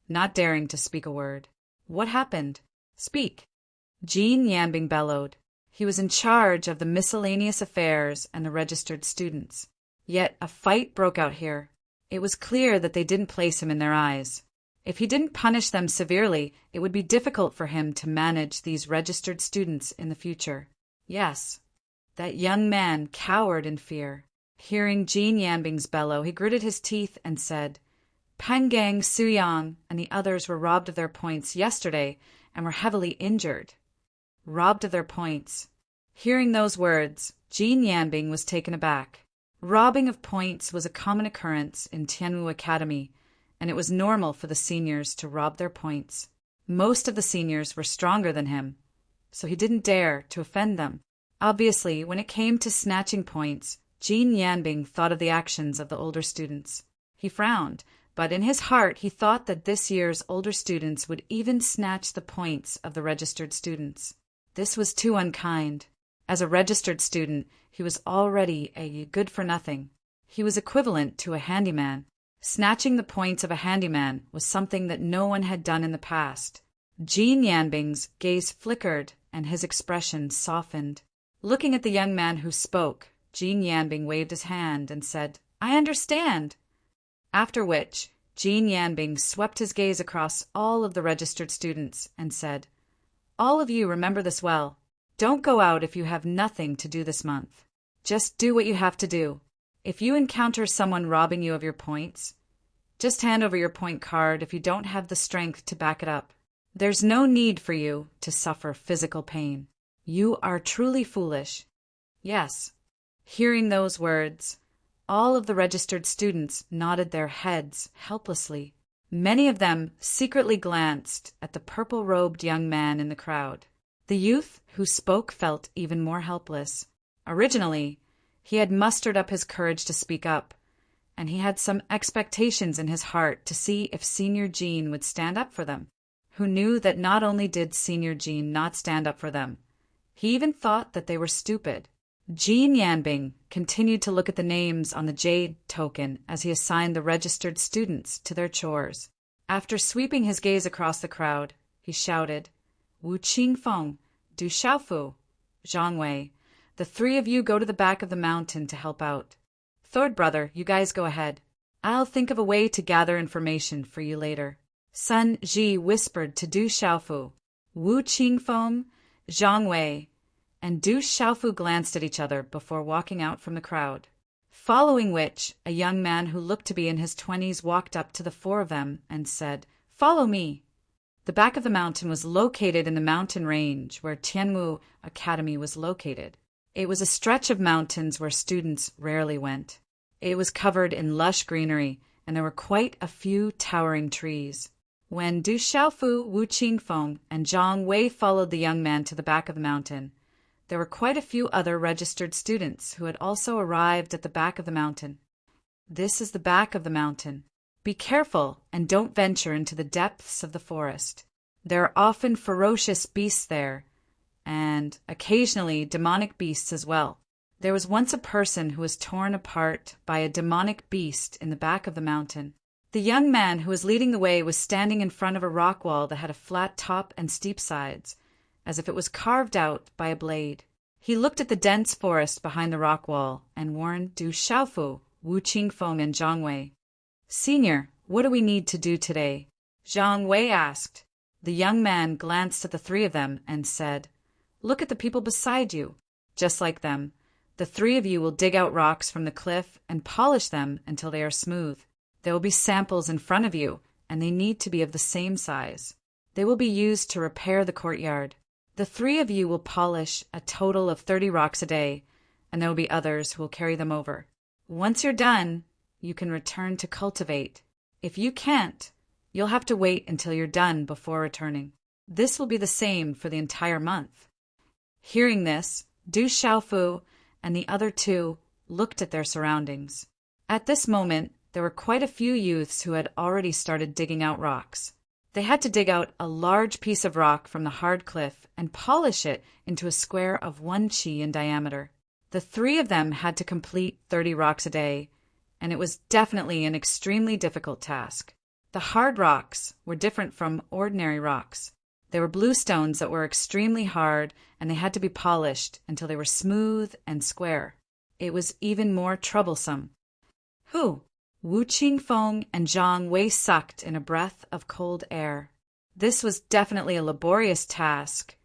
S1: not daring to speak a word. "What happened? Speak!" Jean Yanbing bellowed. He was in charge of the miscellaneous affairs and the registered students. Yet a fight broke out here. It was clear that they didn't place him in their eyes. If he didn't punish them severely, it would be difficult for him to manage these registered students in the future. Yes, that young man cowered in fear. Hearing Jean Yanbing's bellow, he gritted his teeth and said, Pangang, Suyang, and the others were robbed of their points yesterday and were heavily injured. Robbed of their points. Hearing those words, Jean Yanbing was taken aback. Robbing of points was a common occurrence in Tianwu Academy, and it was normal for the seniors to rob their points. Most of the seniors were stronger than him, so he didn't dare to offend them. Obviously, when it came to snatching points, Jean Yanbing thought of the actions of the older students. He frowned, but in his heart he thought that this year's older students would even snatch the points of the registered students. This was too unkind. As a registered student, he was already a good-for-nothing. He was equivalent to a handyman. Snatching the points of a handyman was something that no one had done in the past. Jean Yanbing's gaze flickered and his expression softened. Looking at the young man who spoke, Jean Yanbing waved his hand and said, "I understand." After which, Jean Yanbing swept his gaze across all of the registered students and said, "All of you remember this well. Don't go out if you have nothing to do this month. Just do what you have to do. If you encounter someone robbing you of your points, just hand over your point card if you don't have the strength to back it up. There's no need for you to suffer physical pain. You are truly foolish." Yes. Hearing those words, all of the registered students nodded their heads helplessly. Many of them secretly glanced at the purple-robed young man in the crowd. The youth who spoke felt even more helpless. Originally, he had mustered up his courage to speak up, and he had some expectations in his heart to see if Senior Jean would stand up for them. Who knew that not only did Senior Jean not stand up for them, he even thought that they were stupid. Jean Yanbing continued to look at the names on the jade token as he assigned the registered students to their chores. After sweeping his gaze across the crowd, he shouted, "Wu Qingfeng, Du Xiaofu, Zhang Wei, the three of you go to the back of the mountain to help out. Third brother, you guys go ahead. I'll think of a way to gather information for you later." Sun Ji whispered to Du Xiaofu. Wu Qingfeng, Zhang Wei, and Du Xiaofu glanced at each other before walking out from the crowd. Following which, a young man who looked to be in his 20s walked up to the four of them and said, "Follow me." The back of the mountain was located in the mountain range where Tianwu Academy was located. It was a stretch of mountains where students rarely went. It was covered in lush greenery, and there were quite a few towering trees. When Du Xiaofu, Wu Qingfeng, and Zhang Wei followed the young man to the back of the mountain, there were quite a few other registered students who had also arrived at the back of the mountain. This is the back of the mountain. Be careful and don't venture into the depths of the forest. There are often ferocious beasts there, and occasionally demonic beasts as well. There was once a person who was torn apart by a demonic beast in the back of the mountain. The young man who was leading the way was standing in front of a rock wall that had a flat top and steep sides, as if it was carved out by a blade. He looked at the dense forest behind the rock wall and warned Du Xiaofu, Wu Qingfeng, and Zhang Wei. "Senior, what do we need to do today?" Zhang Wei asked. The young man glanced at the three of them and said, "Look at the people beside you. Just like them, the three of you will dig out rocks from the cliff and polish them until they are smooth. There will be samples in front of you, and they need to be of the same size. They will be used to repair the courtyard. The three of you will polish a total of 30 rocks a day, and there will be others who will carry them over. Once you're done, you can return to cultivate. If you can't, you'll have to wait until you're done before returning. This will be the same for the entire month." Hearing this, Du Xiaofu and the other two looked at their surroundings. At this moment, there were quite a few youths who had already started digging out rocks. They had to dig out a large piece of rock from the hard cliff and polish it into a square of 1 qi in diameter. The three of them had to complete 30 rocks a day, and it was definitely an extremely difficult task. The hard rocks were different from ordinary rocks. They were blue stones that were extremely hard, and they had to be polished until they were smooth and square. It was even more troublesome. Wu Qingfeng and Zhang Wei sucked in a breath of cold air. This was definitely a laborious task,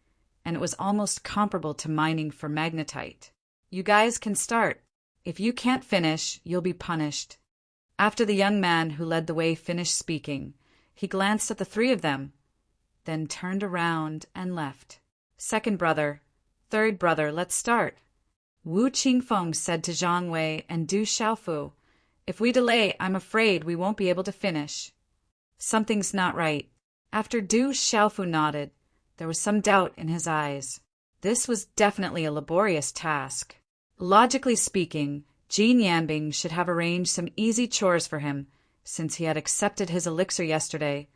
S1: and it was almost comparable to mining for magnetite. "You guys can start. If you can't finish, you'll be punished." After the young man who led the way finished speaking, he glanced at the three of them, then turned around and left. Second brother, third brother, let's start. Wu Qingfeng said to Zhang Wei and Du Xiaofu, if we delay, I'm afraid we won't be able to finish. Something's not right. After Du Xiaofu nodded, there was some doubt in his eyes. This was definitely a laborious task. Logically speaking, Jin Yanbing should have arranged some easy chores for him, since he had accepted his elixir yesterday,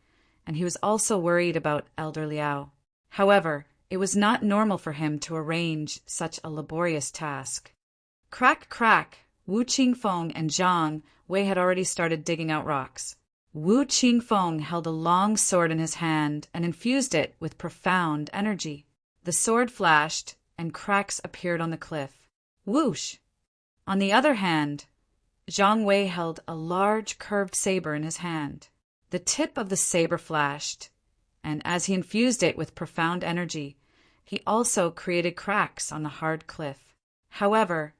S1: and he was also worried about Elder Liao. However, it was not normal for him to arrange such a laborious task. Crack, crack! Wu Qingfeng and Zhang Wei had already started digging out rocks. Wu Qingfeng held a long sword in his hand and infused it with profound energy. The sword flashed, and cracks appeared on the cliff. Whoosh! On the other hand, Zhang Wei held a large curved saber in his hand. The tip of the saber flashed, and as he infused it with profound energy, he also created cracks on the hard cliff. However,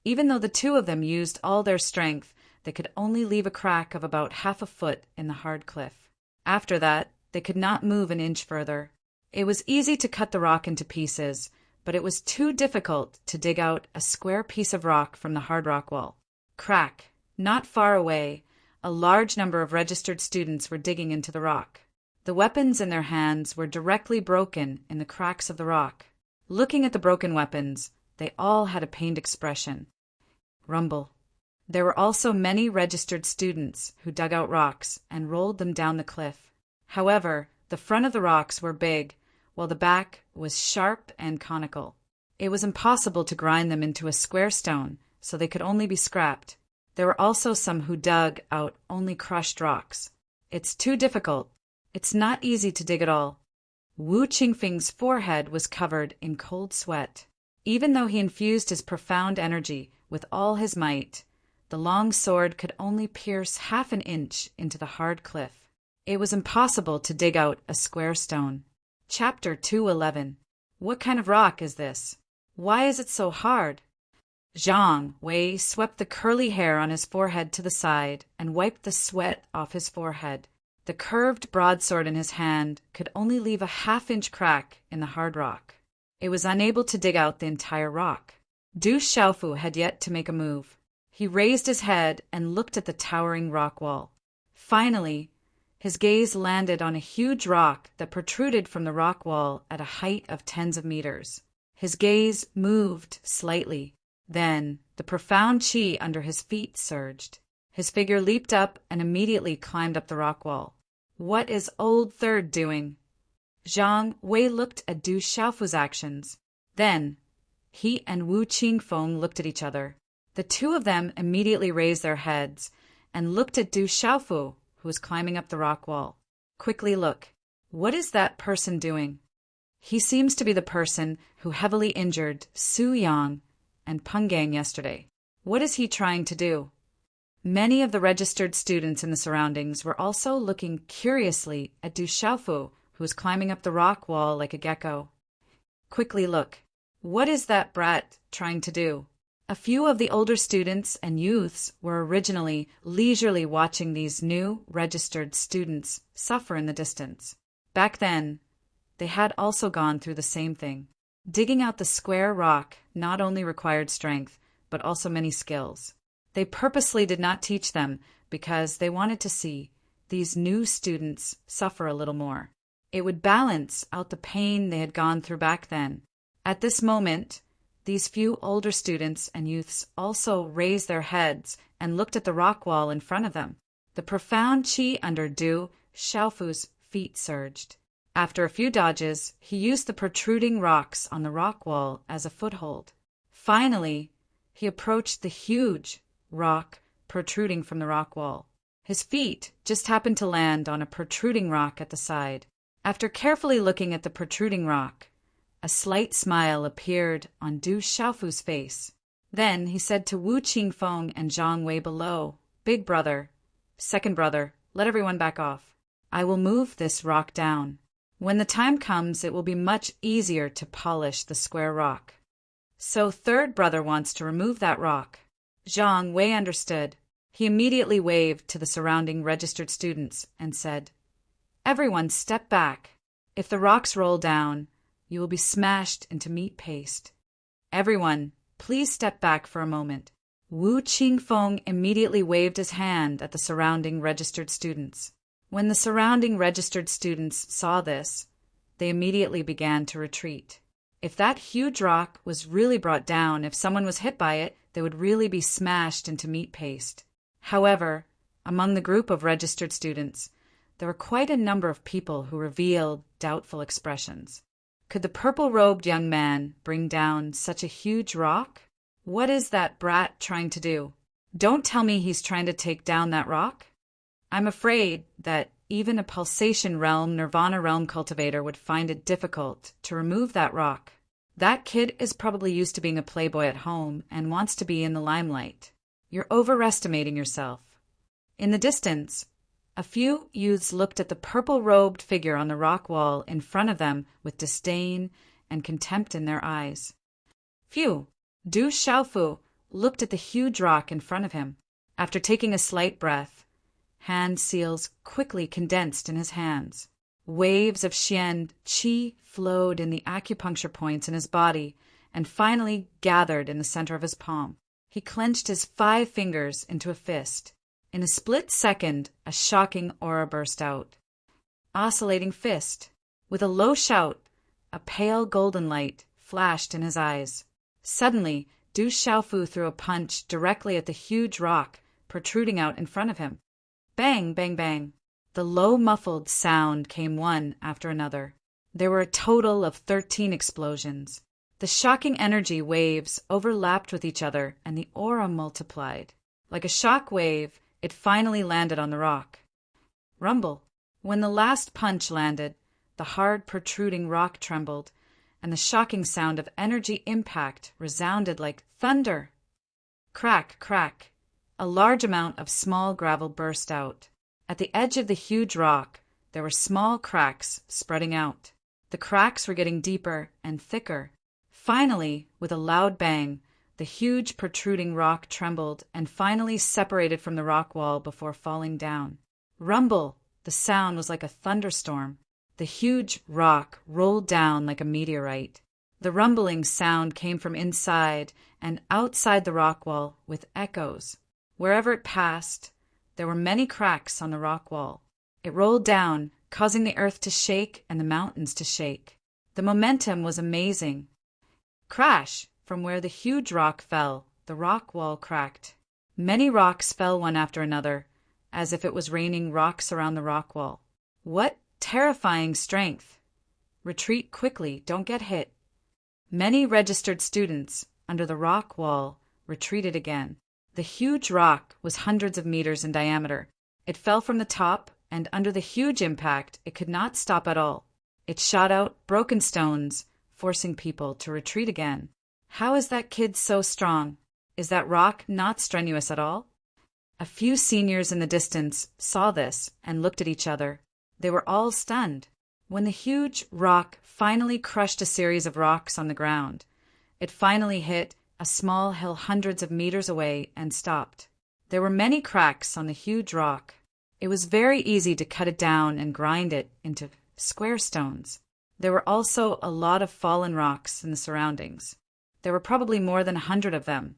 S1: even though the two of them used all their strength, they could only leave a crack of about half a foot in the hard cliff. After that, they could not move an inch further. It was easy to cut the rock into pieces, but it was too difficult to dig out a square piece of rock from the hard rock wall. Crack! Not far away, a large number of registered students were digging into the rock. The weapons in their hands were directly broken in the cracks of the rock. Looking at the broken weapons, they all had a pained expression. Rumble. There were also many registered students who dug out rocks and rolled them down the cliff. However, the front of the rocks were big, while the back was sharp and conical. It was impossible to grind them into a square stone, so they could only be scrapped. There were also some who dug out only crushed rocks. It's too difficult. It's not easy to dig at all. Wu Qingfeng's forehead was covered in cold sweat. Even though he infused his profound energy with all his might, the long sword could only pierce half an inch into the hard cliff. It was impossible to dig out a square stone. Chapter 211. What kind of rock is this? Why is it so hard? Zhang Wei swept the curly hair on his forehead to the side and wiped the sweat off his forehead. The curved broadsword in his hand could only leave a half-inch crack in the hard rock. It was unable to dig out the entire rock. Du Xiaofu had yet to make a move. He raised his head and looked at the towering rock wall. Finally, his gaze landed on a huge rock that protruded from the rock wall at a height of tens of meters. His gaze moved slightly. Then, the profound qi under his feet surged. His figure leaped up and immediately climbed up the rock wall. What is old third doing? Zhang Wei looked at Du Xiaofu's actions. Then, he and Wu Qingfeng looked at each other. The two of them immediately raised their heads and looked at Du Xiaofu, who was climbing up the rock wall. Quickly look. What is that person doing? He seems to be the person who heavily injured Su Yang and Peng Gang yesterday. What is he trying to do? Many of the registered students in the surroundings were also looking curiously at Du Xiaofu, who was climbing up the rock wall like a gecko. Quickly look. What is that brat trying to do? A few of the older students and youths were originally leisurely watching these new registered students suffer in the distance. Back then, they had also gone through the same thing. Digging out the square rock not only required strength, but also many skills. They purposely did not teach them because they wanted to see these new students suffer a little more. It would balance out the pain they had gone through back then. At this moment, these few older students and youths also raised their heads and looked at the rock wall in front of them. The profound qi under Du Xiaofu's feet surged. After a few dodges, he used the protruding rocks on the rock wall as a foothold. Finally, he approached the huge rock protruding from the rock wall. His feet just happened to land on a protruding rock at the side. After carefully looking at the protruding rock, a slight smile appeared on Du Xiaofu's face. Then he said to Wu Qingfeng and Zhang Wei below, "Big brother, second brother, let everyone back off. I will move this rock down. When the time comes, it will be much easier to polish the square rock." So third brother wants to remove that rock. Zhang Wei understood. He immediately waved to the surrounding registered students and said, "Everyone step back. If the rocks roll down, you will be smashed into meat paste. Everyone, please step back for a moment." Wu Qingfeng immediately waved his hand at the surrounding registered students. When the surrounding registered students saw this, they immediately began to retreat. If that huge rock was really brought down, if someone was hit by it, they would really be smashed into meat paste. However, among the group of registered students, there were quite a number of people who revealed doubtful expressions. Could the purple-robed young man bring down such a huge rock? What is that brat trying to do? Don't tell me he's trying to take down that rock? I'm afraid that even a pulsation realm, nirvana realm cultivator would find it difficult to remove that rock. That kid is probably used to being a playboy at home and wants to be in the limelight. You're overestimating yourself. In the distance, a few youths looked at the purple-robed figure on the rock wall in front of them with disdain and contempt in their eyes. Phew! Du Xiaofu looked at the huge rock in front of him. After taking a slight breath, hand seals quickly condensed in his hands. Waves of Xian qi flowed in the acupuncture points in his body and finally gathered in the center of his palm. He clenched his 5 fingers into a fist. In a split second, a shocking aura burst out. Oscillating fist. With a low shout, a pale golden light flashed in his eyes. Suddenly, Du Xiaofu threw a punch directly at the huge rock protruding out in front of him. Bang, bang, bang. The low muffled sound came one after another. There were a total of 13 explosions. The shocking energy waves overlapped with each other and the aura multiplied. Like a shock wave, it finally landed on the rock. Rumble. When the last punch landed, the hard protruding rock trembled, and the shocking sound of energy impact resounded like thunder. Crack, crack. A large amount of small gravel burst out. At the edge of the huge rock, there were small cracks spreading out. The cracks were getting deeper and thicker. Finally, with a loud bang, the huge protruding rock trembled and finally separated from the rock wall before falling down. Rumble! The sound was like a thunderstorm. The huge rock rolled down like a meteorite. The rumbling sound came from inside and outside the rock wall with echoes. Wherever it passed, there were many cracks on the rock wall. It rolled down, causing the earth to shake and the mountains to shake. The momentum was amazing. Crash! From where the huge rock fell, the rock wall cracked. Many rocks fell one after another, as if it was raining rocks around the rock wall. What terrifying strength! Retreat quickly, don't get hit. Many registered students under the rock wall retreated again. The huge rock was hundreds of meters in diameter. It fell from the top, and under the huge impact, it could not stop at all. It shot out broken stones, forcing people to retreat again. How is that kid so strong? Is that rock not strenuous at all? A few seniors in the distance saw this and looked at each other. They were all stunned. When the huge rock finally crushed a series of rocks on the ground, it finally hit a small hill hundreds of meters away and stopped. There were many cracks on the huge rock. It was very easy to cut it down and grind it into square stones. There were also a lot of fallen rocks in the surroundings. There were probably more than 100 of them,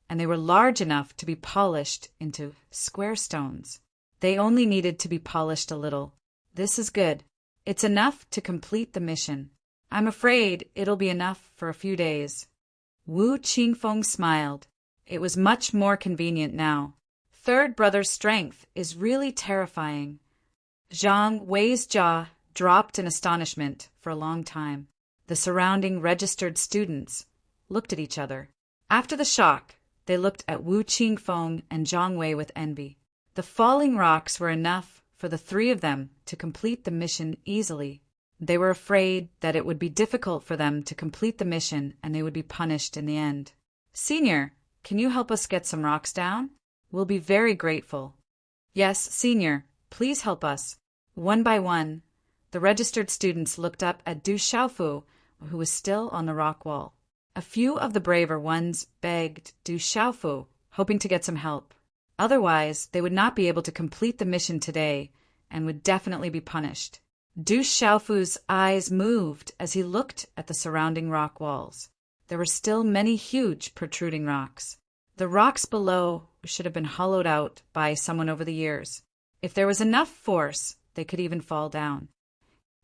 S1: and they were large enough to be polished into square stones. They only needed to be polished a little. This is good. It's enough to complete the mission. I'm afraid it'll be enough for a few days. Wu Qingfeng smiled. It was much more convenient now. Third brother's strength is really terrifying. Zhang Wei's jaw dropped in astonishment for a long time. The surrounding registered students looked at each other. After the shock, they looked at Wu Qingfeng and Zhang Wei with envy. The falling rocks were enough for the 3 of them to complete the mission easily. They were afraid that it would be difficult for them to complete the mission and they would be punished in the end. Senior, can you help us get some rocks down? We'll be very grateful. Yes, Senior, please help us. One by one, the registered students looked up at Du Xiaofu, who was still on the rock wall. A few of the braver ones begged Du Xiaofu, hoping to get some help. Otherwise, they would not be able to complete the mission today and would definitely be punished. Du Xiaofu's eyes moved as he looked at the surrounding rock walls. There were still many huge protruding rocks. The rocks below should have been hollowed out by someone over the years. If there was enough force, they could even fall down.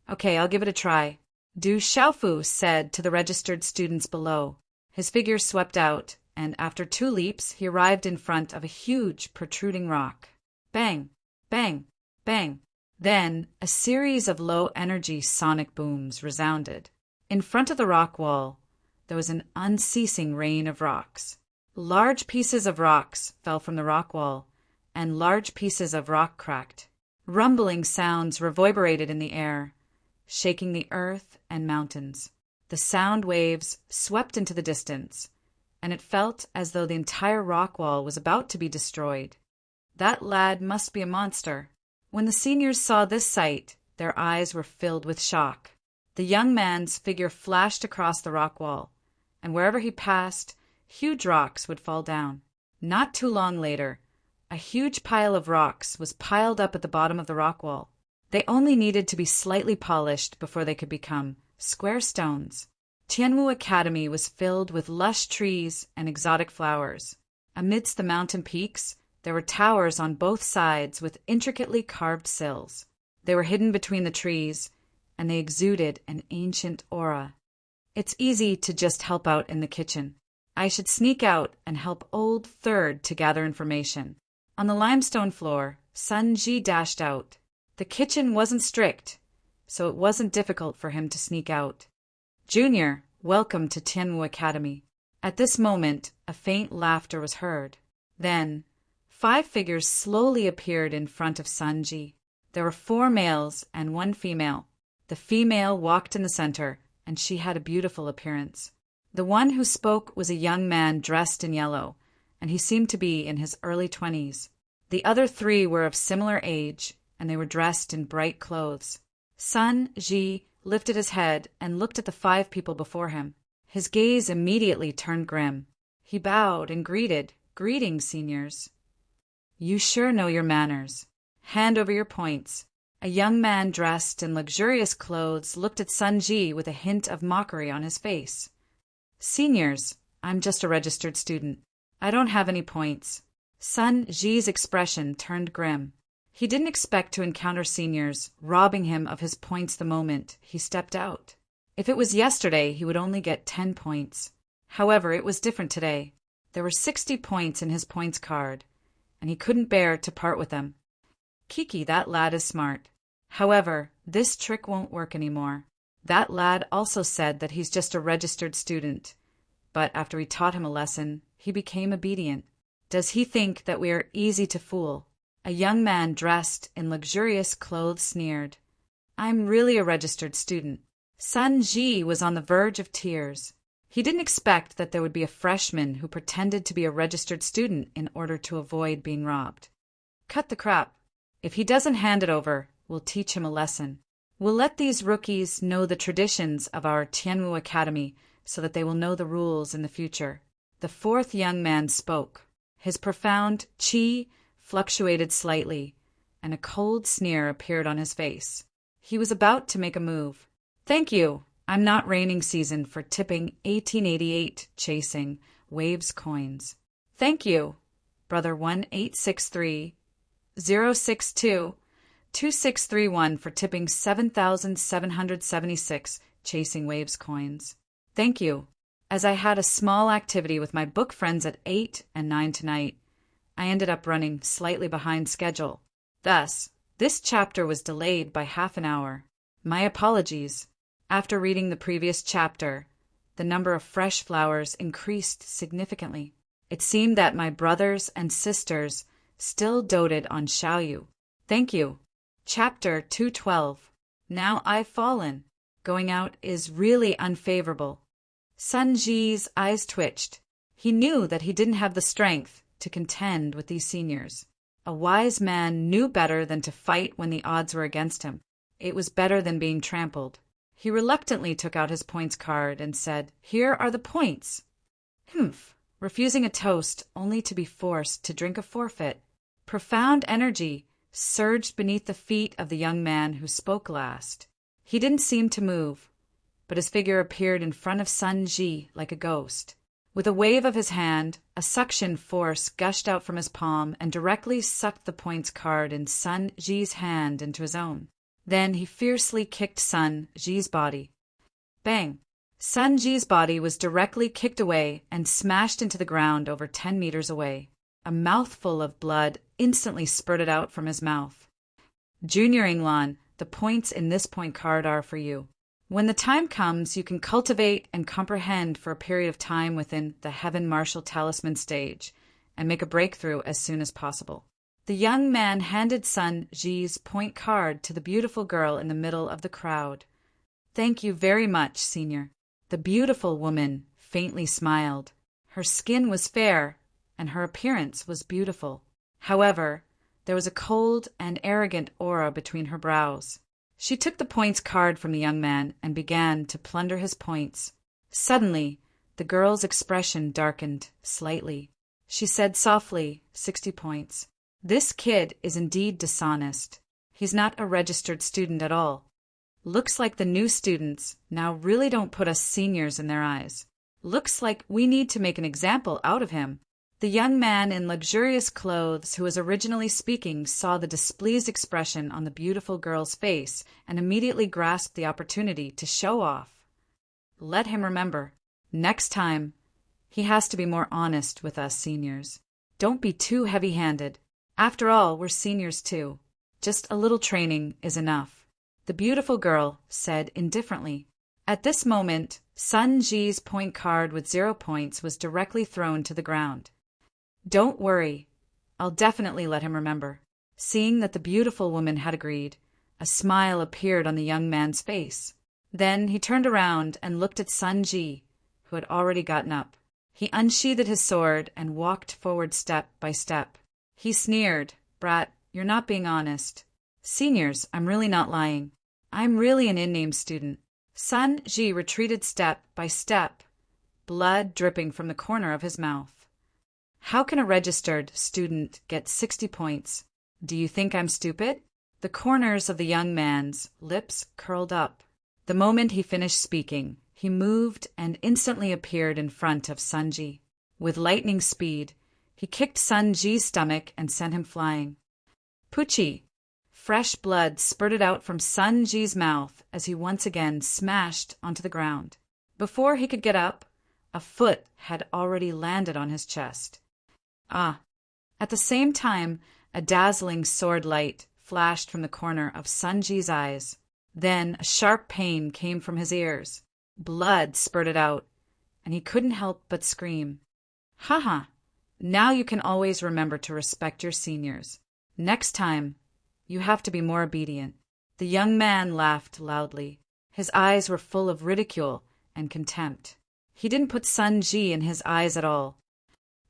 S1: Okay, I'll give it a try, Du Xiaofu said to the registered students below. His figure swept out, and after 2 leaps, he arrived in front of a huge protruding rock. Bang! Bang! Bang! Then, a series of low-energy sonic booms resounded. In front of the rock wall, there was an unceasing rain of rocks. Large pieces of rocks fell from the rock wall, and large pieces of rock cracked. Rumbling sounds reverberated in the air, shaking the earth and mountains. The sound waves swept into the distance, and it felt as though the entire rock wall was about to be destroyed. That lad must be a monster. When the seniors saw this sight, their eyes were filled with shock. The young man's figure flashed across the rock wall, and wherever he passed, huge rocks would fall down. Not too long later, a huge pile of rocks was piled up at the bottom of the rock wall. They only needed to be slightly polished before they could become square stones. Tianwu Academy was filled with lush trees and exotic flowers. Amidst the mountain peaks, there were towers on both sides with intricately carved sills. They were hidden between the trees, and they exuded an ancient aura. It's easy to just help out in the kitchen. I should sneak out and help Old Third to gather information. On the limestone floor, Sun Ji dashed out. The kitchen wasn't strict, so it wasn't difficult for him to sneak out. Junior, welcome to Tianwu Academy. At this moment, a faint laughter was heard. Then, 5 figures slowly appeared in front of Sanji. There were 4 males and 1 female. The female walked in the center, and she had a beautiful appearance. The one who spoke was a young man dressed in yellow, and he seemed to be in his early 20s. The other 3 were of similar age, and they were dressed in bright clothes. Sun Ji lifted his head and looked at the 5 people before him. His gaze immediately turned grim. He bowed and greeted, "Greetings, seniors. You sure know your manners. Hand over your points." A young man dressed in luxurious clothes looked at Sun Ji with a hint of mockery on his face. "Seniors, I'm just a registered student. I don't have any points." Sun Ji's expression turned grim. He didn't expect to encounter seniors robbing him of his points the moment he stepped out. If it was yesterday, he would only get 10 points. However, it was different today. There were 60 points in his points card, and he couldn't bear to part with them. Kiki, that lad is smart. However, this trick won't work anymore. That lad also said that he's just a registered student, but after we taught him a lesson, he became obedient. Does he think that we are easy to fool? A young man dressed in luxurious clothes sneered. "I'm really a registered student." Sun Ji was on the verge of tears. He didn't expect that there would be a freshman who pretended to be a registered student in order to avoid being robbed. Cut the crap. If he doesn't hand it over, we'll teach him a lesson. We'll let these rookies know the traditions of our Tianwu Academy so that they will know the rules in the future. The 4th young man spoke. His profound qi fluctuated slightly, and a cold sneer appeared on his face. He was about to make a move. "Thank you. I'm not raining season for tipping 1888 chasing Waves coins. Thank you, brother 1863-062-2631 for tipping 7,776 chasing Waves coins. Thank you. As I had a small activity with my book friends at 8 and 9 tonight, I ended up running slightly behind schedule. Thus, this chapter was delayed by half an hour. My apologies. After reading the previous chapter, the number of fresh flowers increased significantly. It seemed that my brothers and sisters still doted on Xiaoyu. Thank you. Chapter 212. Now I've fallen. Going out is really unfavorable. Sun Ji's eyes twitched. He knew that he didn't have the strength to contend with these seniors. A wise man knew better than to fight when the odds were against him. It was better than being trampled. He reluctantly took out his points card and said, "Here are the points." Refusing a toast only to be forced to drink a forfeit Profound energy surged beneath the feet of the young man who spoke last. He didn't seem to move, but his figure appeared in front of Sun Ji like a ghost. With a wave of his hand, a suction force gushed out from his palm and directly sucked the points card in Sun Ji's hand into his own. Then he fiercely kicked Sun Ji's body. Bang! Sun Ji's body was directly kicked away and smashed into the ground over 10 meters away. A mouthful of blood instantly spurted out from his mouth. Junior Inglan, the points in this point card are for you. When the time comes, you can cultivate and comprehend for a period of time within the Heaven Martial Talisman stage and make a breakthrough as soon as possible. The young man handed Sun Ji's point card to the beautiful girl in the middle of the crowd. Thank you very much, Senior. The beautiful woman faintly smiled. Her skin was fair, and her appearance was beautiful. However, there was a cold and arrogant aura between her brows. She took the points card from the young man and began to plunder his points. Suddenly, the girl's expression darkened slightly. She said softly, 60 points. This kid is indeed dishonest. He's not a registered student at all. Looks like the new students now really don't put us seniors in their eyes. Looks like we need to make an example out of him. The young man in luxurious clothes who was originally speaking saw the displeased expression on the beautiful girl's face and immediately grasped the opportunity to show off. Let him remember, next time, he has to be more honest with us seniors. Don't be too heavy-handed. After all, we're seniors too. Just a little training is enough, the beautiful girl said indifferently. At this moment, Sun Ji's point card with 0 points was directly thrown to the ground. Don't worry, I'll definitely let him remember. Seeing that the beautiful woman had agreed, a smile appeared on the young man's face. Then he turned around and looked at Sun Ji, who had already gotten up. He unsheathed his sword and walked forward step by step. He sneered, Brat, you're not being honest. Seniors, I'm really not lying. I'm really an in-name student. Sun Ji retreated step by step, blood dripping from the corner of his mouth. How can a registered student get 60 points? Do you think I'm stupid? The corners of the young man's lips curled up. The moment he finished speaking, he moved and instantly appeared in front of Sun Ji. With lightning speed, he kicked Sun Ji's stomach and sent him flying. Poochie! Fresh blood spurted out from Sun Ji's mouth as he once again smashed onto the ground. Before he could get up, a foot had already landed on his chest. Ah! At the same time, a dazzling sword light flashed from the corner of Sun Ji's eyes. Then a sharp pain came from his ears. Blood spurted out, and he couldn't help but scream. Haha! Now you can always remember to respect your seniors. Next time, you have to be more obedient. The young man laughed loudly. His eyes were full of ridicule and contempt. He didn't put Sun Ji in his eyes at all.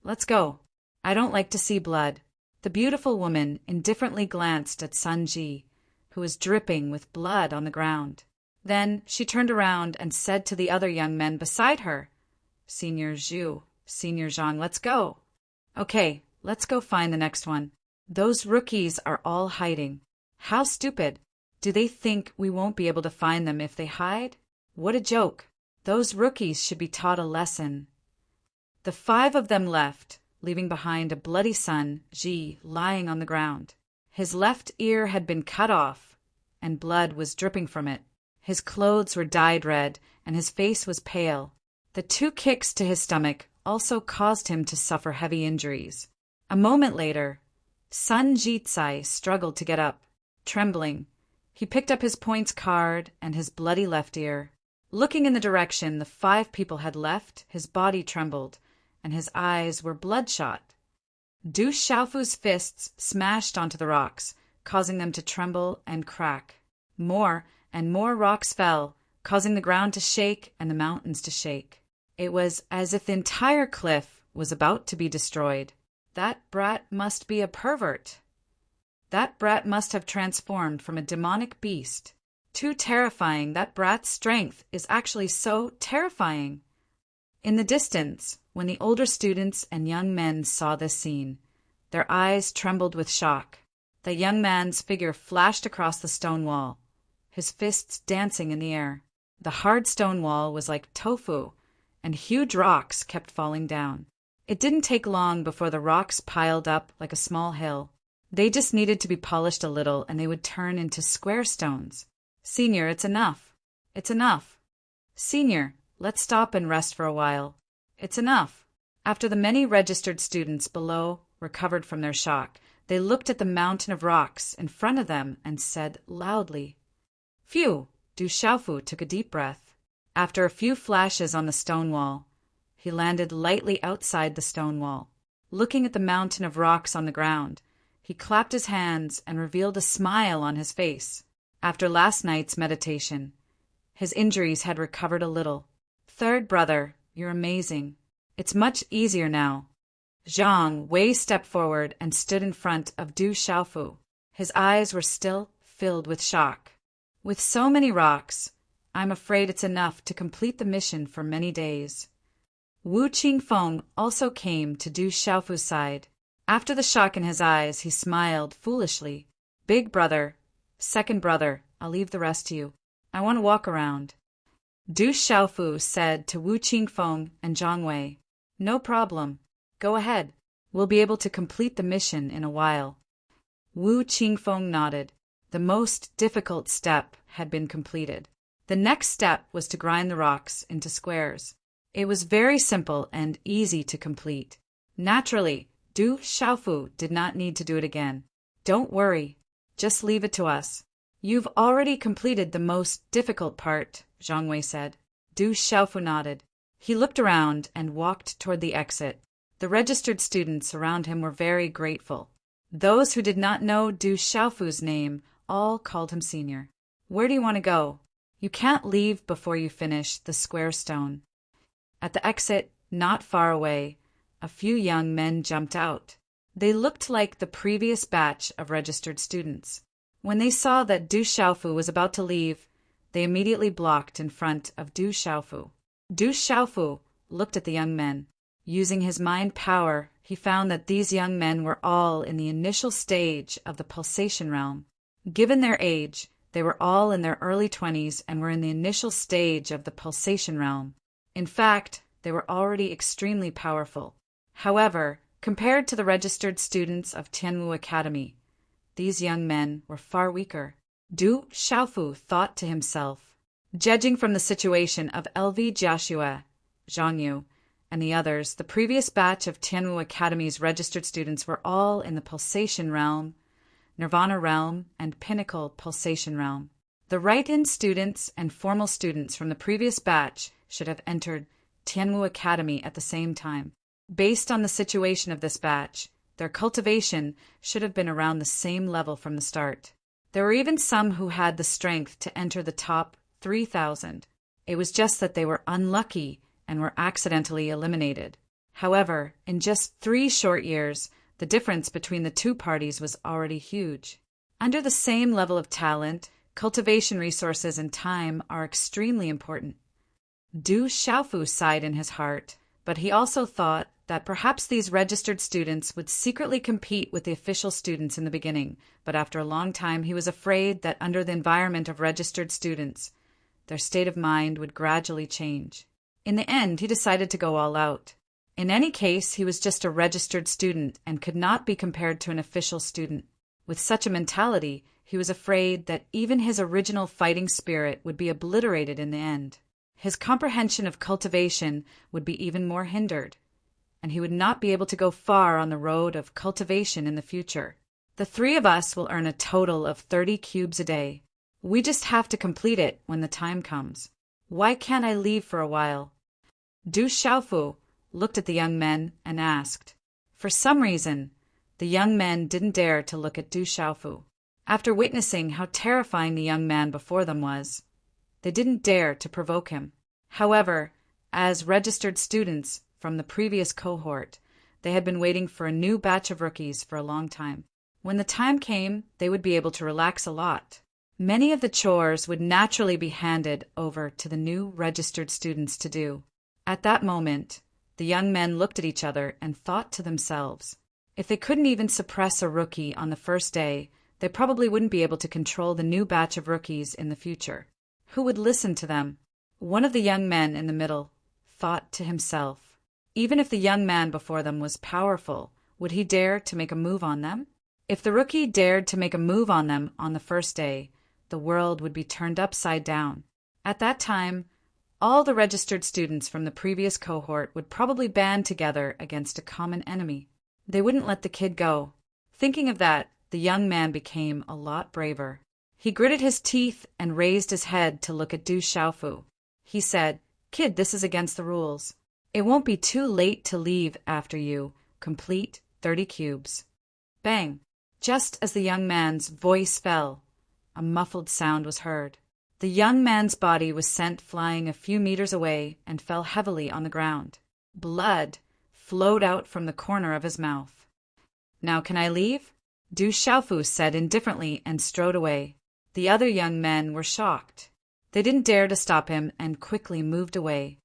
S1: Let's go. I don't like to see blood. The beautiful woman indifferently glanced at Sun Ji, who was dripping with blood on the ground. Then she turned around and said to the other young men beside her, Senior Zhu, Senior Zhang, let's go. Okay, let's go find the next one. Those rookies are all hiding. How stupid. Do they think we won't be able to find them if they hide? What a joke. Those rookies should be taught a lesson. The 5 of them left, leaving behind a bloody Sun Ji lying on the ground. His left ear had been cut off, and blood was dripping from it. His clothes were dyed red, and his face was pale. The 2 kicks to his stomach also caused him to suffer heavy injuries. A moment later, Sun Jitsai struggled to get up. Trembling, he picked up his points card and his bloody left ear. Looking in the direction the 5 people had left, his body trembled, and his eyes were bloodshot. Du Xiaofu's fists smashed onto the rocks, causing them to tremble and crack. More and more rocks fell, causing the ground to shake and the mountains to shake. It was as if the entire cliff was about to be destroyed. That brat must be a pervert. That brat must have transformed from a demonic beast. Too terrifying. That brat's strength is actually so terrifying. In the distance, when the older students and young men saw this scene, Their eyes trembled with shock. The young man's figure flashed across the stone wall, his fists dancing in the air. The hard stone wall was like tofu, and huge rocks kept falling down. It didn't take long before the rocks piled up like a small hill. They just needed to be polished a little and they would turn into square stones. Senior, it's enough. It's enough. Senior, let's stop and rest for a while. It's enough. After the many registered students below recovered from their shock, they looked at the mountain of rocks in front of them and said loudly, "Phew!" Du Xiaofu took a deep breath. After a few flashes on the stone wall, he landed lightly outside the stone wall. Looking at the mountain of rocks on the ground, he clapped his hands and revealed a smile on his face. After last night's meditation, his injuries had recovered a little. Third brother, you're amazing. It's much easier now. Zhang Wei stepped forward and stood in front of Du Xiaofu. His eyes were still filled with shock. With so many rocks, I'm afraid it's enough to complete the mission for many days. Wu Qingfeng also came to Du Xiaofu's side. After the shock in his eyes, he smiled foolishly. Big brother, second brother, I'll leave the rest to you. I want to walk around. Du Xiaofu said to Wu Qingfeng and Zhang Wei, No problem. Go ahead. We'll be able to complete the mission in a while. Wu Qingfeng nodded. The most difficult step had been completed. The next step was to grind the rocks into squares. It was very simple and easy to complete. Naturally, Du Xiaofu did not need to do it again. Don't worry. Just leave it to us. You've already completed the most difficult part, Zhang Wei said. Du Xiaofu nodded. He looked around and walked toward the exit. The registered students around him were very grateful. Those who did not know Du Xiaofu's name all called him Senior. Where do you want to go? You can't leave before you finish the square stone. At the exit, not far away, a few young men jumped out. They looked like the previous batch of registered students. When they saw that Du Xiaofu was about to leave, they immediately blocked in front of Du Xiaofu. Du Xiaofu looked at the young men. Using his mind power, he found that these young men were all in the initial stage of the pulsation realm. Given their age, they were all in their early 20s and were in the initial stage of the pulsation realm. In fact, they were already extremely powerful. However, compared to the registered students of Tianwu Academy, these young men were far weaker. Du Xiaofu thought to himself, judging from the situation of LV Jiaxue, Zhang Yu, and the others, the previous batch of Tianwu Academy's registered students were all in the pulsation realm, Nirvana realm, and pinnacle pulsation realm. The write-in students and formal students from the previous batch should have entered Tianwu Academy at the same time. Based on the situation of this batch, their cultivation should have been around the same level from the start. There were even some who had the strength to enter the top 3,000. It was just that they were unlucky and were accidentally eliminated. However, in just 3 short years, the difference between the two parties was already huge. Under the same level of talent, cultivation resources and time are extremely important. Du Xiaofu sighed in his heart, but he also thought that perhaps these registered students would secretly compete with the official students in the beginning, but after a long time he was afraid that under the environment of registered students, their state of mind would gradually change. In the end, he decided to go all out. In any case, he was just a registered student and could not be compared to an official student. With such a mentality, he was afraid that even his original fighting spirit would be obliterated in the end. His comprehension of cultivation would be even more hindered, and he would not be able to go far on the road of cultivation in the future. The 3 of us will earn a total of 30 cubes a day. We just have to complete it when the time comes. Why can't I leave for a while? Du Xiaofu looked at the young men and asked. For some reason, the young men didn't dare to look at Du Xiaofu. After witnessing how terrifying the young man before them was, they didn't dare to provoke him. However, as registered students from the previous cohort, they had been waiting for a new batch of rookies for a long time. When the time came, they would be able to relax a lot. Many of the chores would naturally be handed over to the new registered students to do. At that moment, the young men looked at each other and thought to themselves, If they couldn't even suppress a rookie on the first day, they probably wouldn't be able to control the new batch of rookies in the future. Who would listen to them? One of the young men in the middle thought to himself. Even if the young man before them was powerful, would he dare to make a move on them? If the rookie dared to make a move on them on the first day, the world would be turned upside down. At that time, all the registered students from the previous cohort would probably band together against a common enemy. They wouldn't let the kid go. Thinking of that, the young man became a lot braver. He gritted his teeth and raised his head to look at Du Xiaofu. He said, "Kid, this is against the rules. It won't be too late to leave after you complete 30 cubes." Bang! Just as the young man's voice fell, a muffled sound was heard. The young man's body was sent flying a few meters away and fell heavily on the ground. Blood flowed out from the corner of his mouth. "Now can I leave?" Du Xiaofu said indifferently and strode away. The other young men were shocked. They didn't dare to stop him and quickly moved away.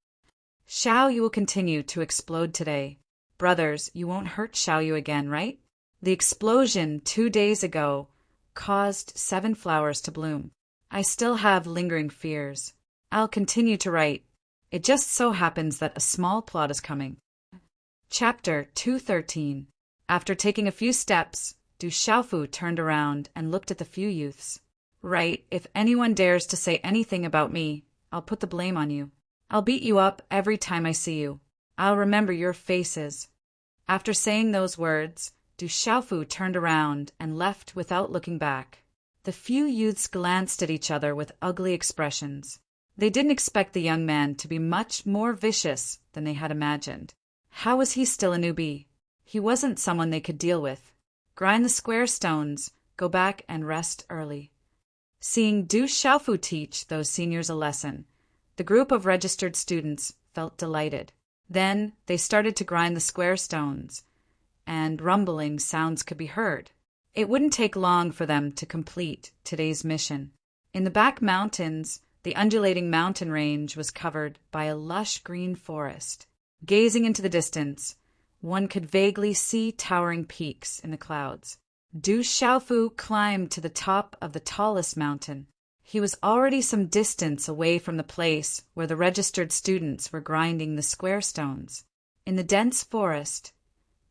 S1: "Xiao, you will continue to explode today. Brothers, you won't hurt Xiaoyu again, right? The explosion 2 days ago caused 7 flowers to bloom. I still have lingering fears. I'll continue to write. It just so happens that a small plot is coming." Chapter 213. After taking a few steps, Du Xiaofu turned around and looked at the few youths. "Right, if anyone dares to say anything about me, I'll put the blame on you. I'll beat you up every time I see you. I'll remember your faces." After saying those words, Du Xiaofu turned around and left without looking back. The few youths glanced at each other with ugly expressions. They didn't expect the young man to be much more vicious than they had imagined. How was he still a newbie? He wasn't someone they could deal with. Grind the square stones, go back and rest early. Seeing Du Xiaofu teach those seniors a lesson, the group of registered students felt delighted. Then they started to grind the square stones, and rumbling sounds could be heard. It wouldn't take long for them to complete today's mission. In the back mountains, the undulating mountain range was covered by a lush green forest. Gazing into the distance, one could vaguely see towering peaks in the clouds. Du Xiaofu climbed to the top of the tallest mountain. He was already some distance away from the place where the registered students were grinding the square stones. In the dense forest,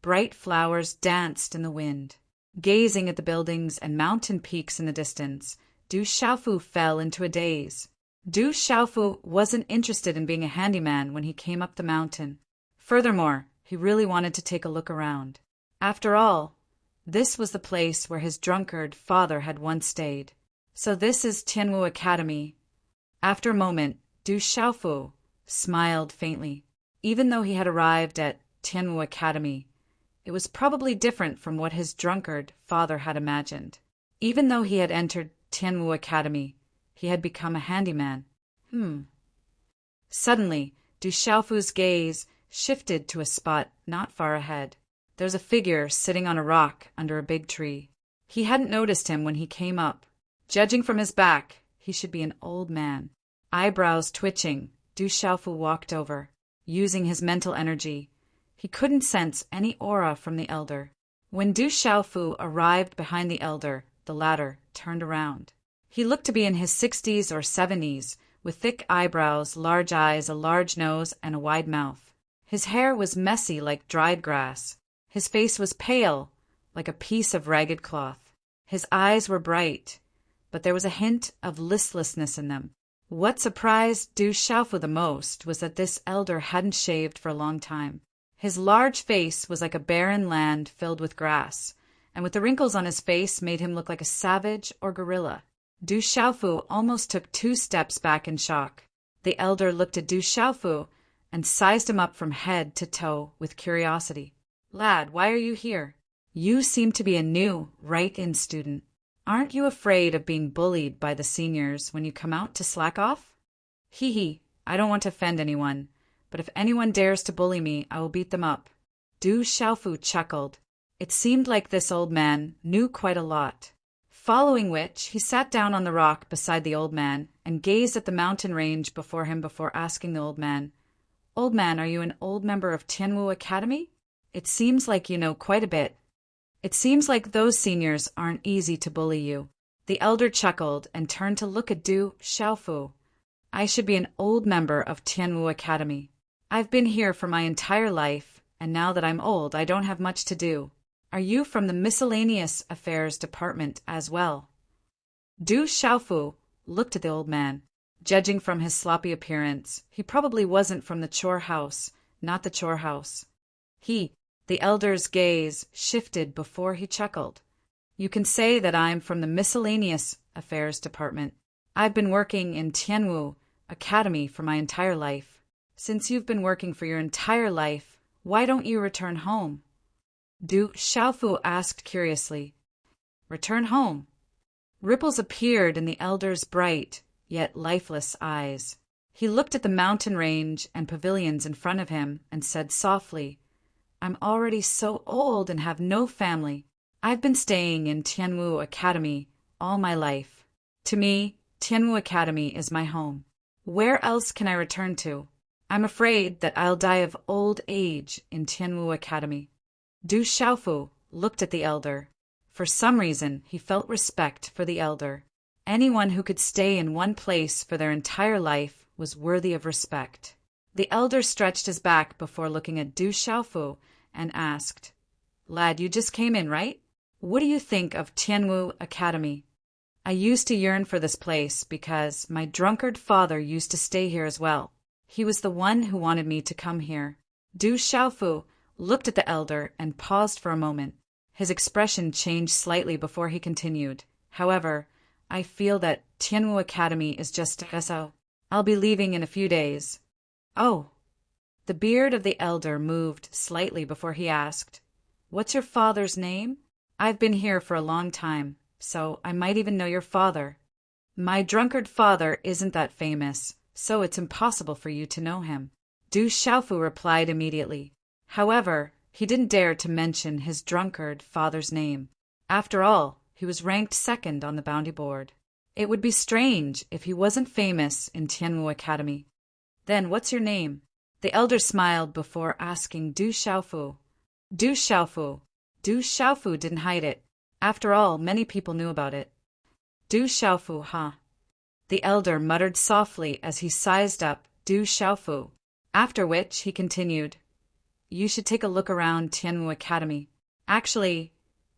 S1: bright flowers danced in the wind. Gazing at the buildings and mountain peaks in the distance, Du Xiaofu fell into a daze. Du Xiaofu wasn't interested in being a handyman when he came up the mountain. Furthermore, he really wanted to take a look around. After all, this was the place where his drunkard father had once stayed. So this is Tianwu Academy. After a moment, Du Xiaofu smiled faintly. Even though he had arrived at Tianwu Academy, it was probably different from what his drunkard father had imagined. Even though he had entered Tianwu Academy, he had become a handyman. Suddenly, Du Xiaofu's gaze shifted to a spot not far ahead. There's a figure sitting on a rock under a big tree. He hadn't noticed him when he came up. Judging from his back, he should be an old man. Eyebrows twitching, Du Xiaofu walked over. Using his mental energy, he couldn't sense any aura from the elder. When Du Xiaofu arrived behind the elder, the latter turned around. He looked to be in his 60s or 70s, with thick eyebrows, large eyes, a large nose, and a wide mouth. His hair was messy like dried grass. His face was pale, like a piece of ragged cloth. His eyes were bright, but there was a hint of listlessness in them. What surprised Du Xiaofu the most was that this elder hadn't shaved for a long time. His large face was like a barren land filled with grass, and with the wrinkles on his face made him look like a savage or gorilla. Du Xiaofu almost took 2 steps back in shock. The elder looked at Du Xiaofu and sized him up from head to toe with curiosity. "Lad, why are you here? You seem to be a new, right-in student. Aren't you afraid of being bullied by the seniors when you come out to slack off?" "Hee, I don't want to offend anyone, but if anyone dares to bully me, I will beat them up." Du Xiaofu chuckled. It seemed like this old man knew quite a lot. Following which, he sat down on the rock beside the old man and gazed at the mountain range before him before asking the old man, "Old man, are you an old member of Tianwu Academy? It seems like you know quite a bit." It seems like those seniors aren't easy to bully you. The elder chuckled and turned to look at Du Xiaofu. I should be an old member of Tianwu Academy. I've been here for my entire life, and now that I'm old, I don't have much to do. Are you from the Miscellaneous Affairs Department as well? Du Xiaofu looked at the old man. Judging from his sloppy appearance, he probably wasn't from the chore house, not the chore house. The elder's gaze shifted before he chuckled. You can say that I'm from the Miscellaneous Affairs Department. I've been working in Tianwu Academy for my entire life. Since you've been working for your entire life, why don't you return home? Du Xiaofu asked curiously. Return home? Ripples appeared in the elder's bright, yet lifeless eyes. He looked at the mountain range and pavilions in front of him and said softly, I'm already so old and have no family. I've been staying in Tianwu Academy all my life. To me, Tianwu Academy is my home. Where else can I return to? I'm afraid that I'll die of old age in Tianwu Academy. Du Xiaofu looked at the elder. For some reason, he felt respect for the elder. Anyone who could stay in one place for their entire life was worthy of respect. The elder stretched his back before looking at Du Xiaofu and asked, Lad, you just came in, right? What do you think of Tianwu Academy? I used to yearn for this place because my drunkard father used to stay here as well. He was the one who wanted me to come here. Du Xiaofu looked at the elder and paused for a moment. His expression changed slightly before he continued. However, I feel that Tianwu Academy is just so. I'll be leaving in a few days. Oh. The beard of the elder moved slightly before he asked, What's your father's name? I've been here for a long time, so I might even know your father. My drunkard father isn't that famous, so it's impossible for you to know him. Du Xiaofu replied immediately. However, he didn't dare to mention his drunkard father's name. After all, he was ranked second on the bounty board. It would be strange if he wasn't famous in Tianwu Academy. Then what's your name? The elder smiled before asking Du Xiaofu. Du Xiaofu. Du Xiaofu didn't hide it. After all, many people knew about it. Du Xiaofu, huh? The elder muttered softly as he sized up Du Xiaofu, after which he continued, You should take a look around Tianwu Academy. Actually,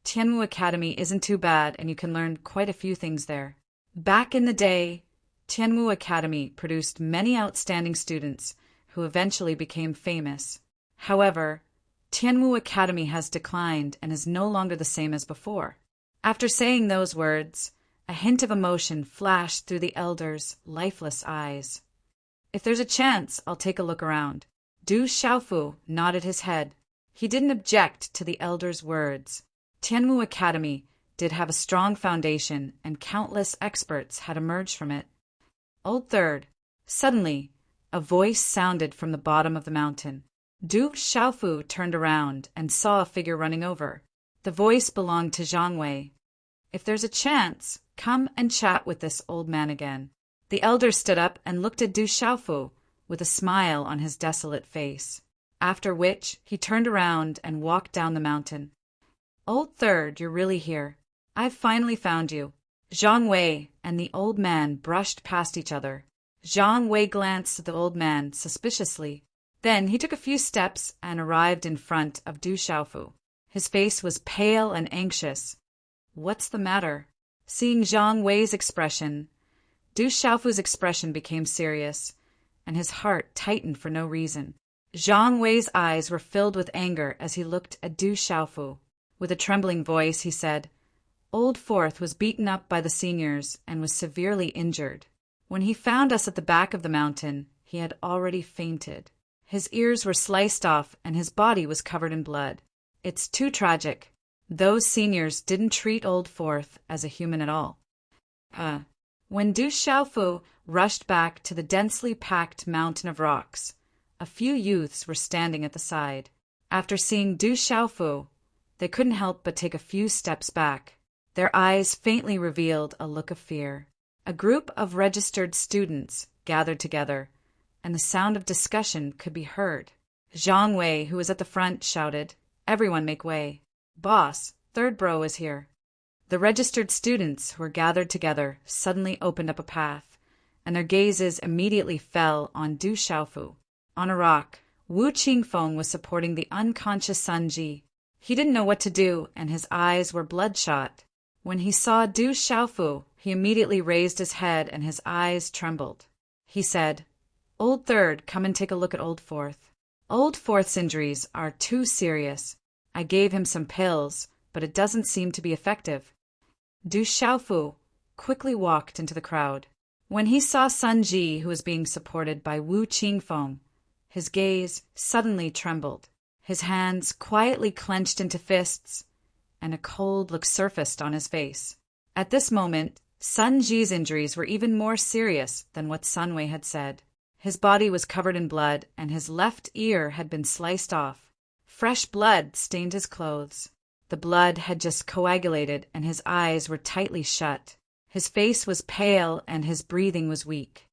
S1: Tianwu Academy isn't too bad and you can learn quite a few things there. Back in the day, Tianwu Academy produced many outstanding students who eventually became famous. However, Tianwu Academy has declined and is no longer the same as before. After saying those words, a hint of emotion flashed through the elder's lifeless eyes. If there's a chance, I'll take a look around. Du Xiaofu nodded his head. He didn't object to the elder's words. Tianwu Academy did have a strong foundation and countless experts had emerged from it. Old Third. Suddenly, a voice sounded from the bottom of the mountain. Du Xiaofu turned around and saw a figure running over. The voice belonged to Zhang Wei. If there's a chance, come and chat with this old man again. The elder stood up and looked at Du Xiaofu with a smile on his desolate face, after which he turned around and walked down the mountain. Old Third, you're really here. I've finally found you. Zhang Wei and the old man brushed past each other. Zhang Wei glanced at the old man suspiciously. Then he took a few steps and arrived in front of Du Xiaofu. His face was pale and anxious. What's the matter? Seeing Zhang Wei's expression, Du Xiaofu's expression became serious, and his heart tightened for no reason. Zhang Wei's eyes were filled with anger as he looked at Du Xiaofu. With a trembling voice, he said, Old Fourth was beaten up by the seniors and was severely injured. When he found us at the back of the mountain, he had already fainted. His ears were sliced off and his body was covered in blood. It's too tragic. Those seniors didn't treat Old Fourth as a human at all. When Du Xiaofu rushed back to the densely packed mountain of rocks, a few youths were standing at the side. After seeing Du Xiaofu, they couldn't help but take a few steps back. Their eyes faintly revealed a look of fear. A group of registered students gathered together, and the sound of discussion could be heard. Zhang Wei, who was at the front, shouted, Everyone make way. Boss, third bro is here. The registered students who were gathered together suddenly opened up a path, and their gazes immediately fell on Du Xiaofu. On a rock, Wu Qingfeng was supporting the unconscious Sun Ji. He didn't know what to do, and his eyes were bloodshot. When he saw Du Xiaofu, he immediately raised his head and his eyes trembled. He said, "Old Third, come and take a look at Old Fourth. Old Fourth's injuries are too serious. I gave him some pills, but it doesn't seem to be effective." Du Xiaofu quickly walked into the crowd. When he saw Sun Ji, who was being supported by Wu Qingfeng, his gaze suddenly trembled. His hands quietly clenched into fists, and a cold look surfaced on his face. At this moment, Sun Ji's injuries were even more serious than what Sun Wei had said. His body was covered in blood, and his left ear had been sliced off. Fresh blood stained his clothes. The blood had just coagulated, and his eyes were tightly shut. His face was pale, and his breathing was weak.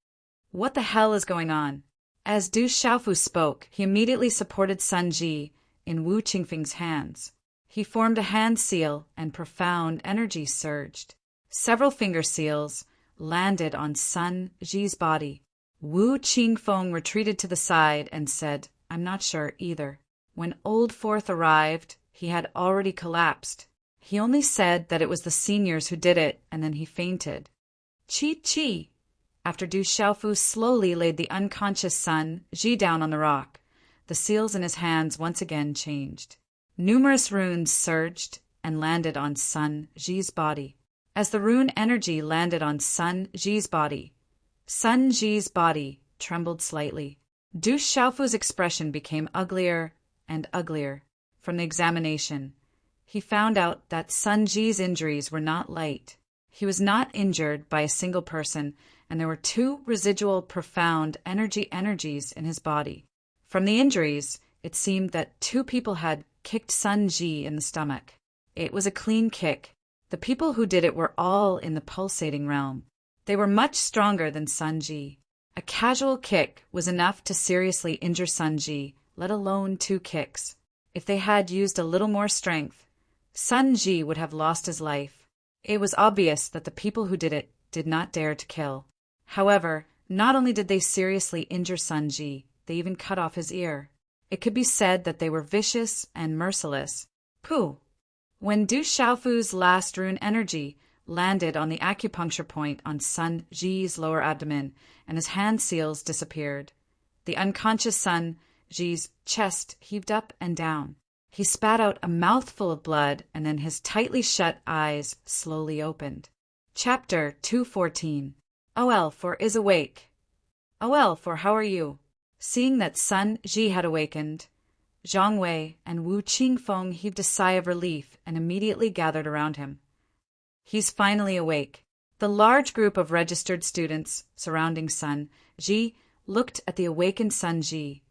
S1: What the hell is going on? As Du Xiaofu spoke, he immediately supported Sun Ji in Wu Qingfeng's hands. He formed a hand seal, and profound energy surged. Several finger seals landed on Sun Ji's body. Wu Qingfeng retreated to the side and said, "I'm not sure either." When Old Fourth arrived, he had already collapsed. He only said that it was the seniors who did it, and then he fainted. Chi. After Du Xiaofu slowly laid the unconscious Sun Ji down on the rock, the seals in his hands once again changed. Numerous runes surged and landed on Sun Ji's body. As the rune energy landed on Sun Ji's body trembled slightly. Du Xiaofu's expression became uglier and uglier. From the examination, he found out that Sun Ji's injuries were not light. He was not injured by a single person, and there were two residual profound energies in his body. From the injuries, it seemed that two people had kicked Sun Ji in the stomach. It was a clean kick. The people who did it were all in the pulsating realm. They were much stronger than Sun Ji. A casual kick was enough to seriously injure Sun Ji, let alone two kicks. If they had used a little more strength, Sun Ji would have lost his life. It was obvious that the people who did it did not dare to kill. However, not only did they seriously injure Sun Ji, they even cut off his ear. It could be said that they were vicious and merciless. Pooh! When Du Xiaofu's last rune energy landed on the acupuncture point on Sun Ji's lower abdomen, and his hand seals disappeared, the unconscious Sun Ji's chest heaved up and down. He spat out a mouthful of blood, and then his tightly shut eyes slowly opened. Chapter 214. OL4 is awake. OL4, how are you? Seeing that Sun Ji had awakened, Zhang Wei and Wu Qingfeng heaved a sigh of relief and immediately gathered around him. He's finally awake. The large group of registered students surrounding Sun Ji looked at the awakened Sun Ji,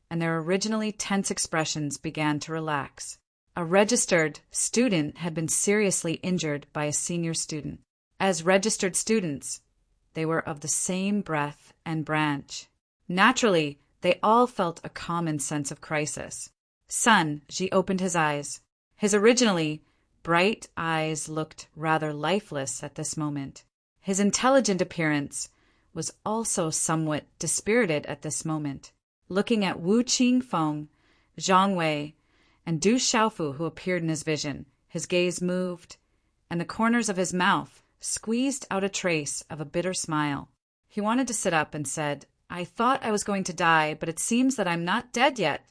S1: and their originally tense expressions began to relax. A registered student had been seriously injured by a senior student. As registered students, they were of the same breath and branch. Naturally, they all felt a common sense of crisis. Sun Ji opened his eyes. His originally bright eyes looked rather lifeless at this moment. His intelligent appearance was also somewhat dispirited at this moment. Looking at Wu Qingfeng, Zhang Wei, and Du Xiaofu who appeared in his vision, his gaze moved, and the corners of his mouth squeezed out a trace of a bitter smile. He wanted to sit up and said, "I thought I was going to die, but it seems that I'm not dead yet.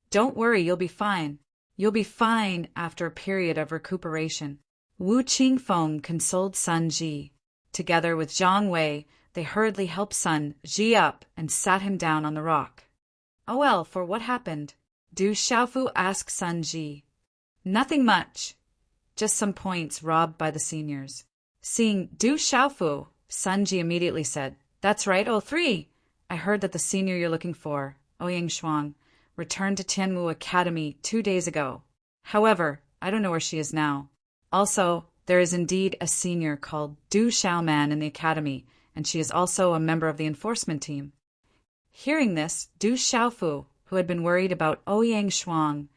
S1: Don't worry, you'll be fine. You'll be fine after a period of recuperation." Wu Qingfeng consoled Sun Ji. Together with Zhang Wei, they hurriedly helped Sun Ji up and sat him down on the rock. For what happened? Du Xiaofu asked Sun Ji. Nothing much. Just some points robbed by the seniors. Seeing Du Xiaofu, Sun Ji immediately said, "That's right, 03. I heard that the senior you're looking for, Ouyang Shuang, returned to Tianwu Academy 2 days ago. However, I don't know where she is now. Also, there is indeed a senior called Du Xiaoman in the academy, and she is also a member of the enforcement team." Hearing this, Du Xiaofu, who had been worried about Ouyang Shuang,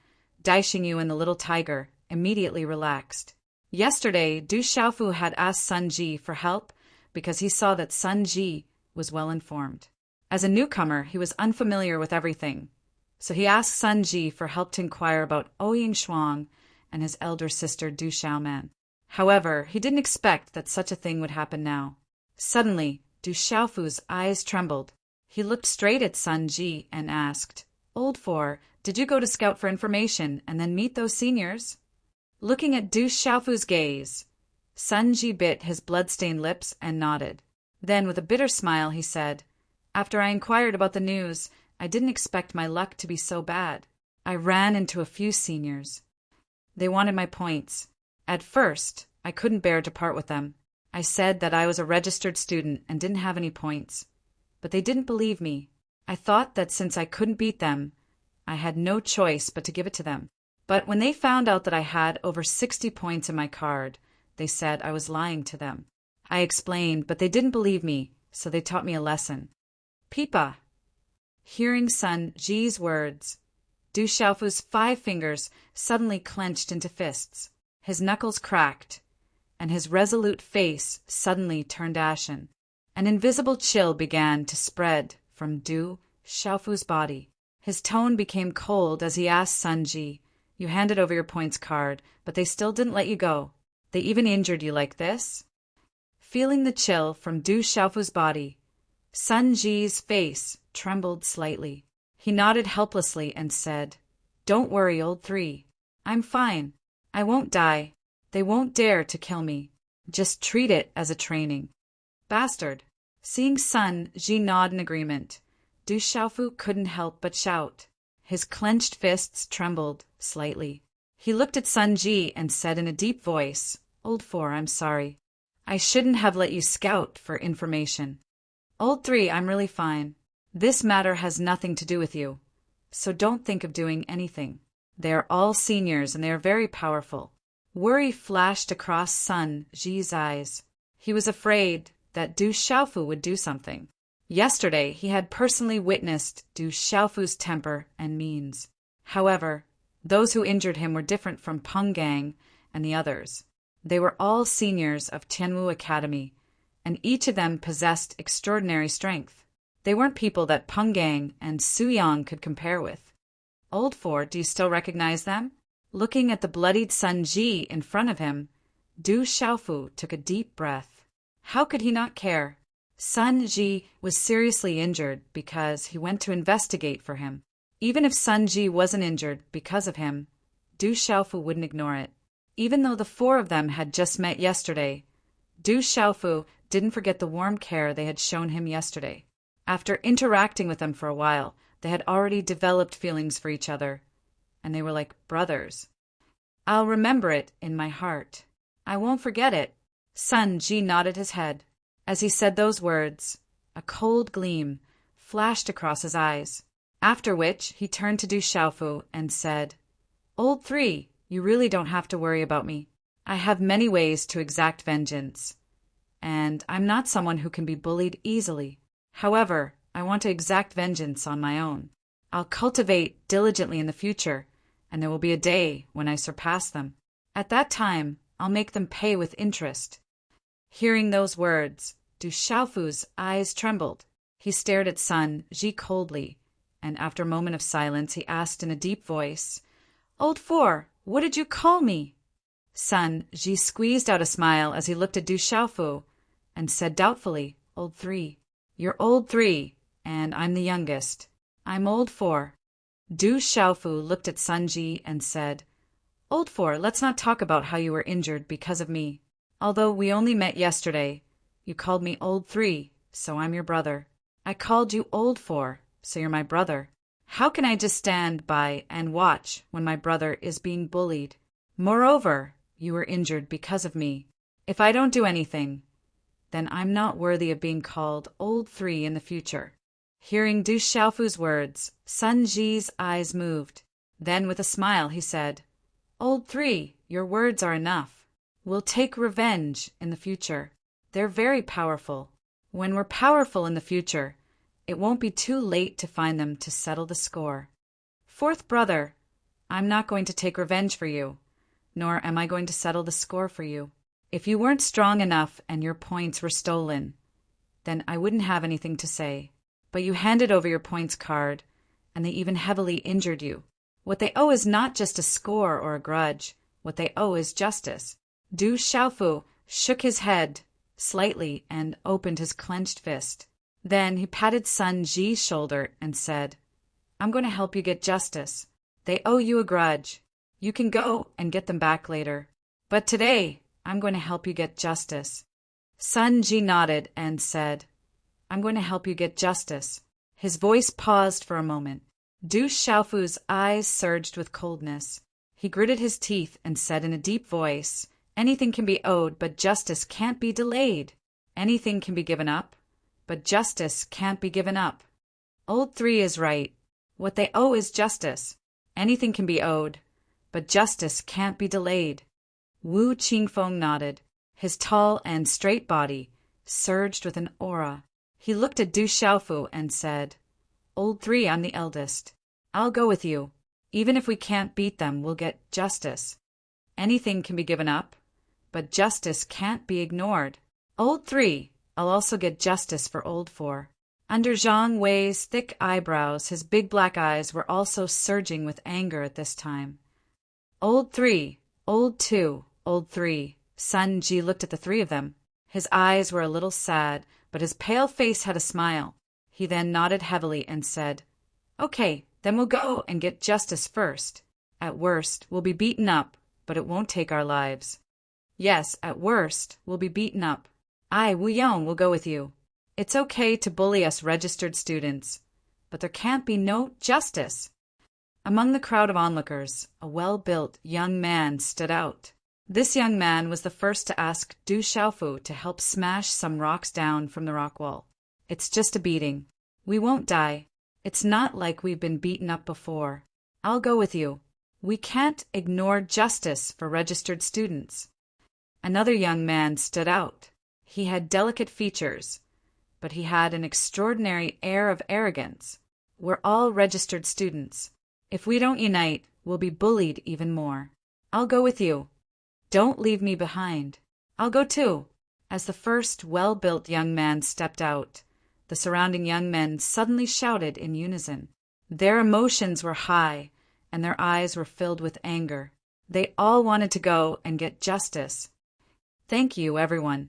S1: Daixingyu and the little tiger, immediately relaxed. Yesterday, Du Xiaofu had asked Sun Ji for help because he saw that Sun Ji was well informed. As a newcomer, he was unfamiliar with everything, so he asked Sun Ji for help to inquire about Ouying Shuang and his elder sister Du Xiaoman. However, he didn't expect that such a thing would happen now. Suddenly, Du Xiaofu's eyes trembled. He looked straight at Sun Ji and asked, "Old Four, did you go to scout for information and then meet those seniors?" Looking at Du Xiaofu's gaze, Sun Ji bit his blood-stained lips and nodded. Then, with a bitter smile, he said, "After I inquired about the news, I didn't expect my luck to be so bad. I ran into a few seniors. They wanted my points. At first, I couldn't bear to part with them. I said that I was a registered student and didn't have any points. But they didn't believe me. I thought that since I couldn't beat them, I had no choice but to give it to them. But when they found out that I had over 60 points in my card, they said I was lying to them. I explained, but they didn't believe me, so they taught me a lesson." Pipa. Hearing Sun Ji's words, Du Xiaofu's 5 fingers suddenly clenched into fists. His knuckles cracked, and his resolute face suddenly turned ashen. An invisible chill began to spread from Du Xiaofu's body. His tone became cold as he asked Sun Ji, "You handed over your points card, but they still didn't let you go. They even injured you like this?" Feeling the chill from Du Xiaofu's body, Sun Ji's face trembled slightly. He nodded helplessly and said, "Don't worry, old three. I'm fine. I won't die. They won't dare to kill me. Just treat it as a training." Bastard. Seeing Sun Ji nod in agreement, Du Xiaofu couldn't help but shout. His clenched fists trembled slightly. He looked at Sun Ji and said in a deep voice, "Old Four, I'm sorry. I shouldn't have let you scout for information. Old Three, I'm really fine. This matter has nothing to do with you, so don't think of doing anything. They are all seniors and they are very powerful." Worry flashed across Sun Ji's eyes. He was afraid that Du Xiaofu would do something. Yesterday, he had personally witnessed Du Xiaofu's temper and means. However, those who injured him were different from Peng Gang and the others. They were all seniors of Tianwu Academy, and each of them possessed extraordinary strength. They weren't people that Peng Gang and Su Yang could compare with. "Old Four, do you still recognize them?" Looking at the bloodied Sun Ji in front of him, Du Xiaofu took a deep breath. How could he not care? Sun Ji was seriously injured because he went to investigate for him. Even if Sun Ji wasn't injured because of him, Du Xiaofu wouldn't ignore it. Even though the 4 of them had just met yesterday, Du Xiaofu didn't forget the warm care they had shown him yesterday. After interacting with them for a while, they had already developed feelings for each other, and they were like brothers. "I'll remember it in my heart. I won't forget it." Sun Ji nodded his head. As he said those words, a cold gleam flashed across his eyes, after which he turned to Du Xiaofu and said, "Old Three, you really don't have to worry about me. I have many ways to exact vengeance, and I'm not someone who can be bullied easily. However, I want to exact vengeance on my own. I'll cultivate diligently in the future, and there will be a day when I surpass them. At that time, I'll make them pay with interest." Hearing those words, Du Xiaofu's eyes trembled. He stared at Sun Ji coldly, and after a moment of silence, he asked in a deep voice, "Old Four, what did you call me?" Sun Ji squeezed out a smile as he looked at Du Xiaofu and said doubtfully, "Old Three. You're Old Three, and I'm the youngest. I'm Old Four." Du Xiaofu looked at Sun Ji and said, "Old Four, let's not talk about how you were injured because of me. Although we only met yesterday, you called me Old Three, so I'm your brother. I called you Old Four, so you're my brother. How can I just stand by and watch when my brother is being bullied? Moreover, you were injured because of me. If I don't do anything, then I'm not worthy of being called Old Three in the future." Hearing Du Xiaofu's words, Sun Ji's eyes moved. Then with a smile he said, "Old Three, your words are enough. We'll take revenge in the future. They're very powerful. When we're powerful in the future, it won't be too late to find them to settle the score. Fourth brother, I'm not going to take revenge for you, nor am I going to settle the score for you. If you weren't strong enough and your points were stolen, then I wouldn't have anything to say. But you handed over your points card, and they even heavily injured you. What they owe is not just a score or a grudge. What they owe is justice. Du Xiaofu shook his head slightly and opened his clenched fist. Then he patted Sun Ji's shoulder and said, I'm going to help you get justice. They owe you a grudge. You can go and get them back later. But today, I'm going to help you get justice. Sun Ji nodded and said, I'm going to help you get justice. His voice paused for a moment. Du Xiaofu's eyes surged with coldness. He gritted his teeth and said in a deep voice, Anything can be owed, but justice can't be delayed. Anything can be given up, but justice can't be given up. Old 3 is right. What they owe is justice. Anything can be owed, but justice can't be delayed. Wu Qingfeng nodded. His tall and straight body surged with an aura. He looked at Du Xiaofu and said, Old 3, I'm the eldest. I'll go with you. Even if we can't beat them, we'll get justice. Anything can be given up, but justice can't be ignored. Old 3, I'll also get justice for Old 4. Under Zhang Wei's thick eyebrows, his big black eyes were also surging with anger at this time. Old 3, Old 2, Old 3. Sun Ji looked at the 3 of them. His eyes were a little sad, but his pale face had a smile. He then nodded heavily and said, Okay, then we'll go and get justice first. At worst, we'll be beaten up, but it won't take our lives. Yes, at worst, we'll be beaten up. I, Wu Yong, will go with you. It's okay to bully us registered students, but there can't be no justice. Among the crowd of onlookers, a well-built young man stood out. This young man was the first to ask Du Xiaofu to help smash some rocks down from the rock wall. It's just a beating. We won't die. It's not like we've been beaten up before. I'll go with you. We can't ignore justice for registered students. Another young man stood out. He had delicate features, but he had an extraordinary air of arrogance. We're all registered students. If we don't unite, we'll be bullied even more. I'll go with you. Don't leave me behind. I'll go too. As the first well-built young man stepped out, the surrounding young men suddenly shouted in unison. Their emotions were high, and their eyes were filled with anger. They all wanted to go and get justice. Thank you, everyone.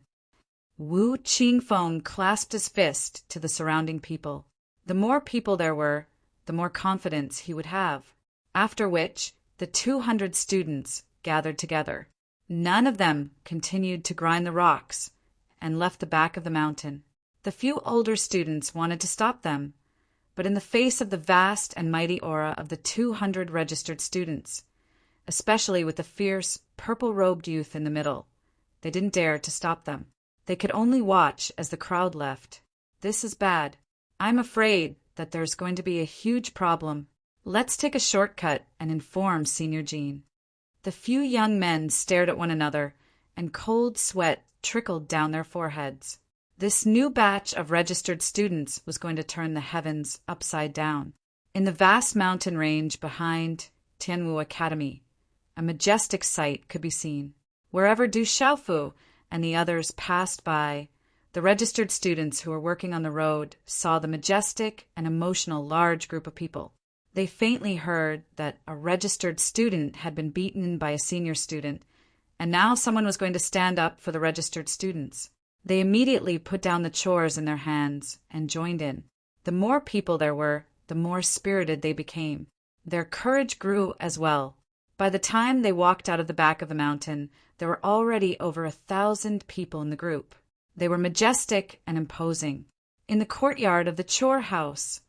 S1: Wu Qingfeng clasped his fist to the surrounding people. The more people there were, the more confidence he would have. After which, the 200 students gathered together. None of them continued to grind the rocks and left the back of the mountain. The few older students wanted to stop them, but in the face of the vast and mighty aura of the 200 registered students, especially with the fierce, purple-robed youth in the middle, they didn't dare to stop them. They could only watch as the crowd left. This is bad. I'm afraid that there's going to be a huge problem. Let's take a shortcut and inform Senior Jean. The few young men stared at one another, and cold sweat trickled down their foreheads. This new batch of registered students was going to turn the heavens upside down. In the vast mountain range behind Tianwu Academy, a majestic sight could be seen. Wherever Du Xiaofu and the others passed by, the registered students who were working on the road saw the majestic and emotional large group of people. They faintly heard that a registered student had been beaten by a senior student, and now someone was going to stand up for the registered students. They immediately put down the chores in their hands and joined in. The more people there were, the more spirited they became. Their courage grew as well. By the time they walked out of the back of the mountain, there were already over 1,000 people in the group. They were majestic and imposing. In the courtyard of the chore house,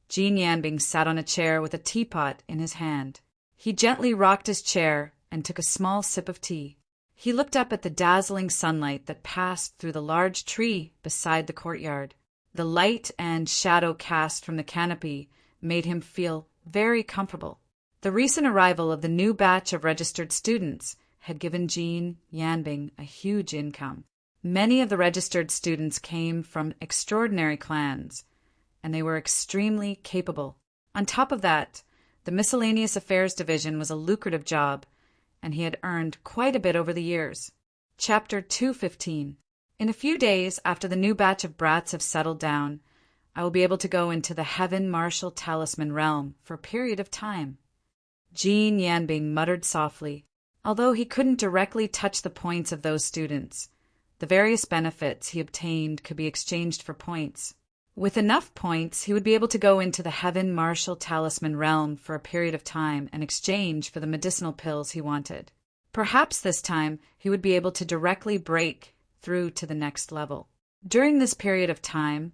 S1: Jean Yanbing sat on a chair with a teapot in his hand. He gently rocked his chair and took a small sip of tea. He looked up at the dazzling sunlight that passed through the large tree beside the courtyard. The light and shadow cast from the canopy made him feel very comfortable. The recent arrival of the new batch of registered students had given Jean Yanbing a huge income. Many of the registered students came from extraordinary clans, and they were extremely capable. On top of that, the Miscellaneous Affairs Division was a lucrative job, and he had earned quite a bit over the years. Chapter 215. In a few days, after the new batch of brats have settled down, I will be able to go into the Heaven Martial Talisman realm for a period of time. Jean Yanbing muttered softly. Although he couldn't directly touch the points of those students, the various benefits he obtained could be exchanged for points. With enough points, he would be able to go into the Heaven Martial Talisman realm for a period of time and exchange for the medicinal pills he wanted. Perhaps this time he would be able to directly break through to the next level. During this period of time,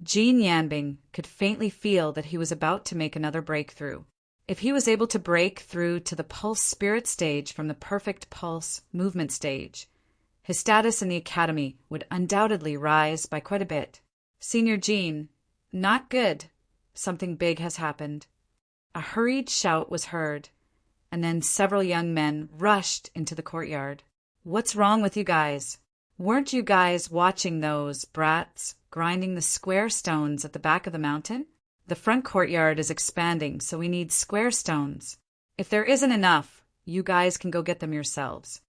S1: Jean Yanbing could faintly feel that he was about to make another breakthrough. If he was able to break through to the pulse spirit stage from the perfect pulse movement stage, his status in the academy would undoubtedly rise by quite a bit. Senior Jean, not good. Something big has happened. A hurried shout was heard, and then several young men rushed into the courtyard. What's wrong with you guys? Weren't you guys watching those brats grinding the square stones at the back of the mountain? The front courtyard is expanding, so we need square stones. If there isn't enough, you guys can go get them yourselves.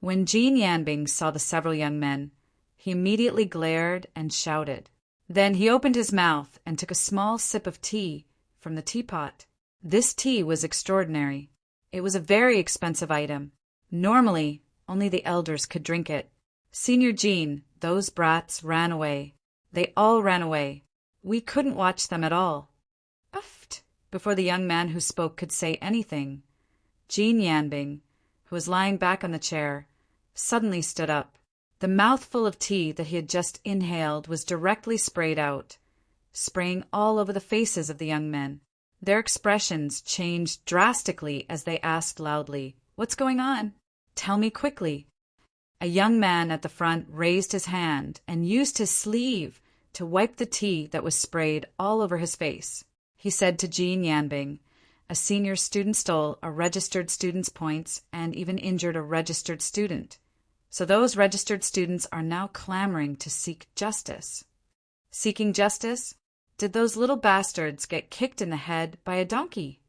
S1: When Jean Yanbing saw the several young men, he immediately glared and shouted. Then he opened his mouth and took a small sip of tea from the teapot. This tea was extraordinary. It was a very expensive item. Normally, only the elders could drink it. Senior Jean, those brats ran away. They all ran away. We couldn't watch them at all. Uffed! Before the young man who spoke could say anything, Jean Yanbing, who was lying back on the chair, suddenly stood up. The mouthful of tea that he had just inhaled was directly sprayed out, spraying all over the faces of the young men. Their expressions changed drastically as they asked loudly, "What's going on? Tell me quickly." A young man at the front raised his hand and used his sleeve to wipe the tea that was sprayed all over his face. He said to Jean Yanbing, "A senior student stole a registered student's points and even injured a registered student. So those registered students are now clamoring to seek justice." Seeking justice? Did those little bastards get kicked in the head by a donkey?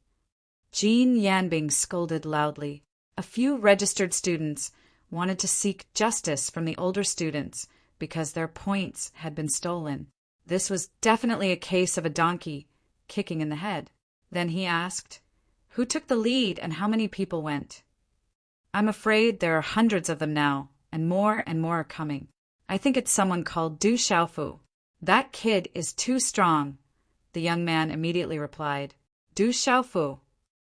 S1: Jean Yanbing scolded loudly. A few registered students wanted to seek justice from the older students because their points had been stolen. This was definitely a case of a donkey kicking in the head. Then he asked, "Who took the lead and how many people went?" "I'm afraid there are hundreds of them now, and more are coming. I think it's someone called Du Xiaofu. That kid is too strong," the young man immediately replied. Du Xiaofu.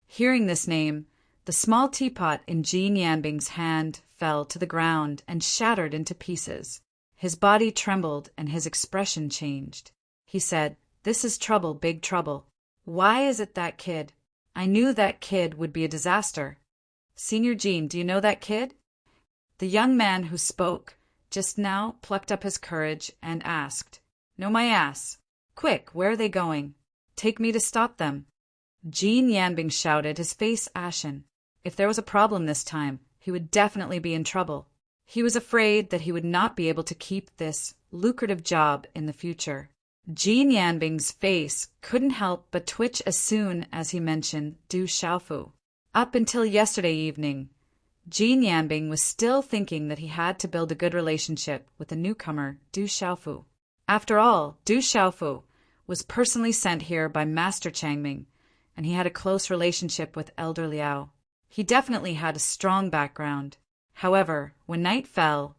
S1: Hearing this name, the small teapot in Jean Yanbing's hand fell to the ground and shattered into pieces. His body trembled and his expression changed. He said, "This is trouble, big trouble. Why is it that kid? I knew that kid would be a disaster." "Senior Jean, do you know that kid?" The young man who spoke just now plucked up his courage and asked, "Know my ass. Quick, where are they going? Take me to stop them." Jean Yanbing shouted, his face ashen. If there was a problem this time, he would definitely be in trouble. He was afraid that he would not be able to keep this lucrative job in the future. Jean Yanbing's face couldn't help but twitch as soon as he mentioned Du Xiaofu. Up until yesterday evening, Jean Yanbing was still thinking that he had to build a good relationship with the newcomer, Du Xiaofu. After all, Du Xiaofu was personally sent here by Master Changming, and he had a close relationship with Elder Liao. He definitely had a strong background. However, when night fell,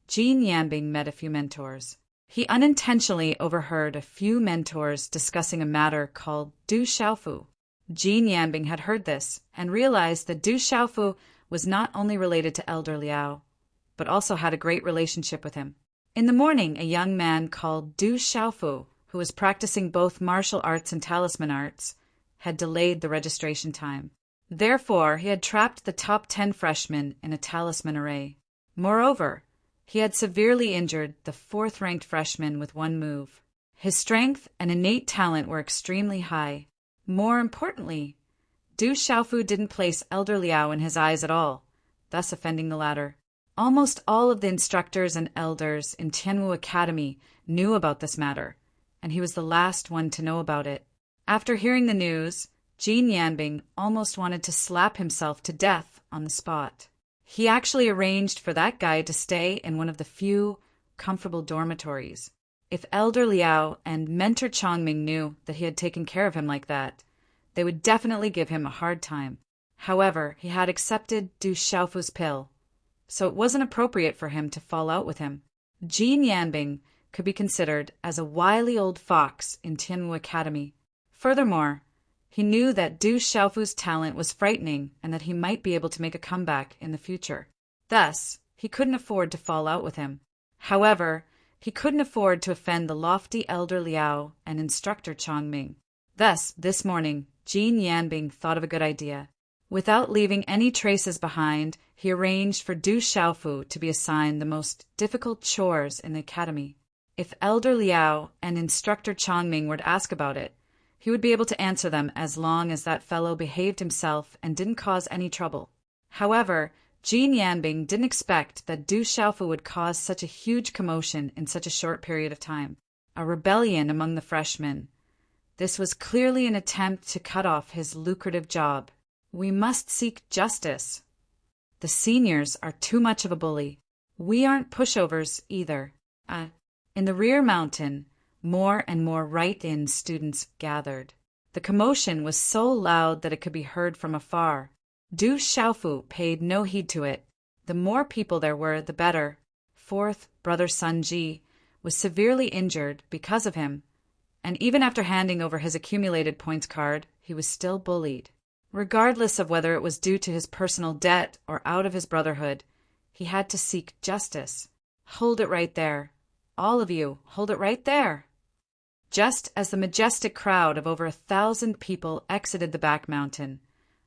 S1: Jean Yanbing met a few mentors. He unintentionally overheard a few mentors discussing a matter called Du Xiaofu. Jean Yanbing had heard this and realized that Du Xiaofu was not only related to Elder Liao, but also had a great relationship with him. In the morning, a young man called Du Xiaofu, who was practicing both martial arts and talisman arts, had delayed the registration time. Therefore, he had trapped the top 10 freshmen in a talisman array. Moreover, he had severely injured the 4th-ranked freshman with one move. His strength and innate talent were extremely high. More importantly, Du Xiaofu didn't place Elder Liao in his eyes at all, thus offending the latter. Almost all of the instructors and elders in Tianwu Academy knew about this matter, and he was the last one to know about it. After hearing the news, Jin Yanbing almost wanted to slap himself to death on the spot. He actually arranged for that guy to stay in one of the few comfortable dormitories. If Elder Liao and Mentor Chongming knew that he had taken care of him like that, they would definitely give him a hard time. However, he had accepted Du Xiaofu's pill, so it wasn't appropriate for him to fall out with him. Jin Yanbing could be considered as a wily old fox in Tianwu Academy. Furthermore, he knew that Du Xiaofu's talent was frightening and that he might be able to make a comeback in the future. Thus, he couldn't afford to fall out with him. However, he couldn't afford to offend the lofty Elder Liao and Instructor Chongming. Thus, this morning, Jin Yanbing thought of a good idea. Without leaving any traces behind, he arranged for Du Xiaofu to be assigned the most difficult chores in the academy. If Elder Liao and Instructor Chongming were to ask about it, he would be able to answer them as long as that fellow behaved himself and didn't cause any trouble. However, Jin Yanbing didn't expect that Du Xiaofu would cause such a huge commotion in such a short period of time. A rebellion among the freshmen. This was clearly an attempt to cut off his lucrative job. We must seek justice. The seniors are too much of a bully. We aren't pushovers either. In the rear mountain, more and more right-in students gathered. The commotion was so loud that it could be heard from afar. Du Xiaofu paid no heed to it. The more people there were, the better. Fourth brother Sun Ji was severely injured because of him, and even after handing over his accumulated points card, he was still bullied. Regardless of whether it was due to his personal debt or out of his brotherhood, he had to seek justice. Hold it right there. All of you, hold it right there. Just as the majestic crowd of over 1,000 people exited the back mountain,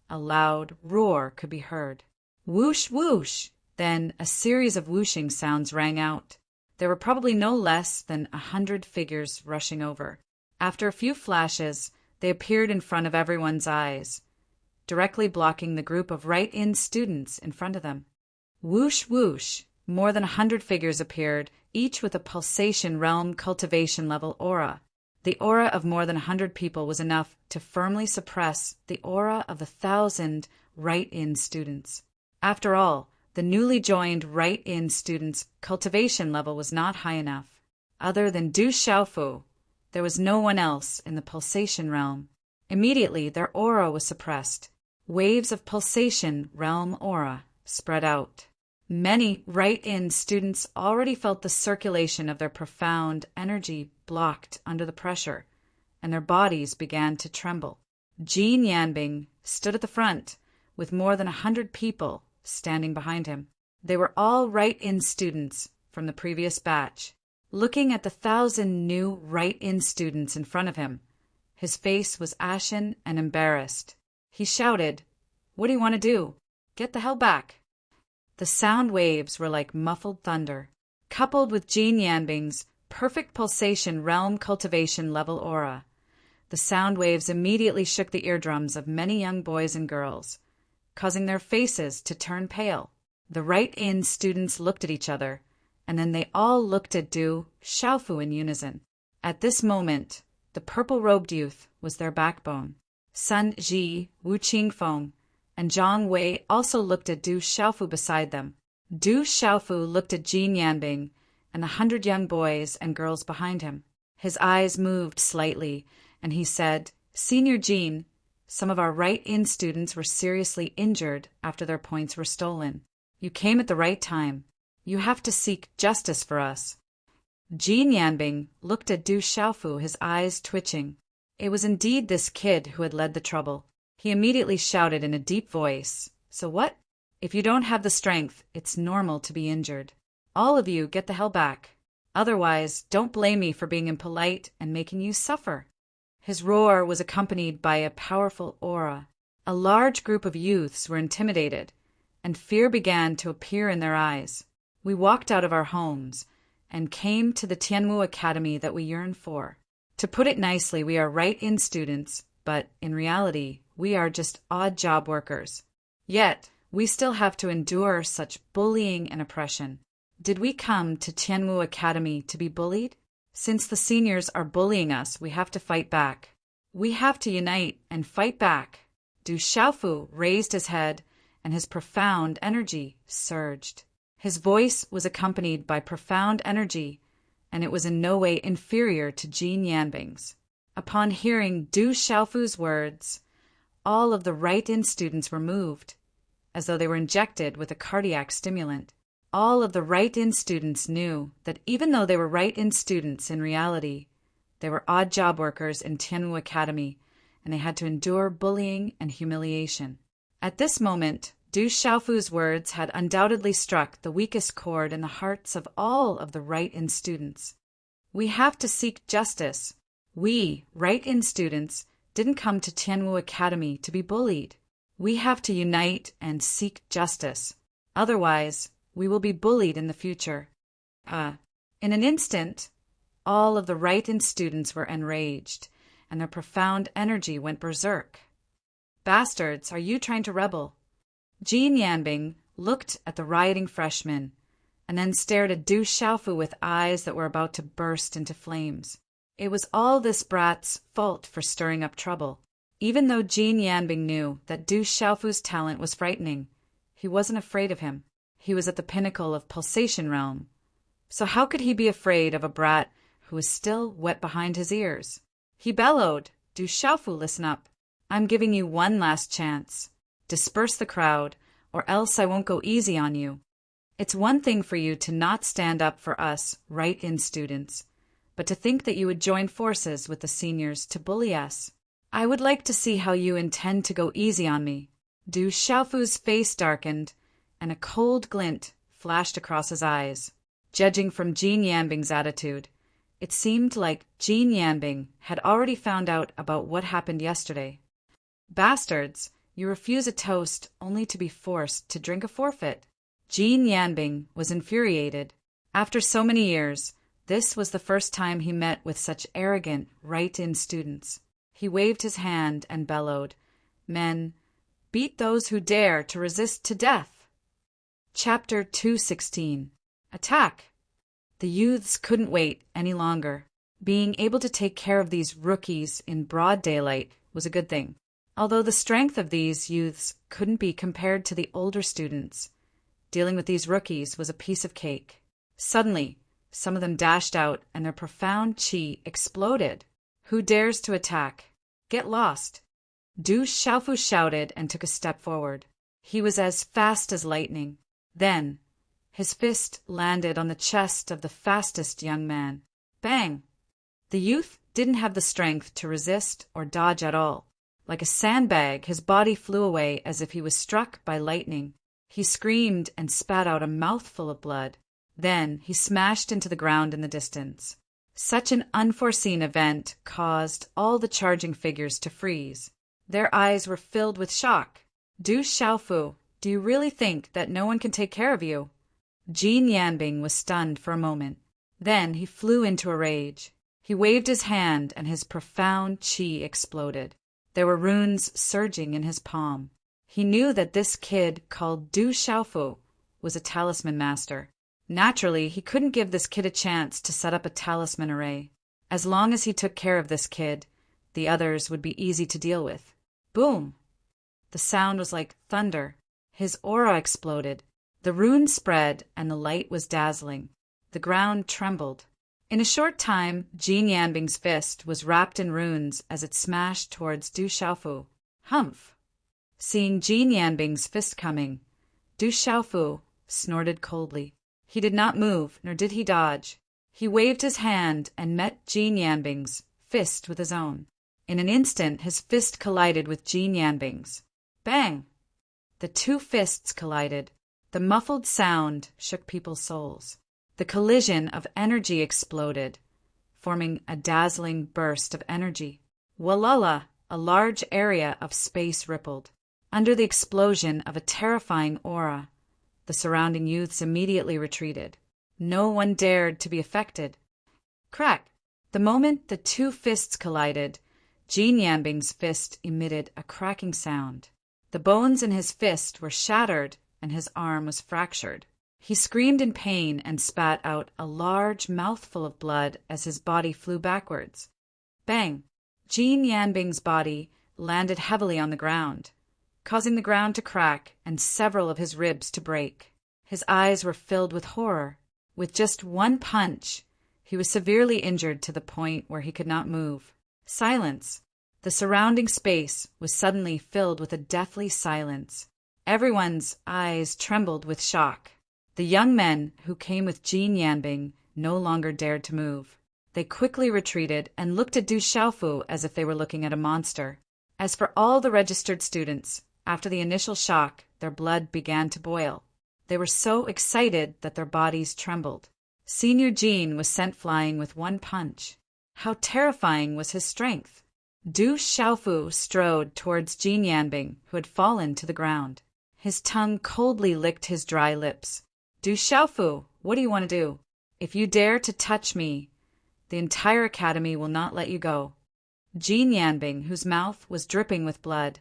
S1: a loud roar could be heard. Whoosh, whoosh! Then a series of whooshing sounds rang out. There were probably no less than 100 figures rushing over. After a few flashes, they appeared in front of everyone's eyes, directly blocking the group of right-in students in front of them. Whoosh, whoosh! More than 100 figures appeared, each with a pulsation realm cultivation level aura. The aura of more than 100 people was enough to firmly suppress the aura of 1,000 right-in students. After all, the newly joined right-in students' cultivation level was not high enough. Other than Du Xiaofu, there was no one else in the pulsation realm. Immediately, their aura was suppressed. Waves of pulsation realm aura spread out. Many right-in students already felt the circulation of their profound energy blocked under the pressure, and their bodies began to tremble. Jin Yanbing stood at the front, with more than 100 people standing behind him. They were all right-in students from the previous batch. Looking at the 1,000 new right-in students in front of him, his face was ashen and embarrassed. He shouted, "What do you want to do? Get the hell back!" The sound waves were like muffled thunder. Coupled with Jin Yanbing's perfect pulsation realm cultivation level aura, the sound waves immediately shook the eardrums of many young boys and girls, causing their faces to turn pale. The right-in students looked at each other, and then they all looked at Du Xiaofu in unison. At this moment, the purple-robed youth was their backbone. Sun Ji, Wu Qingfeng, and Zhang Wei also looked at Du Xiaofu beside them. Du Xiaofu looked at Jin Yanbing and 100 young boys and girls behind him. His eyes moved slightly, and he said, "Senior Jin, some of our right-in students were seriously injured after their points were stolen. You came at the right time. You have to seek justice for us." Jin Yanbing looked at Du Xiaofu, his eyes twitching. It was indeed this kid who had led the trouble. He immediately shouted in a deep voice, "So what? If you don't have the strength, it's normal to be injured. All of you get the hell back. Otherwise, don't blame me for being impolite and making you suffer." His roar was accompanied by a powerful aura. A large group of youths were intimidated, and fear began to appear in their eyes. We walked out of our homes and came to the Tianwu Academy that we yearn for. To put it nicely, we are right-in students, but in reality, we are just odd job workers. Yet, we still have to endure such bullying and oppression. Did we come to Tianwu Academy to be bullied? Since the seniors are bullying us, we have to fight back. We have to unite and fight back. Du Xiaofu raised his head, and his profound energy surged. His voice was accompanied by profound energy, and it was in no way inferior to Jin Yanbing's. Upon hearing Du Xiaofu's words, all of the right-in students were moved, as though they were injected with a cardiac stimulant. All of the right-in students knew that even though they were right-in students in reality, they were odd job workers in Tianwu Academy, and they had to endure bullying and humiliation. At this moment, Du Xiaofu's words had undoubtedly struck the weakest chord in the hearts of all of the right-in students. We have to seek justice. We, right-in students, didn't come to Tianwu Academy to be bullied. We have to unite and seek justice. Otherwise, we will be bullied in the future. In an instant, all of the right-in students were enraged, and their profound energy went berserk. Bastards, are you trying to rebel? Jin Yanbing looked at the rioting freshmen, and then stared at Du Xiaofu with eyes that were about to burst into flames. It was all this brat's fault for stirring up trouble. Even though Jin Yanbing knew that Du Xiaofu's talent was frightening, he wasn't afraid of him. He was at the pinnacle of pulsation realm. So how could he be afraid of a brat who was still wet behind his ears? He bellowed, Du Xiaofu, listen up. I'm giving you one last chance. Disperse the crowd, or else I won't go easy on you. It's one thing for you to not stand up for us, right-in students, but to think that you would join forces with the seniors to bully us. I would like to see how you intend to go easy on me. Du Xiaofu's face darkened, and a cold glint flashed across his eyes. Judging from Jin Yanbing's attitude, it seemed like Jin Yanbing had already found out about what happened yesterday. Bastards, you refuse a toast only to be forced to drink a forfeit. Jin Yanbing was infuriated. After so many years, this was the first time he met with such arrogant, right-in students. He waved his hand and bellowed, Men, beat those who dare to resist to death. Chapter 216. Attack! The youths couldn't wait any longer. Being able to take care of these rookies in broad daylight was a good thing, although the strength of these youths couldn't be compared to the older students. Dealing with these rookies was a piece of cake. Suddenly, some of them dashed out and their profound qi exploded. Who dares to attack? Get lost! Du Xiaofu shouted and took a step forward. He was as fast as lightning. Then, his fist landed on the chest of the fastest young man. Bang! The youth didn't have the strength to resist or dodge at all. Like a sandbag, his body flew away as if he was struck by lightning. He screamed and spat out a mouthful of blood. Then he smashed into the ground in the distance. Such an unforeseen event caused all the charging figures to freeze. Their eyes were filled with shock. Du Xiaofu, do you really think that no one can take care of you? Jin Yanbing was stunned for a moment. Then he flew into a rage. He waved his hand and his profound qi exploded. There were runes surging in his palm. He knew that this kid called Du Xiaofu was a talisman master. Naturally, he couldn't give this kid a chance to set up a talisman array. As long as he took care of this kid, the others would be easy to deal with. Boom! The sound was like thunder. His aura exploded. The runes spread and the light was dazzling. The ground trembled. In a short time, Jin Yanbing's fist was wrapped in runes as it smashed towards Du Xiaofu. Humph! Seeing Jin Yanbing's fist coming, Du Xiaofu snorted coldly. He did not move, nor did he dodge. He waved his hand and met Jin Yanbing's fist with his own. In an instant, his fist collided with Jin Yanbing's. Bang! The two fists collided. The muffled sound shook people's souls. The collision of energy exploded, forming a dazzling burst of energy. Walala! A large area of space rippled. Under the explosion of a terrifying aura, the surrounding youths immediately retreated. No one dared to be affected. Crack! The moment the two fists collided, Jin Yanbing's fist emitted a cracking sound. The bones in his fist were shattered and his arm was fractured. He screamed in pain and spat out a large mouthful of blood as his body flew backwards. Bang! Jean Yanbing's body landed heavily on the ground, causing the ground to crack and several of his ribs to break. His eyes were filled with horror. With just one punch, he was severely injured to the point where he could not move. Silence. The surrounding space was suddenly filled with a deathly silence. Everyone's eyes trembled with shock. The young men who came with Jean Yanbing no longer dared to move. They quickly retreated and looked at Du Xiaofu as if they were looking at a monster. As for all the registered students, after the initial shock, their blood began to boil. They were so excited that their bodies trembled. Senior Jean was sent flying with one punch. How terrifying was his strength! Du Xiaofu strode towards Jean Yanbing, who had fallen to the ground. His tongue coldly licked his dry lips. Du Xiaofu, what do you want to do? If you dare to touch me, the entire academy will not let you go. Jean Yanbing, whose mouth was dripping with blood,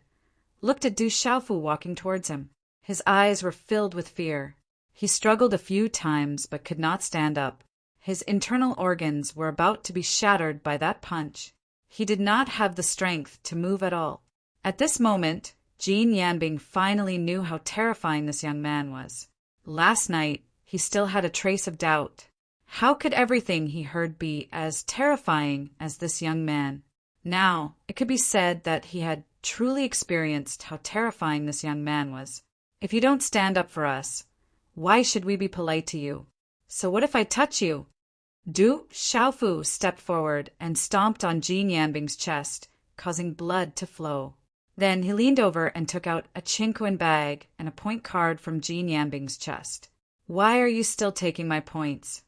S1: looked at Du Xiaofu walking towards him. His eyes were filled with fear. He struggled a few times but could not stand up. His internal organs were about to be shattered by that punch. He did not have the strength to move at all. At this moment, Jean Yanbing finally knew how terrifying this young man was. Last night, he still had a trace of doubt. How could everything he heard be as terrifying as this young man? Now, it could be said that he had truly experienced how terrifying this young man was. If you don't stand up for us, why should we be polite to you? So what if I touch you? Du Xiaofu stepped forward and stomped on Jean Yanbing's chest, causing blood to flow. Then he leaned over and took out a Qinquan bag and a point card from Jean Yanbing's chest. Why are you still taking my points?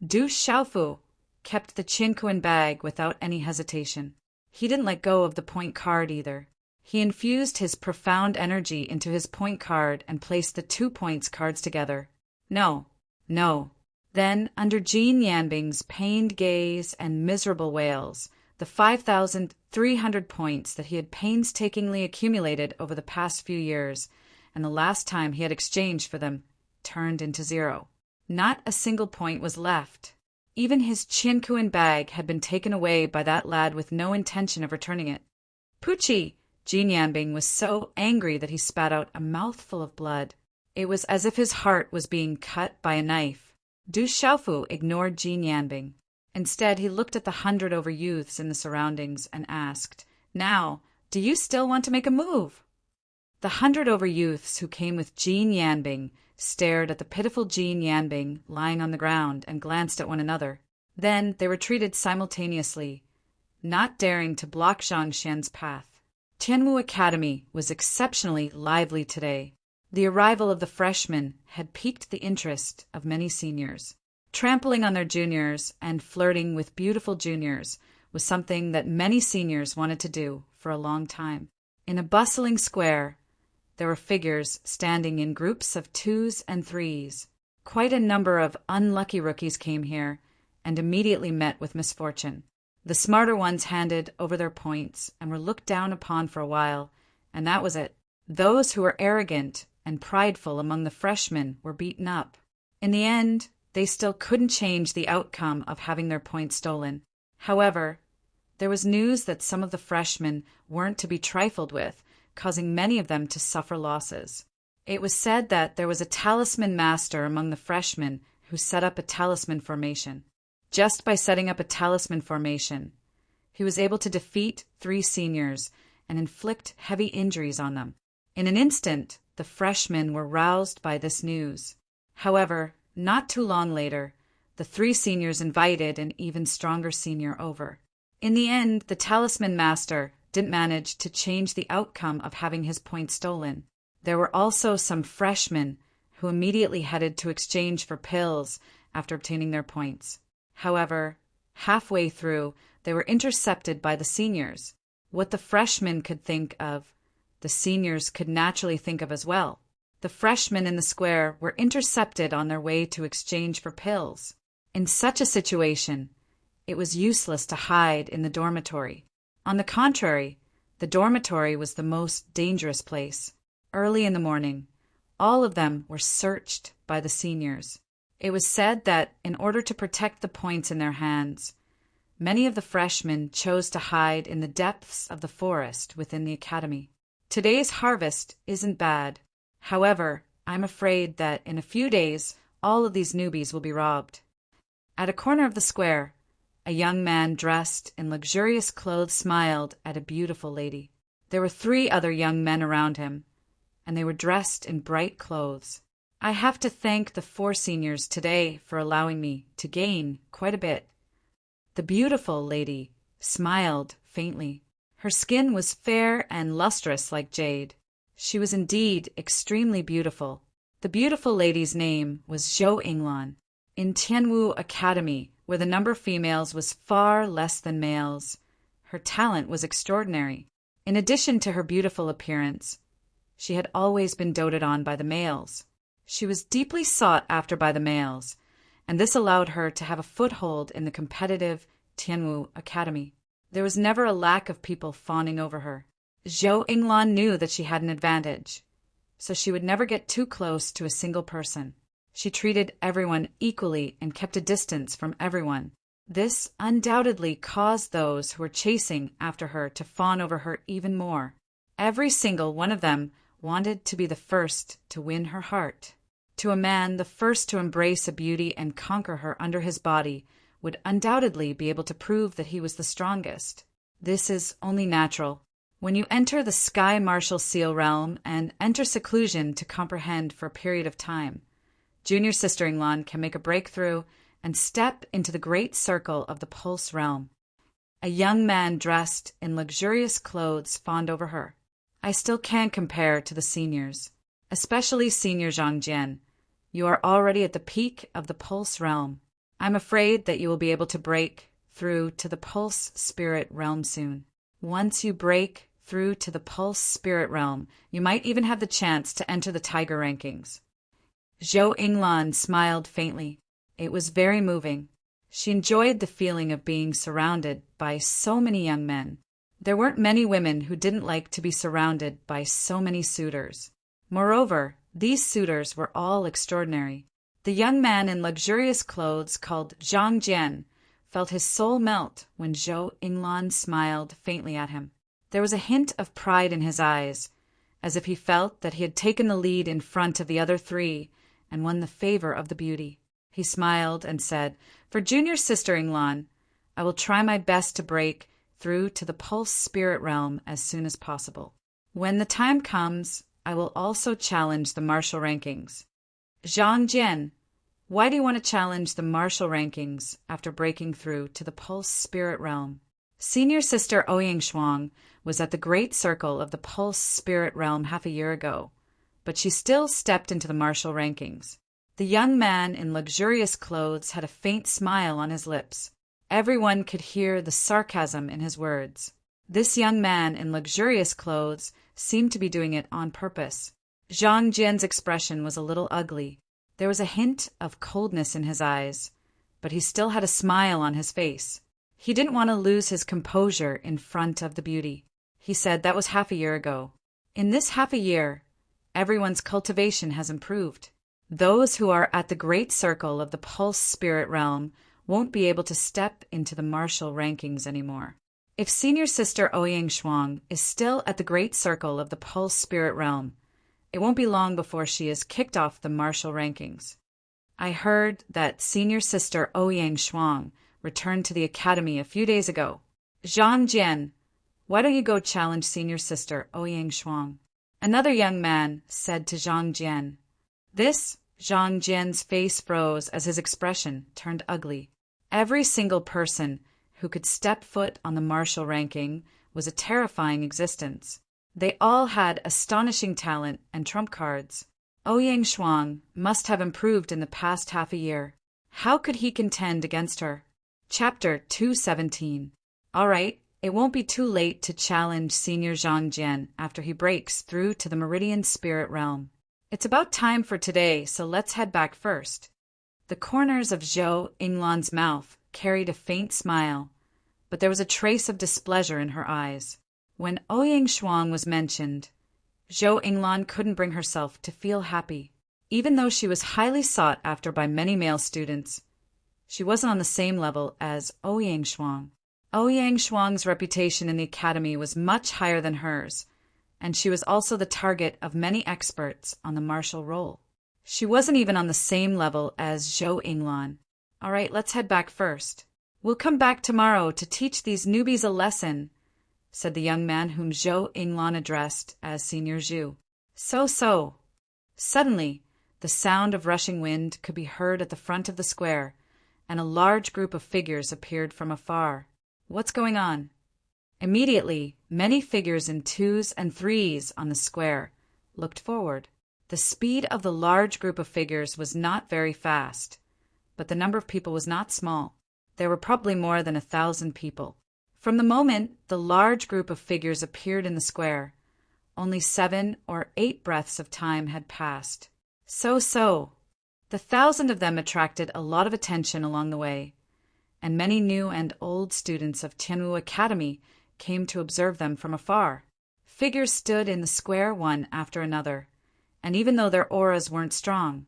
S1: Du Xiaofu kept the Qinquan bag without any hesitation. He didn't let go of the point card either. He infused his profound energy into his point card and placed the 2 points cards together. No, no. Then, under Jean Yanbing's pained gaze and miserable wails, the 5,300 points that he had painstakingly accumulated over the past few years, and the last time he had exchanged for them, turned into 0. Not a single point was left. Even his Qinquan bag had been taken away by that lad with no intention of returning it. Pucci! Jean Yanbing was so angry that he spat out a mouthful of blood. It was as if his heart was being cut by a knife. Du Xiaofu ignored Jean Yanbing. Instead, he looked at the 100 over youths in the surroundings and asked, Now, do you still want to make a move? The 100 over youths who came with Jean Yanbing stared at the pitiful Jean Yanbing lying on the ground and glanced at one another. Then they retreated simultaneously, not daring to block Zhang Xian's path. Tianwu Academy was exceptionally lively today. The arrival of the freshmen had piqued the interest of many seniors. Trampling on their juniors and flirting with beautiful juniors was something that many seniors wanted to do for a long time. In a bustling square, there were figures standing in groups of 2s and 3s. Quite a number of unlucky rookies came here and immediately met with misfortune. The smarter ones handed over their points and were looked down upon for a while, and that was it. Those who were arrogant and prideful among the freshmen were beaten up. In the end, they still couldn't change the outcome of having their points stolen. However, there was news that some of the freshmen weren't to be trifled with, causing many of them to suffer losses. It was said that there was a talisman master among the freshmen who set up a talisman formation. Just by setting up a talisman formation, he was able to defeat 3 seniors and inflict heavy injuries on them. In an instant, the freshmen were roused by this news. However, not too long later, the 3 seniors invited an even stronger senior over. In the end, the talisman master didn't manage to change the outcome of having his points stolen. There were also some freshmen who immediately headed to exchange for pills after obtaining their points. However, halfway through, they were intercepted by the seniors. What the freshmen could think of, the seniors could naturally think of as well. The freshmen in the square were intercepted on their way to exchange for pills. In such a situation, it was useless to hide in the dormitory. On the contrary, the dormitory was the most dangerous place. Early in the morning, all of them were searched by the seniors. It was said that in order to protect the points in their hands, Many of the freshmen chose to hide in the depths of the forest within the academy. Today's harvest isn't bad. However, I'm afraid that in a few days, all of these newbies will be robbed. At a corner of the square, a young man dressed in luxurious clothes smiled at a beautiful lady. There were 3 other young men around him, and they were dressed in bright clothes. I have to thank the 4 seniors today for allowing me to gain quite a bit. The beautiful lady smiled faintly. Her skin was fair and lustrous like jade. She was indeed extremely beautiful. The beautiful lady's name was Zhou Yinglan. In Tianwu Academy, where the number of females was far less than males, her talent was extraordinary. In addition to her beautiful appearance, she had always been doted on by the males. She was deeply sought after by the males, and this allowed her to have a foothold in the competitive Tianwu Academy. There was never a lack of people fawning over her. Zhou Yinglan knew that she had an advantage, so she would never get too close to a single person. She treated everyone equally and kept a distance from everyone. This undoubtedly caused those who were chasing after her to fawn over her even more. Every single one of them wanted to be the first to win her heart. To a man, the first to embrace a beauty and conquer her under his body would undoubtedly be able to prove that he was the strongest. This is only natural. When you enter the Sky Martial Seal realm and enter seclusion to comprehend for a period of time, junior sister-in-law can make a breakthrough and step into the great circle of the Pulse realm. A young man dressed in luxurious clothes fawned over her. I still can't compare to the seniors, especially Senior Zhang Jian. You are already at the peak of the Pulse realm. I'm afraid that you will be able to break through to the Pulse Spirit realm soon. Once you break through to the Pulse Spirit realm, you might even have the chance to enter the Tiger rankings. Zhou Yinglan smiled faintly. It was very moving. She enjoyed the feeling of being surrounded by so many young men. There weren't many women who didn't like to be surrounded by so many suitors. Moreover, these suitors were all extraordinary. The young man in luxurious clothes called Zhang Jian felt his soul melt when Zhou Yinglan smiled faintly at him. There was a hint of pride in his eyes, as if he felt that he had taken the lead in front of the other 3 and won the favor of the beauty. He smiled and said, "For junior sister-in-law, I will try my best to break through to the Pulse Spirit realm as soon as possible. When the time comes, I will also challenge the martial rankings." Zhang Jian, why do you want to challenge the martial rankings after breaking through to the Pulse Spirit realm? Senior sister Ouyang Shuang was at the great circle of the Pulse Spirit realm half a year ago, but she still stepped into the martial rankings. The young man in luxurious clothes had a faint smile on his lips. Everyone could hear the sarcasm in his words. This young man in luxurious clothes seemed to be doing it on purpose. Zhang Jian's expression was a little ugly. There was a hint of coldness in his eyes, but he still had a smile on his face. He didn't want to lose his composure in front of the beauty. He said that was half a year ago. In this half a year, everyone's cultivation has improved. Those who are at the great circle of the Pulse Spirit realm won't be able to step into the martial rankings anymore. If senior sister Ouyang Shuang is still at the great circle of the Pulse Spirit realm, it won't be long before she is kicked off the martial rankings. I heard that senior sister Ouyang Shuang returned to the academy a few days ago. Zhang Jian, why don't you go challenge senior sister Ouyang Shuang? Another young man said to Zhang Jian. Zhang Jian's face froze as his expression turned ugly. Every single person who could step foot on the martial ranking was a terrifying existence. They all had astonishing talent and trump cards. Ouyang Shuang must have improved in the past half a year. How could he contend against her? Chapter 217. All right, it won't be too late to challenge Senior Zhang Jian after he breaks through to the Meridian Spirit Realm. It's about time for today, so let's head back first. The corners of Zhou Yinglan's mouth carried a faint smile, but there was a trace of displeasure in her eyes. When Ouyang Shuang was mentioned, Zhou Yinglan couldn't bring herself to feel happy. Even though she was highly sought after by many male students, She wasn't on the same level as Ouyang Shuang. Ouyang Shuang's reputation in the academy was much higher than hers, and she was also the target of many experts on the martial role. She wasn't even on the same level as Zhou Yinglan. All right, let's head back first. We'll come back tomorrow to teach these newbies a lesson, said the young man whom Zhou Yinglan addressed as Senior Zhu. So. Suddenly, the sound of rushing wind could be heard at the front of the square, and a large group of figures appeared from afar. What's going on? Immediately, many figures in 2s and 3s on the square looked forward. The speed of the large group of figures was not very fast, but the number of people was not small. There were probably more than 1,000 people. From the moment the large group of figures appeared in the square, only 7 or 8 breaths of time had passed. So. The 1,000 of them attracted a lot of attention along the way, and many new and old students of Tianwu Academy came to observe them from afar. Figures stood in the square one after another, and even though their auras weren't strong,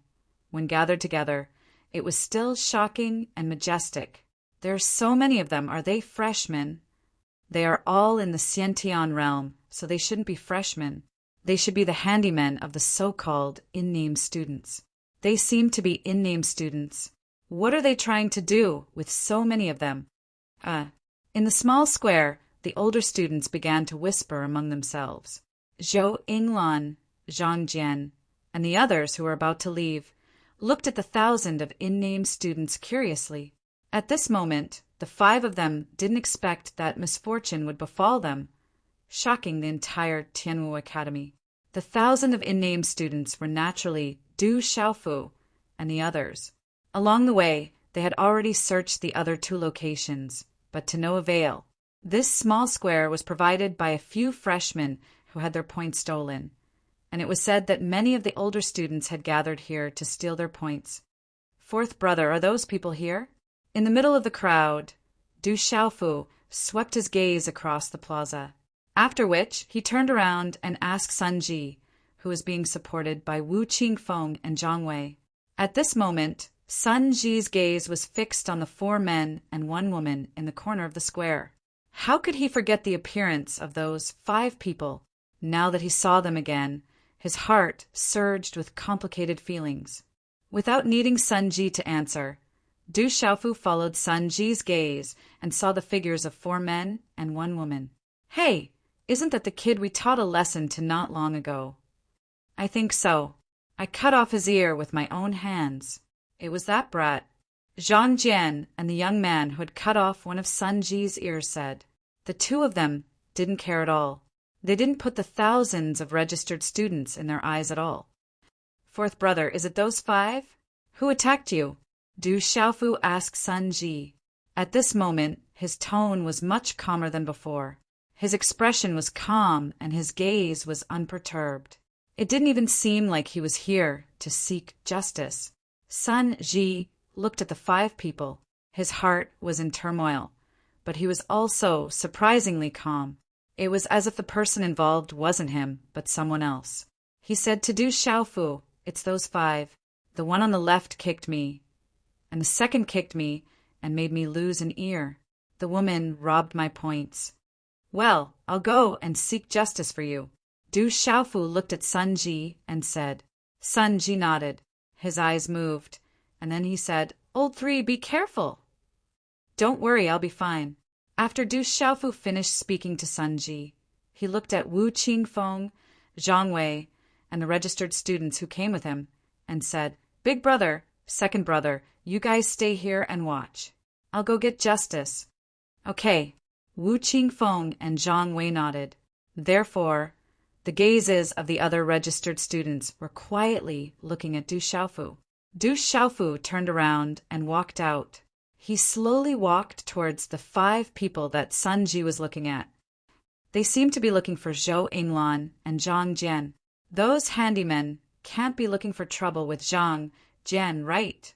S1: when gathered together, it was still shocking and majestic. There are so many of them. Are they freshmen? They are all in the Xiantian realm, so they shouldn't be freshmen. They should be the handymen of the so-called in-name students. They seem to be in-name students. What are they trying to do with so many of them? In the small square, the older students began to whisper among themselves. Zhou Yinglan, Zhang Jian, and the others who were about to leave looked at the 1,000 of in-name students curiously. At this moment, the 5 of them didn't expect that misfortune would befall them, shocking the entire Tianwu Academy. The 1,000 of in-name students were naturally Du Xiaofu and the others. Along the way, they had already searched the other 2 locations, but to no avail. This small square was provided by a few freshmen who had their points stolen, and it was said that many of the older students had gathered here to steal their points. Fourth brother, are those people here? In the middle of the crowd, Du Xiaofu swept his gaze across the plaza, after which he turned around and asked Sun Ji, who was being supported by Wu Qingfeng and Zhang Wei. At this moment, Sun Ji's gaze was fixed on the 4 men and 1 woman in the corner of the square. How could he forget the appearance of those 5 people? Now that he saw them again, his heart surged with complicated feelings. Without needing Sun Ji to answer, Du Xiaofu followed Sun Ji's gaze and saw the figures of 4 men and 1 woman. Hey, isn't that the kid we taught a lesson to not long ago? I think so. I cut off his ear with my own hands. It was that brat. Zhang Jian and the young man who had cut off one of Sun Ji's ears said. The 2 of them didn't care at all. They didn't put the thousands of registered students in their eyes at all. Fourth brother, is it those 5? Who attacked you? Du Xiaofu asked Sun Ji. At this moment, his tone was much calmer than before. His expression was calm and his gaze was unperturbed. It didn't even seem like he was here to seek justice. Sun Ji looked at the 5 people. His heart was in turmoil, but he was also surprisingly calm. It was as if the person involved wasn't him, but someone else. He said to Du Xiaofu, it's those 5. The one on the left kicked me, and the second kicked me and made me lose an ear. The woman robbed my points. Well, I'll go and seek justice for you. Du Xiaofu looked at Sun Ji and said. Sun Ji nodded. His eyes moved, and then he said, Old 3, be careful. Don't worry, I'll be fine. After Du Xiaofu finished speaking to Sun Ji, he looked at Wu Qingfeng, Zhang Wei, and the registered students who came with him, and said, Big brother, second brother, you guys stay here and watch. I'll go get justice. Okay. Wu Qingfeng and Zhang Wei nodded. Therefore, the gazes of the other registered students were quietly looking at Du Xiaofu. Du Xiaofu turned around and walked out. He slowly walked towards the 5 people that Sun Ji was looking at. They seemed to be looking for Zhou Yinglan and Zhang Jian. Those handymen can't be looking for trouble with Zhang Jian, right?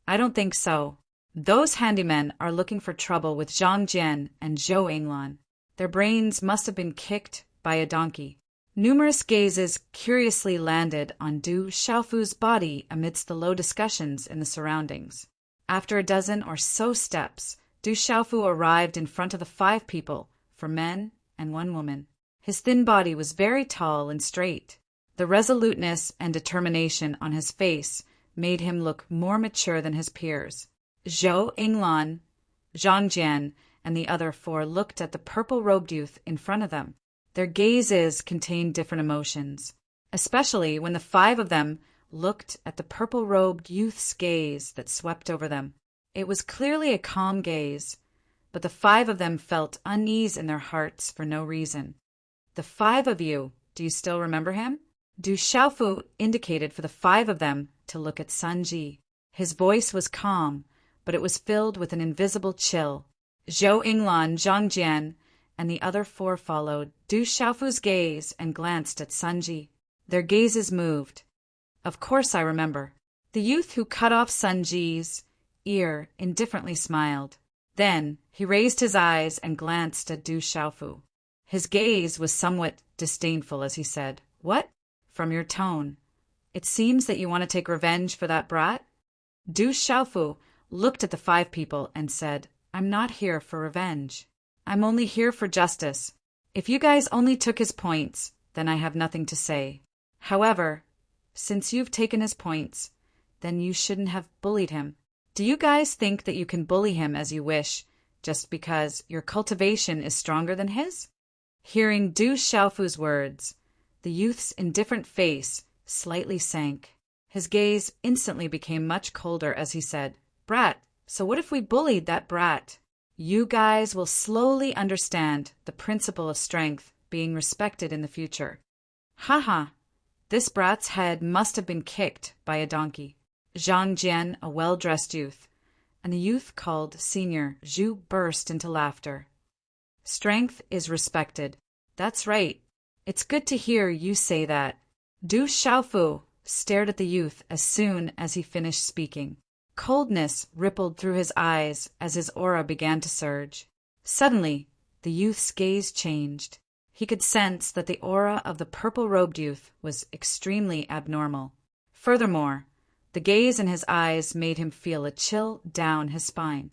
S1: I don't think so. Those handymen are looking for trouble with Zhang Jian and Zhou Yinglan. Their brains must have been kicked by a donkey. Numerous gazes curiously landed on Du Xiaofu's body amidst the low discussions in the surroundings. After a dozen or so steps, Du Xiaofu arrived in front of the 5 people, 4 men and 1 woman. His thin body was very tall and straight. The resoluteness and determination on his face made him look more mature than his peers. Zhou Yinglan, Zhang Jian, and the other 4 looked at the purple-robed youth in front of them. Their gazes contained different emotions, especially when the 5 of them looked at the purple-robed youth's gaze that swept over them. It was clearly a calm gaze, but the 5 of them felt unease in their hearts for no reason. The 5 of you, do you still remember him? Du Xiaofu indicated for the 5 of them to look at Sun Ji. His voice was calm, but it was filled with an invisible chill. Zhou Yinglan, Zhang Jian, and the other 4 followed Du Xiaofu's gaze and glanced at Sun Ji. Their gazes moved. Of course I remember. The youth who cut off Sun Ji's ear indifferently smiled. Then he raised his eyes and glanced at Du Xiaofu. His gaze was somewhat disdainful as he said, "What? From your tone, it seems that you want to take revenge for that brat?" Du Xiaofu looked at the 5 people and said, "I'm not here for revenge. I'm only here for justice. If you guys only took his points, then I have nothing to say. However, since you've taken his points, then you shouldn't have bullied him. Do you guys think that you can bully him as you wish, just because your cultivation is stronger than his?" Hearing Du Xiaofu's words, the youth's indifferent face slightly sank. His gaze instantly became much colder as he said, "Brat, so what if we bullied that brat? You guys will slowly understand the principle of strength being respected in the future. Haha, this brat's head must have been kicked by a donkey." Zhang Jian, a well-dressed youth, and the youth called Senior Zhu burst into laughter. "Strength is respected. That's right. It's good to hear you say that." Du Xiaofu stared at the youth as soon as he finished speaking. Coldness rippled through his eyes as his aura began to surge. Suddenly, the youth's gaze changed. He could sense that the aura of the purple-robed youth was extremely abnormal. Furthermore, the gaze in his eyes made him feel a chill down his spine.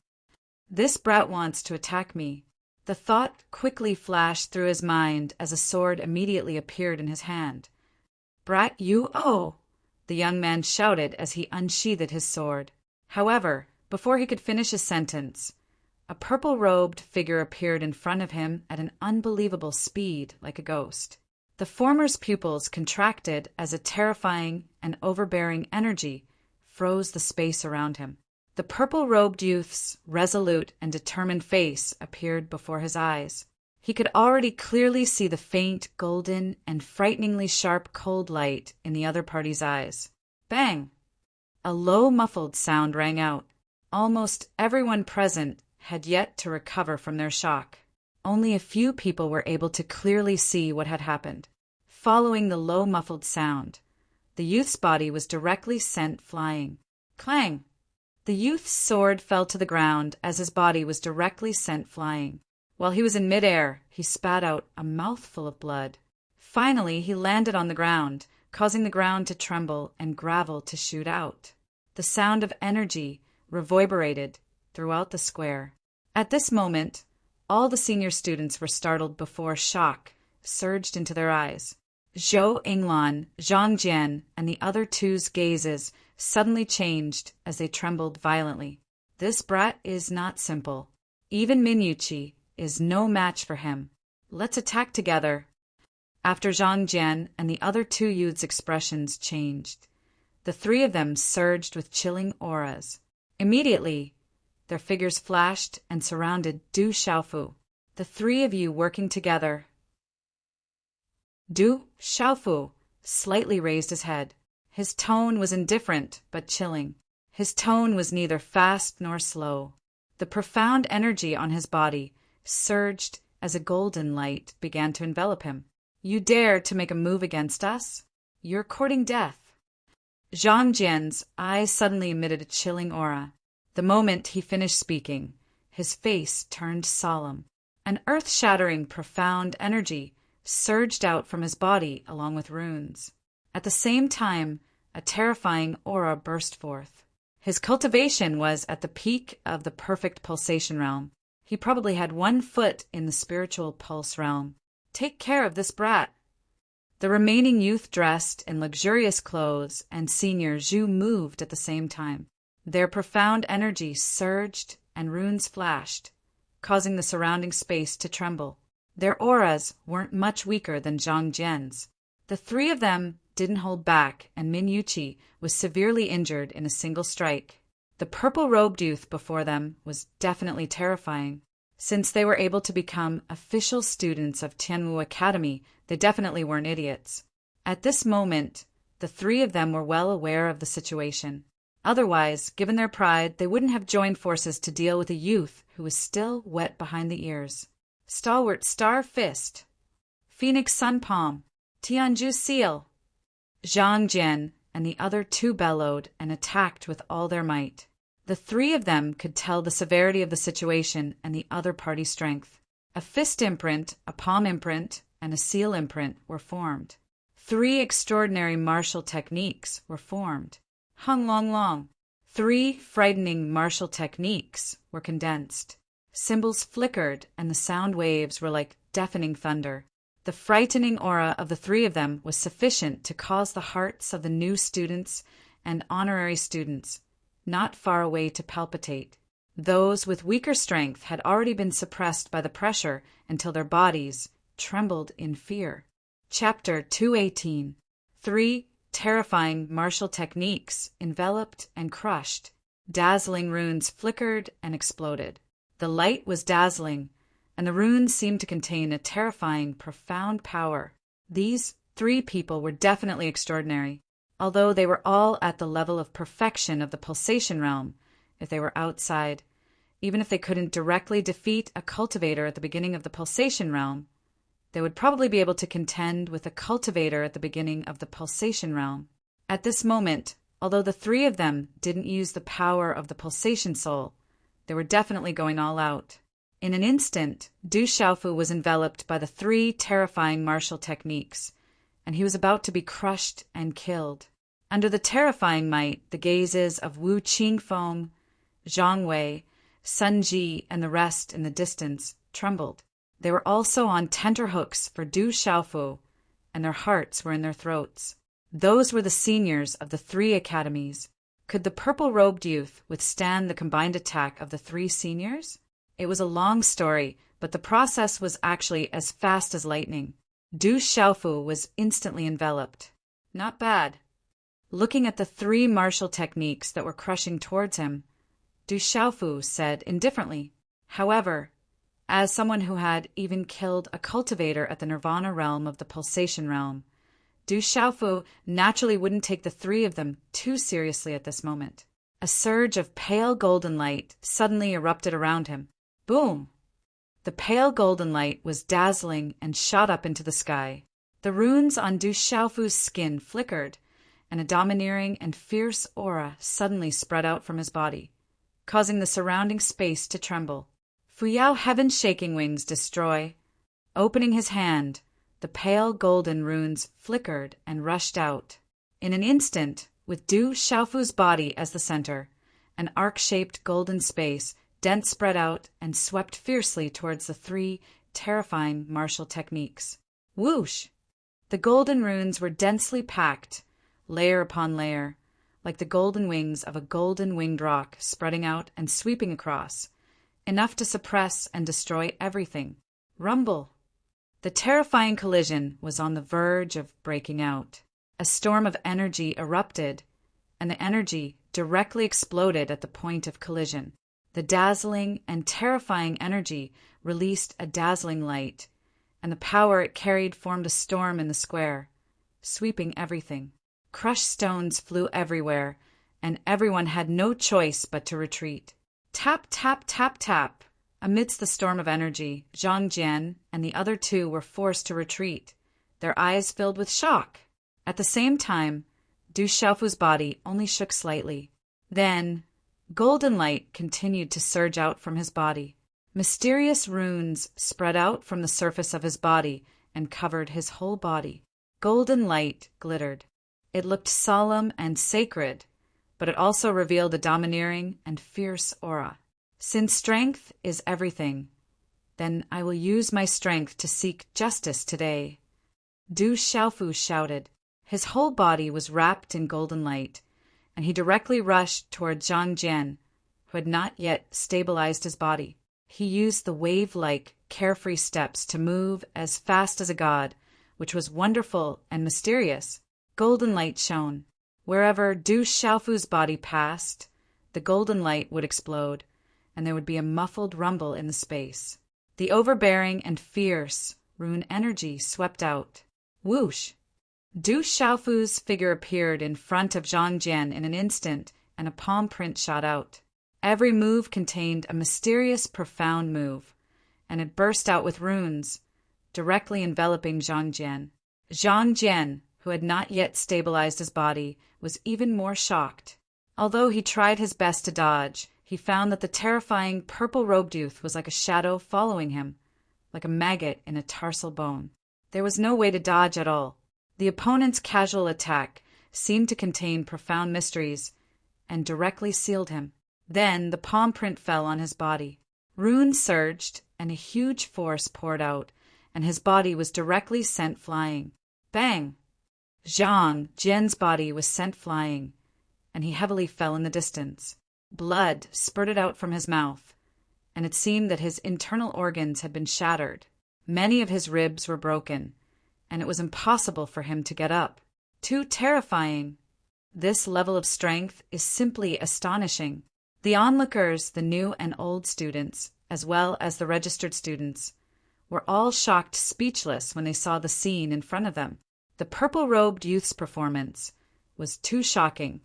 S1: "This brat wants to attack me." The thought quickly flashed through his mind as a sword immediately appeared in his hand. "Brat, you oh!" the young man shouted as he unsheathed his sword. However, before he could finish his sentence, a purple-robed figure appeared in front of him at an unbelievable speed like a ghost. The former's pupils contracted as a terrifying and overbearing energy froze the space around him. The purple-robed youth's resolute and determined face appeared before his eyes. He could already clearly see the faint, golden, and frighteningly sharp cold light in the other party's eyes. Bang! A low, muffled sound rang out. Almost everyone present had yet to recover from their shock. Only a few people were able to clearly see what had happened. Following the low, muffled sound, the youth's body was directly sent flying. Clang! The youth's sword fell to the ground as his body was directly sent flying. While he was in midair, he spat out a mouthful of blood. Finally, he landed on the ground, causing the ground to tremble and gravel to shoot out. The sound of energy reverberated throughout the square. At this moment, all the senior students were startled before shock surged into their eyes. Zhou Yinglan, Zhang Jian, and the other 2's gazes suddenly changed as they trembled violently. This brat is not simple. Even Minyuchi is no match for him. Let's attack together. After Zhang Jian and the other 2 youths' expressions changed, the 3 of them surged with chilling auras. Immediately, their figures flashed and surrounded Du Xiaofu. The 3 of you working together. Du Xiaofu slightly raised his head. His tone was indifferent but chilling. His tone was neither fast nor slow. The profound energy on his body surged as a golden light began to envelop him. "You dare to make a move against us? You're courting death." Zhang Jian's eyes suddenly emitted a chilling aura. The moment he finished speaking, his face turned solemn. An earth-shattering, profound energy surged out from his body along with runes. At the same time, a terrifying aura burst forth. His cultivation was at the peak of the perfect pulsation realm. He probably had 1 foot in the spiritual pulse realm. Take care of this brat. The remaining youth dressed in luxurious clothes and Senior Zhu moved at the same time. Their profound energy surged and runes flashed, causing the surrounding space to tremble. Their auras weren't much weaker than Zhang Jian's. The 3 of them didn't hold back, and Min Yuqi was severely injured in a single strike. The purple-robed youth before them was definitely terrifying. Since they were able to become official students of Tianwu Academy, they definitely weren't idiots. At this moment, the 3 of them were well aware of the situation. Otherwise, given their pride, they wouldn't have joined forces to deal with a youth who was still wet behind the ears. Stalwart Star Fist, Phoenix Sun Palm, Tianju Seal. Zhang Jian and the other 2 bellowed and attacked with all their might. The 3 of them could tell the severity of the situation and the other party's strength. A fist imprint, a palm imprint, and a seal imprint were formed. 3 extraordinary martial techniques were formed. Hung Long Long. 3 frightening martial techniques were condensed. Symbols flickered and the sound waves were like deafening thunder. The frightening aura of the 3 of them was sufficient to cause the hearts of the new students and honorary students not far away to palpitate. Those with weaker strength had already been suppressed by the pressure until their bodies trembled in fear. Chapter 218. 3 terrifying martial techniques enveloped and crushed. Dazzling runes flickered and exploded. The light was dazzling, and the runes seemed to contain a terrifying, profound power. These 3 people were definitely extraordinary. Although they were all at the level of perfection of the pulsation realm, if they were outside, even if they couldn't directly defeat a cultivator at the beginning of the pulsation realm, they would probably be able to contend with a cultivator at the beginning of the pulsation realm. At this moment, although the 3 of them didn't use the power of the pulsation soul, they were definitely going all out. In an instant, Du Xiaofu was enveloped by the 3 terrifying martial techniques, and he was about to be crushed and killed. Under the terrifying might, the gazes of Wu Qingfeng, Zhang Wei, Sun Ji, and the rest in the distance trembled. They were also on tenterhooks for Du Xiaofu, and their hearts were in their throats. Those were the seniors of the 3 academies. Could the purple-robed youth withstand the combined attack of the 3 seniors? It was a long story, but the process was actually as fast as lightning. Du Xiaofu was instantly enveloped. Not bad. Looking at the 3 martial techniques that were crushing towards him, Du Xiaofu said indifferently. However, as someone who had even killed a cultivator at the nirvana realm of the pulsation realm, Du Xiaofu naturally wouldn't take the 3 of them too seriously at this moment. A surge of pale golden light suddenly erupted around him. Boom! The pale golden light was dazzling and shot up into the sky. The runes on Du Xiaofu's skin flickered, and a domineering and fierce aura suddenly spread out from his body, causing the surrounding space to tremble. Fuyao Heaven's shaking wings destroy. Opening his hand, the pale golden runes flickered and rushed out. In an instant, with Du Xiaofu's body as the center, an arc-shaped golden space dense spread out and swept fiercely towards the 3 terrifying martial techniques. Whoosh! The golden runes were densely packed, layer upon layer, like the golden wings of a golden winged rock spreading out and sweeping across, enough to suppress and destroy everything. Rumble! The terrifying collision was on the verge of breaking out. A storm of energy erupted, and the energy directly exploded at the point of collision. The dazzling and terrifying energy released a dazzling light, and the power it carried formed a storm in the square, sweeping everything. Crushed stones flew everywhere, and everyone had no choice but to retreat. Tap, tap, tap, tap. Amidst the storm of energy, Zhang Jian and the other 2 were forced to retreat, their eyes filled with shock. At the same time, Du Xiaofu's body only shook slightly. Then, golden light continued to surge out from his body. Mysterious runes spread out from the surface of his body and covered his whole body. Golden light glittered. It looked solemn and sacred, but it also revealed a domineering and fierce aura. Since strength is everything, then I will use my strength to seek justice today. Du Xiaofu shouted. His whole body was wrapped in golden light, and he directly rushed toward Zhang Jian, who had not yet stabilized his body. He used the wave-like, carefree steps to move as fast as a god, which was wonderful and mysterious. Golden light shone. Wherever Du Xiaofu's body passed, the golden light would explode, and there would be a muffled rumble in the space. The overbearing and fierce rune energy swept out. Whoosh! Du Xiaofu's figure appeared in front of Zhang Jian in an instant, and a palm print shot out. Every move contained a mysterious, profound move, and it burst out with runes, directly enveloping Zhang Jian. Zhang Jian, who had not yet stabilized his body, was even more shocked. Although he tried his best to dodge, he found that the terrifying purple-robed youth was like a shadow following him, like a maggot in a tarsal bone. There was no way to dodge at all. The opponent's casual attack seemed to contain profound mysteries and directly sealed him. Then the palm print fell on his body. Runes surged, and a huge force poured out, and his body was directly sent flying. Bang! Zhang Jian's body was sent flying, and he heavily fell in the distance. Blood spurted out from his mouth, and it seemed that his internal organs had been shattered. Many of his ribs were broken, and it was impossible for him to get up. Too terrifying! This level of strength is simply astonishing. The onlookers, the new and old students, as well as the registered students, were all shocked speechless when they saw the scene in front of them. The purple-robed youth's performance was too shocking.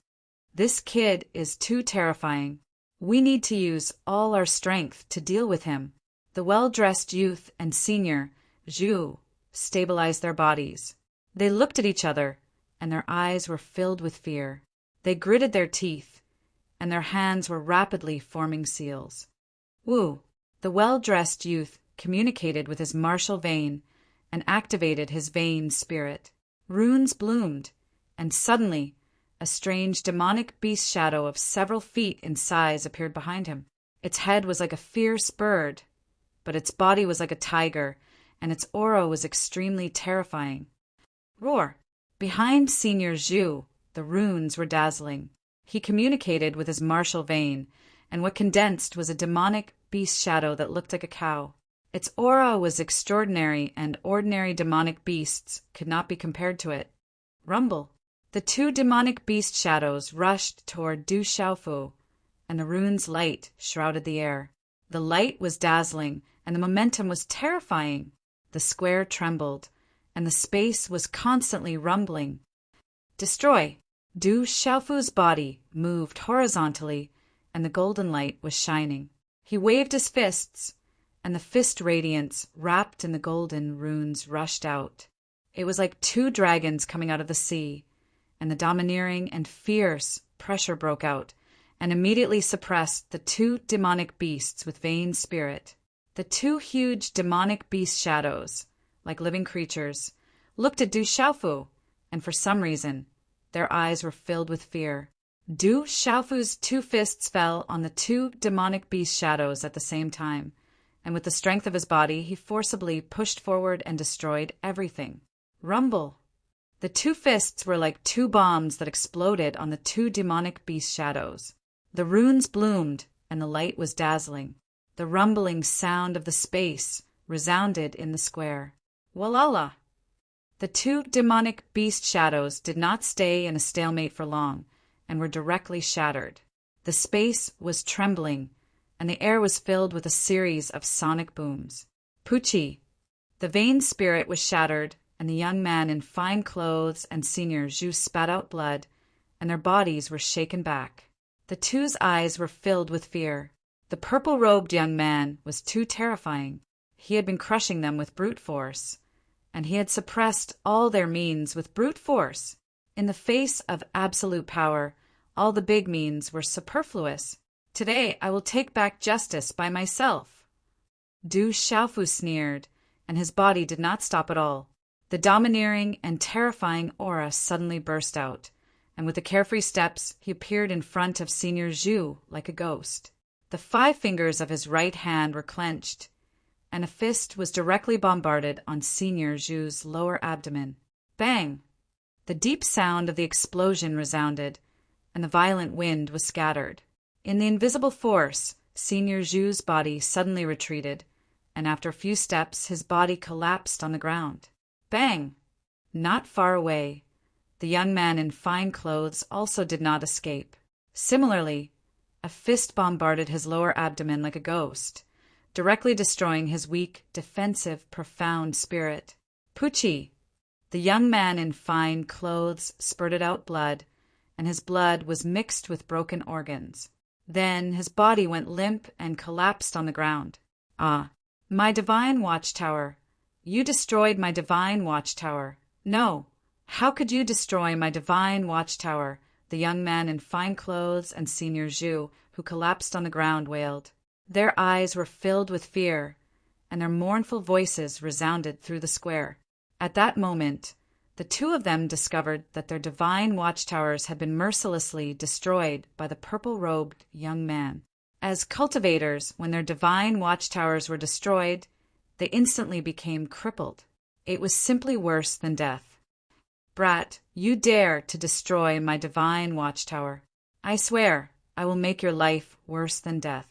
S1: This kid is too terrifying. We need to use all our strength to deal with him. The well-dressed youth and senior, Zhu, stabilized their bodies. They looked at each other, and their eyes were filled with fear. They gritted their teeth, and their hands were rapidly forming seals. Wu, the well-dressed youth, communicated with his martial vein and activated his vein spirit. Runes bloomed, and suddenly a strange demonic beast shadow of several feet in size appeared behind him. Its head was like a fierce bird, but its body was like a tiger, and its aura was extremely terrifying. Roar! Behind Senior Zhu, the runes were dazzling. He communicated with his martial vein, and what condensed was a demonic beast shadow that looked like a cow. Its aura was extraordinary, and ordinary demonic beasts could not be compared to it. Rumble! The two demonic beast shadows rushed toward Du Xiaofu, and the rune's light shrouded the air. The light was dazzling, and the momentum was terrifying. The square trembled, and the space was constantly rumbling. Destroy! Du Xiaofu's body moved horizontally, and the golden light was shining. He waved his fists, and the fist radiance wrapped in the golden runes rushed out. It was like two dragons coming out of the sea, and the domineering and fierce pressure broke out, and immediately suppressed the two demonic beasts with vain spirit. The two huge demonic beast shadows, like living creatures, looked at Du Xiaofu, and for some reason, their eyes were filled with fear. Du Xiaofu's two fists fell on the two demonic beast shadows at the same time, and with the strength of his body, he forcibly pushed forward and destroyed everything. Rumble! The two fists were like two bombs that exploded on the two demonic beast shadows. The runes bloomed, and the light was dazzling. The rumbling sound of the space resounded in the square. Walala! The two demonic beast shadows did not stay in a stalemate for long, and were directly shattered. The space was trembling, and the air was filled with a series of sonic booms. Pucci! The vain spirit was shattered, and the young man in fine clothes and Senior Zhu spat out blood, and their bodies were shaken back. The two's eyes were filled with fear. The purple-robed young man was too terrifying. He had been crushing them with brute force, and he had suppressed all their means with brute force. In the face of absolute power, all the big means were superfluous. Today I will take back justice by myself. Du Xiaofu sneered, and his body did not stop at all. The domineering and terrifying aura suddenly burst out, and with the carefree steps he appeared in front of Senior Zhu like a ghost. The 5 fingers of his right hand were clenched, and a fist was directly bombarded on Senior Zhu's lower abdomen. Bang! The deep sound of the explosion resounded, and the violent wind was scattered. In the invisible force, Senior Zhu's body suddenly retreated, and after a few steps his body collapsed on the ground. Bang! Not far away, the young man in fine clothes also did not escape. Similarly, a fist bombarded his lower abdomen like a ghost, directly destroying his weak, defensive, profound spirit. Pucci! The young man in fine clothes spurted out blood, and his blood was mixed with broken organs. Then his body went limp and collapsed on the ground. Ah, my divine watchtower! You destroyed my divine watchtower! No! How could you destroy my divine watchtower? The young man in fine clothes and Senior Zhu, who collapsed on the ground, wailed. Their eyes were filled with fear, and their mournful voices resounded through the square. At that moment, the 2 of them discovered that their divine watchtowers had been mercilessly destroyed by the purple-robed young man. As cultivators, when their divine watchtowers were destroyed, they instantly became crippled. It was simply worse than death. Brat, you dare to destroy my divine watchtower. I swear I will make your life worse than death.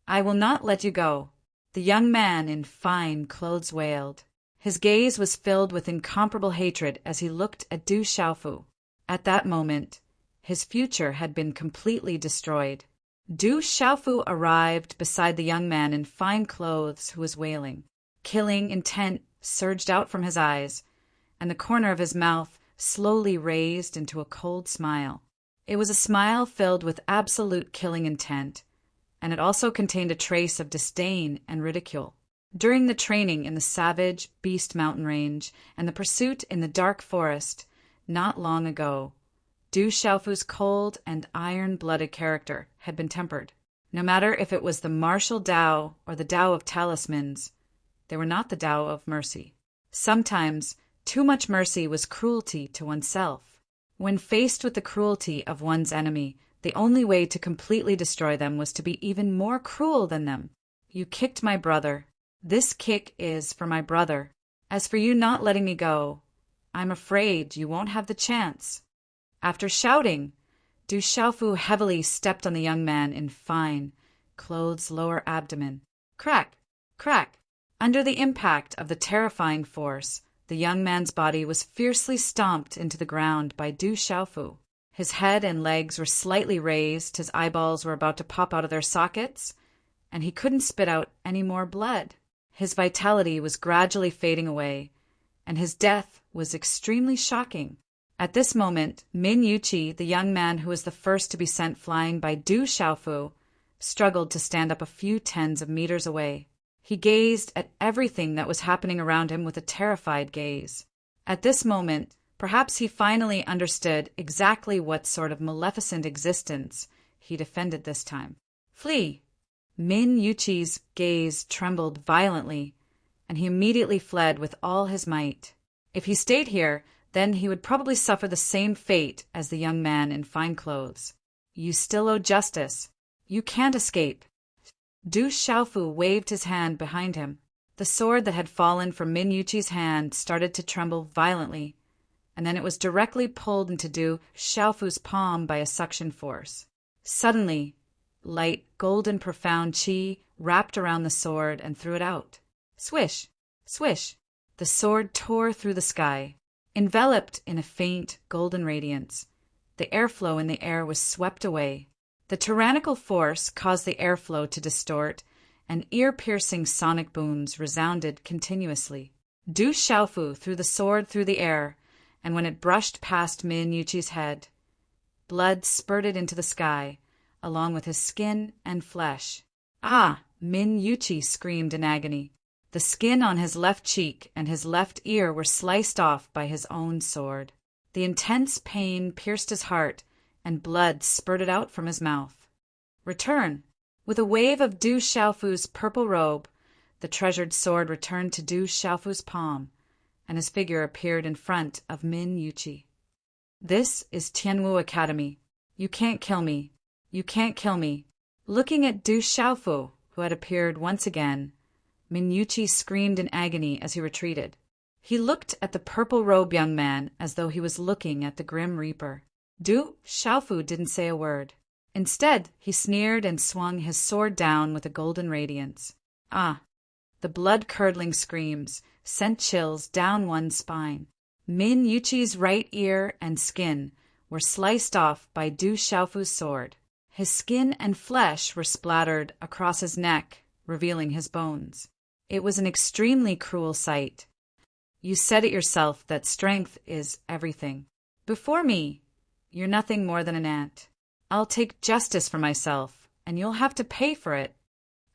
S1: I will not let you go. The young man in fine clothes wailed. His gaze was filled with incomparable hatred as he looked at Du Xiaofu. At that moment, his future had been completely destroyed. Du Xiaofu arrived beside the young man in fine clothes who was wailing. Killing intent surged out from his eyes, and the corner of his mouth slowly raised into a cold smile. It was a smile filled with absolute killing intent, and it also contained a trace of disdain and ridicule. During the training in the savage Beast Mountain Range and the pursuit in the dark forest, not long ago, Du Xiaofu's cold and iron-blooded character had been tempered. No matter if it was the martial Tao or the Tao of talismans, they were not the Tao of mercy. Sometimes, too much mercy was cruelty to oneself. When faced with the cruelty of one's enemy, the only way to completely destroy them was to be even more cruel than them. You kicked my brother. This kick is for my brother. As for you not letting me go, I'm afraid you won't have the chance. After shouting, Du Xiaofu heavily stepped on the young man in fine clothes' lower abdomen. Crack! Crack! Under the impact of the terrifying force, the young man's body was fiercely stomped into the ground by Du Xiaofu. His head and legs were slightly raised, his eyeballs were about to pop out of their sockets, and he couldn't spit out any more blood. His vitality was gradually fading away, and his death was extremely shocking. At this moment, Min Yuqi, the young man who was the first to be sent flying by Du Xiaofu, struggled to stand up a few tens of meters away. He gazed at everything that was happening around him with a terrified gaze. At this moment, perhaps he finally understood exactly what sort of maleficent existence he defended this time. Flee! Min Yuqi's gaze trembled violently, and he immediately fled with all his might. If he stayed here, then he would probably suffer the same fate as the young man in fine clothes. You still owe justice. You can't escape. Du Xiaofu waved his hand behind him. The sword that had fallen from Min Yuqi's hand started to tremble violently, and then it was directly pulled into Du Xiaofu's palm by a suction force. Suddenly, light, golden, profound qi wrapped around the sword and threw it out. Swish! Swish! The sword tore through the sky. Enveloped in a faint, golden radiance, the airflow in the air was swept away. The tyrannical force caused the airflow to distort, and ear-piercing sonic booms resounded continuously. Du Xiaofu threw the sword through the air, and when it brushed past Min Yuqi's head, blood spurted into the sky, along with his skin and flesh. Ah! Min Yuqi screamed in agony. The skin on his left cheek and his left ear were sliced off by his own sword. The intense pain pierced his heart, and blood spurted out from his mouth. Return! With a wave of Du Xiaofu's purple robe, the treasured sword returned to Du Xiaofu's palm, and his figure appeared in front of Min Yuqi. This is Tianwu Academy. You can't kill me. You can't kill me. Looking at Du Xiaofu, who had appeared once again, Minyuchi screamed in agony as he retreated. He looked at the purple-robed young man as though he was looking at the Grim Reaper. Du Xiaofu didn't say a word. Instead, he sneered and swung his sword down with a golden radiance. Ah! The blood-curdling screams sent chills down one's spine. Min Yuchi's right ear and skin were sliced off by Du Xiaofu's sword. His skin and flesh were splattered across his neck, revealing his bones. It was an extremely cruel sight. You said it yourself that strength is everything. Before me, you're nothing more than an ant. I'll take justice for myself, and you'll have to pay for it.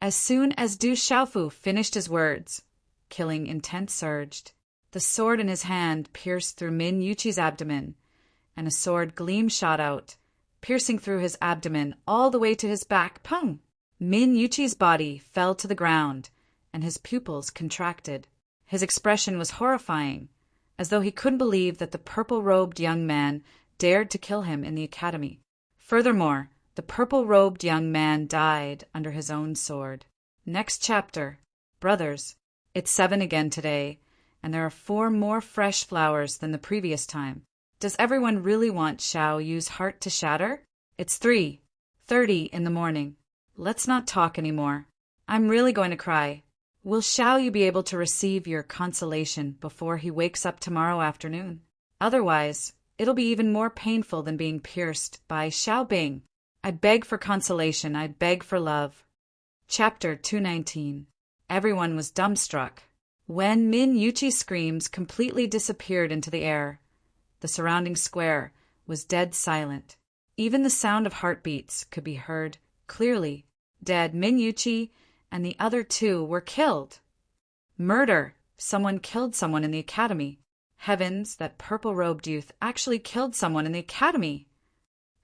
S1: As soon as Du Xiaofu finished his words, killing intent surged. The sword in his hand pierced through Min Yuchi's abdomen, and a sword gleam shot out, piercing through his abdomen all the way to his back. Pung! Min Yuchi's body fell to the ground, and his pupils contracted. His expression was horrifying, as though he couldn't believe that the purple-robed young man dared to kill him in the academy. Furthermore, the purple-robed young man died under his own sword. Next chapter. Brothers, it's 7 again today, and there are 4 more fresh flowers than the previous time. Does everyone really want Xiao Yu's heart to shatter? It's 3:30 in the morning. Let's not talk anymore. I'm really going to cry. Will Xiao Yu be able to receive your consolation before he wakes up tomorrow afternoon? Otherwise, it'll be even more painful than being pierced by Xiao Bing. I beg for consolation, I beg for love. Chapter 219. Everyone was dumbstruck. When Min Yuchi's screams completely disappeared into the air, the surrounding square was dead silent. Even the sound of heartbeats could be heard clearly. Dead Min Yuchi and the other 2 were killed. Murder! Someone killed someone in the academy. Heavens, that purple-robed youth actually killed someone in the academy!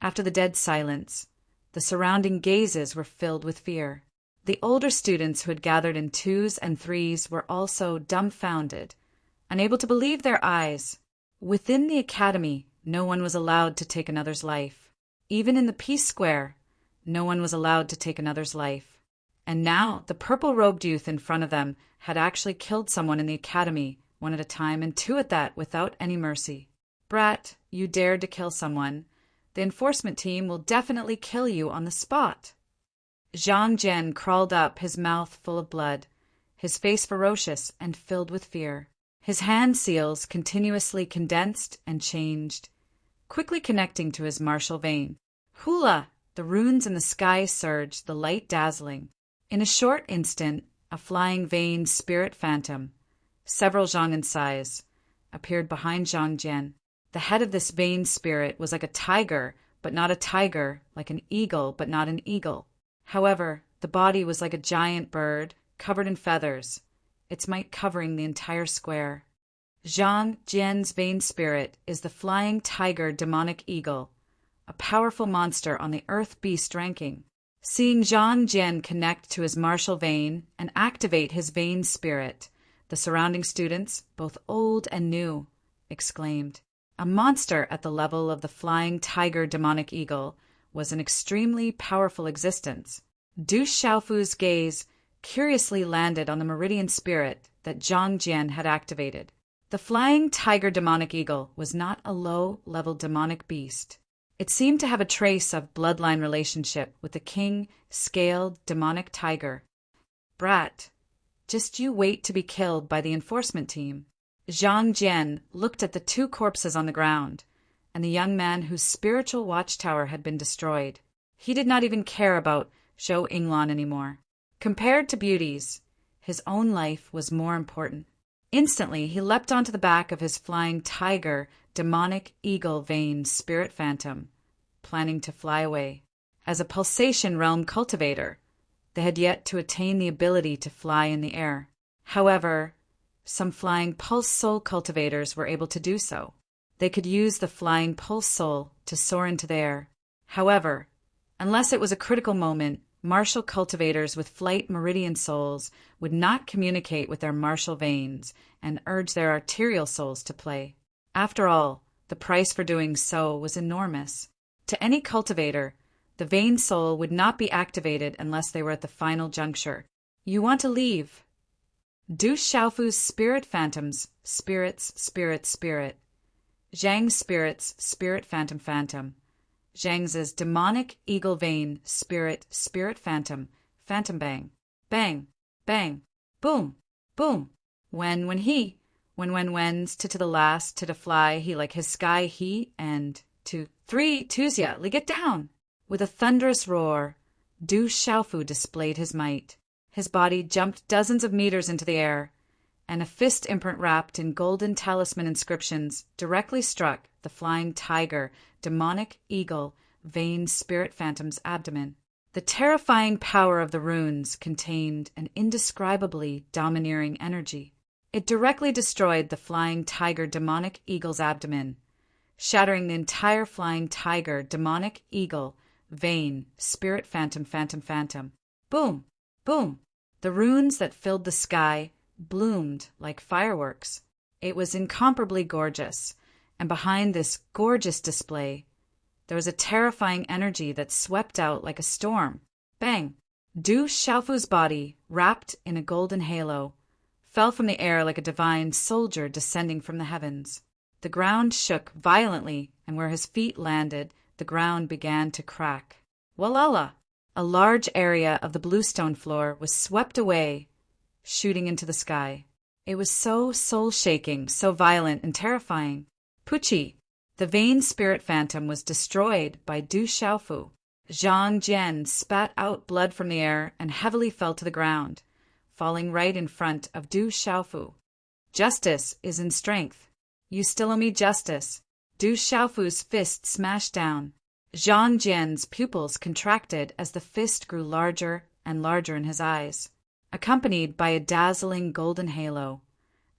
S1: After the dead silence, the surrounding gazes were filled with fear. The older students who had gathered in 2s and 3s were also dumbfounded, unable to believe their eyes. Within the academy, no one was allowed to take another's life. Even in the Peace Square, no one was allowed to take another's life. And now the purple-robed youth in front of them had actually killed someone in the academy, 1 at a time, and 2 at that, without any mercy. Brat, you dared to kill someone. The enforcement team will definitely kill you on the spot. Zhang Jian crawled up, his mouth full of blood, his face ferocious and filled with fear. His hand seals continuously condensed and changed, quickly connecting to his martial vein. Hula! The runes in the sky surged, the light dazzling. In a short instant, a flying vein spirit phantom, several zhang in size, appeared behind Zhang Jian. The head of this vain spirit was like a tiger, but not a tiger, like an eagle, but not an eagle. However, the body was like a giant bird, covered in feathers, its might covering the entire square. Zhang Jian's vain spirit is the flying tiger demonic eagle, a powerful monster on the earth beast ranking. Seeing Zhang Jian connect to his martial vein and activate his vain spirit, the surrounding students, both old and new, exclaimed. A monster at the level of the flying tiger demonic eagle was an extremely powerful existence. Du Xiaofu's gaze curiously landed on the meridian spirit that Zhang Jian had activated. The flying tiger demonic eagle was not a low-level demonic beast. It seemed to have a trace of bloodline relationship with the king-scaled demonic tiger. Brat, just you wait to be killed by the enforcement team. Zhang Jian looked at the 2 corpses on the ground, and the young man whose spiritual watchtower had been destroyed. He did not even care about Zhou Yinglan anymore. Compared to beauties, his own life was more important. Instantly, he leapt onto the back of his flying tiger, demonic eagle vein spirit phantom, planning to fly away. As a pulsation realm cultivator, they had yet to attain the ability to fly in the air. However, some flying pulse soul cultivators were able to do so. They could use the flying pulse soul to soar into the air. However, unless it was a critical moment, martial cultivators with flight meridian souls would not communicate with their martial veins and urge their arterial souls to play. After all, The price for doing so was enormous. To any cultivator, the vain soul would not be activated unless they were at the final juncture. You want to leave. Du Xiaofu's spirit phantoms, spirits, spirit, spirit. Zhang's spirits, spirit, phantom, phantom. Zhang's demonic eagle vein, spirit, spirit, phantom, phantom bang. Bang, bang, boom, boom. When's to the last, to fly, he like his sky, he, and 2, 3, Tuzia, get down. With a thunderous roar, Du Xiaofu displayed his might. His body jumped dozens of meters into the air, and a fist imprint wrapped in golden talisman inscriptions directly struck the flying tiger, demonic eagle, vain spirit phantom's abdomen. The terrifying power of the runes contained an indescribably domineering energy. It directly destroyed the flying tiger demonic eagle's abdomen, shattering the entire flying tiger demonic eagle, vain, spirit phantom, phantom, phantom. Boom! Boom! The runes that filled the sky bloomed like fireworks. It was incomparably gorgeous, and behind this gorgeous display, there was a terrifying energy that swept out like a storm. Bang! Du Xiaofu's body, wrapped in a golden halo, fell from the air like a divine soldier descending from the heavens. The ground shook violently, and where his feet landed, the ground began to crack. Walala! A large area of the bluestone floor was swept away, shooting into the sky. It was so soul-shaking, so violent and terrifying. Puchi! The vain spirit phantom was destroyed by Du Xiaofu. Zhang Jian spat out blood from the air and heavily fell to the ground, falling right in front of Du Xiaofu. Justice is in strength. You still owe me justice. Du Xiaofu's fist smashed down. Zhang Jian's pupils contracted as the fist grew larger and larger in his eyes, accompanied by a dazzling golden halo.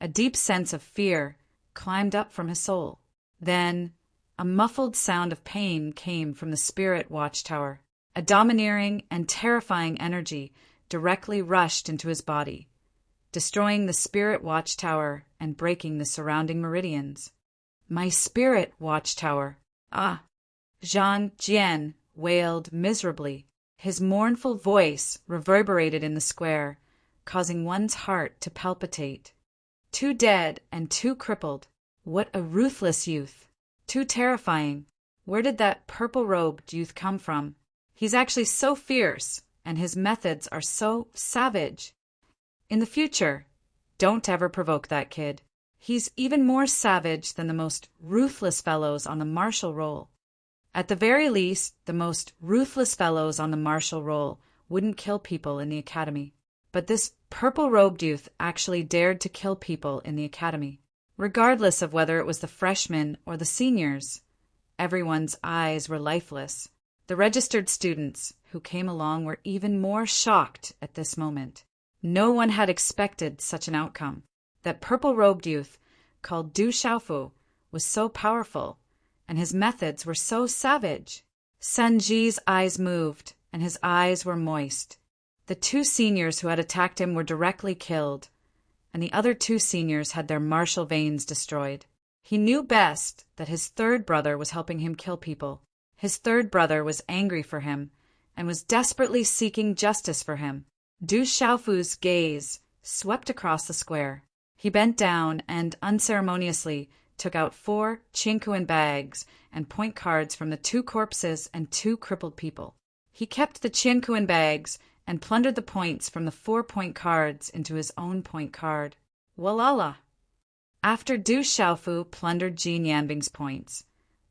S1: A deep sense of fear climbed up from his soul. Then, a muffled sound of pain came from the spirit watchtower. A domineering and terrifying energy directly rushed into his body, destroying the spirit watchtower and breaking the surrounding meridians. My spirit watchtower! Ah! Zhang Jian wailed miserably. His mournful voice reverberated in the square, causing one's heart to palpitate. Too dead and too crippled. What a ruthless youth! Too terrifying. Where did that purple-robed youth come from? He's actually so fierce, and his methods are so savage. In the future, don't ever provoke that kid. He's even more savage than the most ruthless fellows on the martial roll. At the very least, the most ruthless fellows on the martial roll wouldn't kill people in the academy. But this purple-robed youth actually dared to kill people in the academy. Regardless of whether it was the freshmen or the seniors, everyone's eyes were lifeless. The registered students who came along were even more shocked at this moment. No one had expected such an outcome. That purple-robed youth, called Du Xiaofu, was so powerful, and his methods were so savage. Sun Ji's eyes moved, and his eyes were moist. The 2 seniors who had attacked him were directly killed, and the other 2 seniors had their martial veins destroyed. He knew best that his 3rd brother was helping him kill people. His 3rd brother was angry for him and was desperately seeking justice for him. Du Xiaofu's gaze swept across the square. He bent down and unceremoniously took out 4 Qingkuan bags and point cards from the 2 corpses and 2 crippled people. He kept the Qingkuan bags and plundered the points from the 4-point cards into his own point card. Walala! After Du Xiaofu plundered Jin Yanbing's points,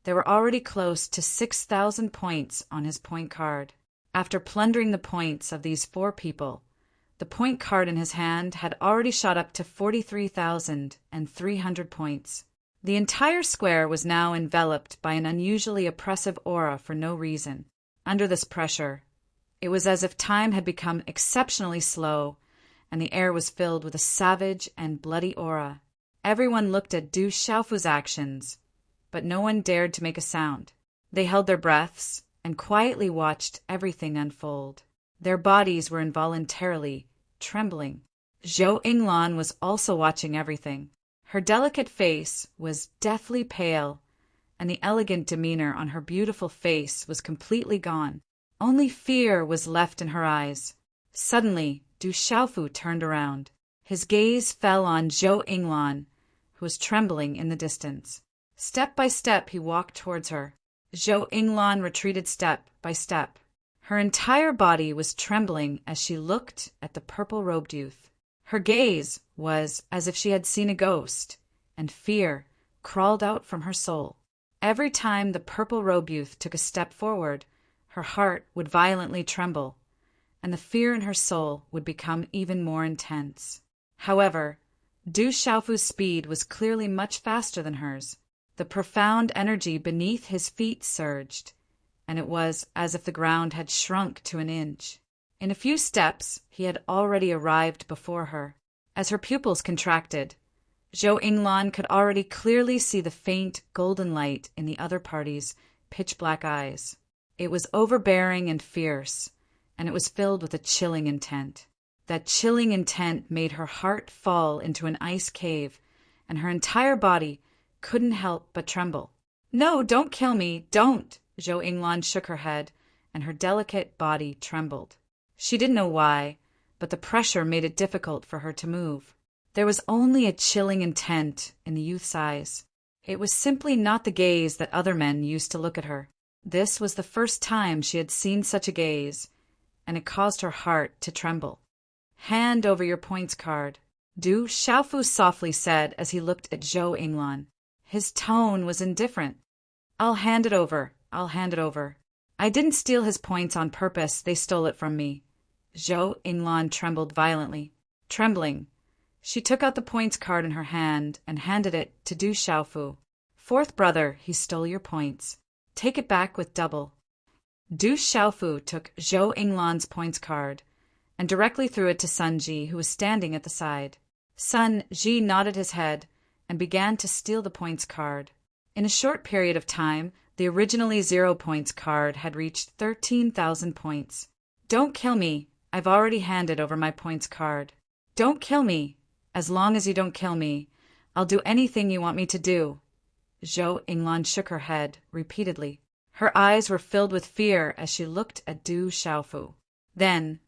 S1: there were already close to 6,000 points on his point card. After plundering the points of these 4 people, the point card in his hand had already shot up to 43,300 points. The entire square was now enveloped by an unusually oppressive aura for no reason. Under this pressure, it was as if time had become exceptionally slow, and the air was filled with a savage and bloody aura. Everyone looked at Du Xiaofu's actions, but no one dared to make a sound. They held their breaths and quietly watched everything unfold. Their bodies were involuntarily trembling. Zhou Yinglan was also watching everything. Her delicate face was deathly pale, and the elegant demeanor on her beautiful face was completely gone. Only fear was left in her eyes. Suddenly, Du Xiaofu turned around. His gaze fell on Zhou Yinglan, who was trembling in the distance. Step by step he walked towards her. Zhou Yinglan retreated step by step. Her entire body was trembling as she looked at the purple-robed youth. Her gaze was as if she had seen a ghost, and fear crawled out from her soul. Every time the purple-robed youth took a step forward, her heart would violently tremble, and the fear in her soul would become even more intense. However, Du Xiaofu's speed was clearly much faster than hers. The profound energy beneath his feet surged, and it was as if the ground had shrunk to an inch. In a few steps, he had already arrived before her. As her pupils contracted, Zhou Yinglan could already clearly see the faint golden light in the other party's pitch-black eyes. It was overbearing and fierce, and it was filled with a chilling intent. That chilling intent made her heart fall into an ice cave, and her entire body couldn't help but tremble. "No, don't kill me, don't!" Zhou Yinglan shook her head, and her delicate body trembled. She didn't know why, but the pressure made it difficult for her to move. There was only a chilling intent in the youth's eyes. It was simply not the gaze that other men used to look at her. This was the first time she had seen such a gaze, and it caused her heart to tremble. "Hand over your points card," Du Xiaofu softly said as he looked at Zhou Yinglan. His tone was indifferent. I'll hand it over. I didn't steal his points on purpose, they stole it from me." Zhou Yinglan trembled violently. Trembling, she took out the points card in her hand and handed it to Du Xiaofu. "Fourth brother, he stole your points. Take it back with double." Du Xiaofu took Zhou Yinglan's points card and directly threw it to Sun Ji, who was standing at the side. Sun Ji nodded his head and began to steal the points card. In a short period of time, the originally 0 points card had reached 13,000 points. "Don't kill me. I've already handed over my points card." "Don't kill me. As long as you don't kill me, I'll do anything you want me to do." Zhou Yinglan shook her head repeatedly. Her eyes were filled with fear as she looked at Du Xiaofu. Then,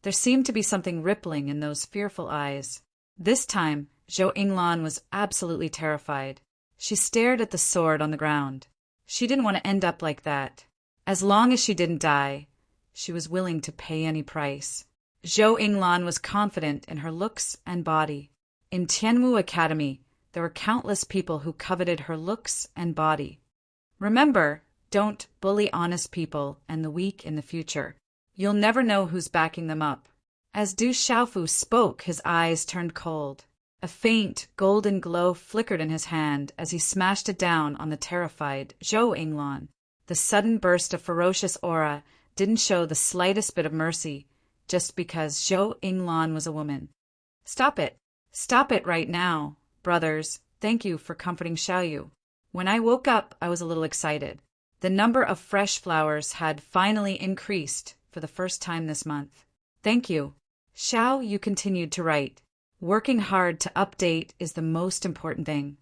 S1: there seemed to be something rippling in those fearful eyes. This time, Zhou Yinglan was absolutely terrified. She stared at the sword on the ground. She didn't want to end up like that. As long as she didn't die, she was willing to pay any price. Zhou Yinglan was confident in her looks and body. In Tianwu Academy, there were countless people who coveted her looks and body. Remember, don't bully honest people and the weak in the future. You'll never know who's backing them up. As Du Xiaofu spoke, his eyes turned cold. A faint golden glow flickered in his hand as he smashed it down on the terrified Zhou Yinglan. The sudden burst of ferocious aura didn't show the slightest bit of mercy, just because Zhou Yinglan was a woman. "Stop it. Stop it right now. Brothers, thank you for comforting Xiaoyu. When I woke up, I was a little excited. The number of fresh flowers had finally increased for the first time this month. Thank you." Xiaoyu continued to write. "Working hard to update is the most important thing.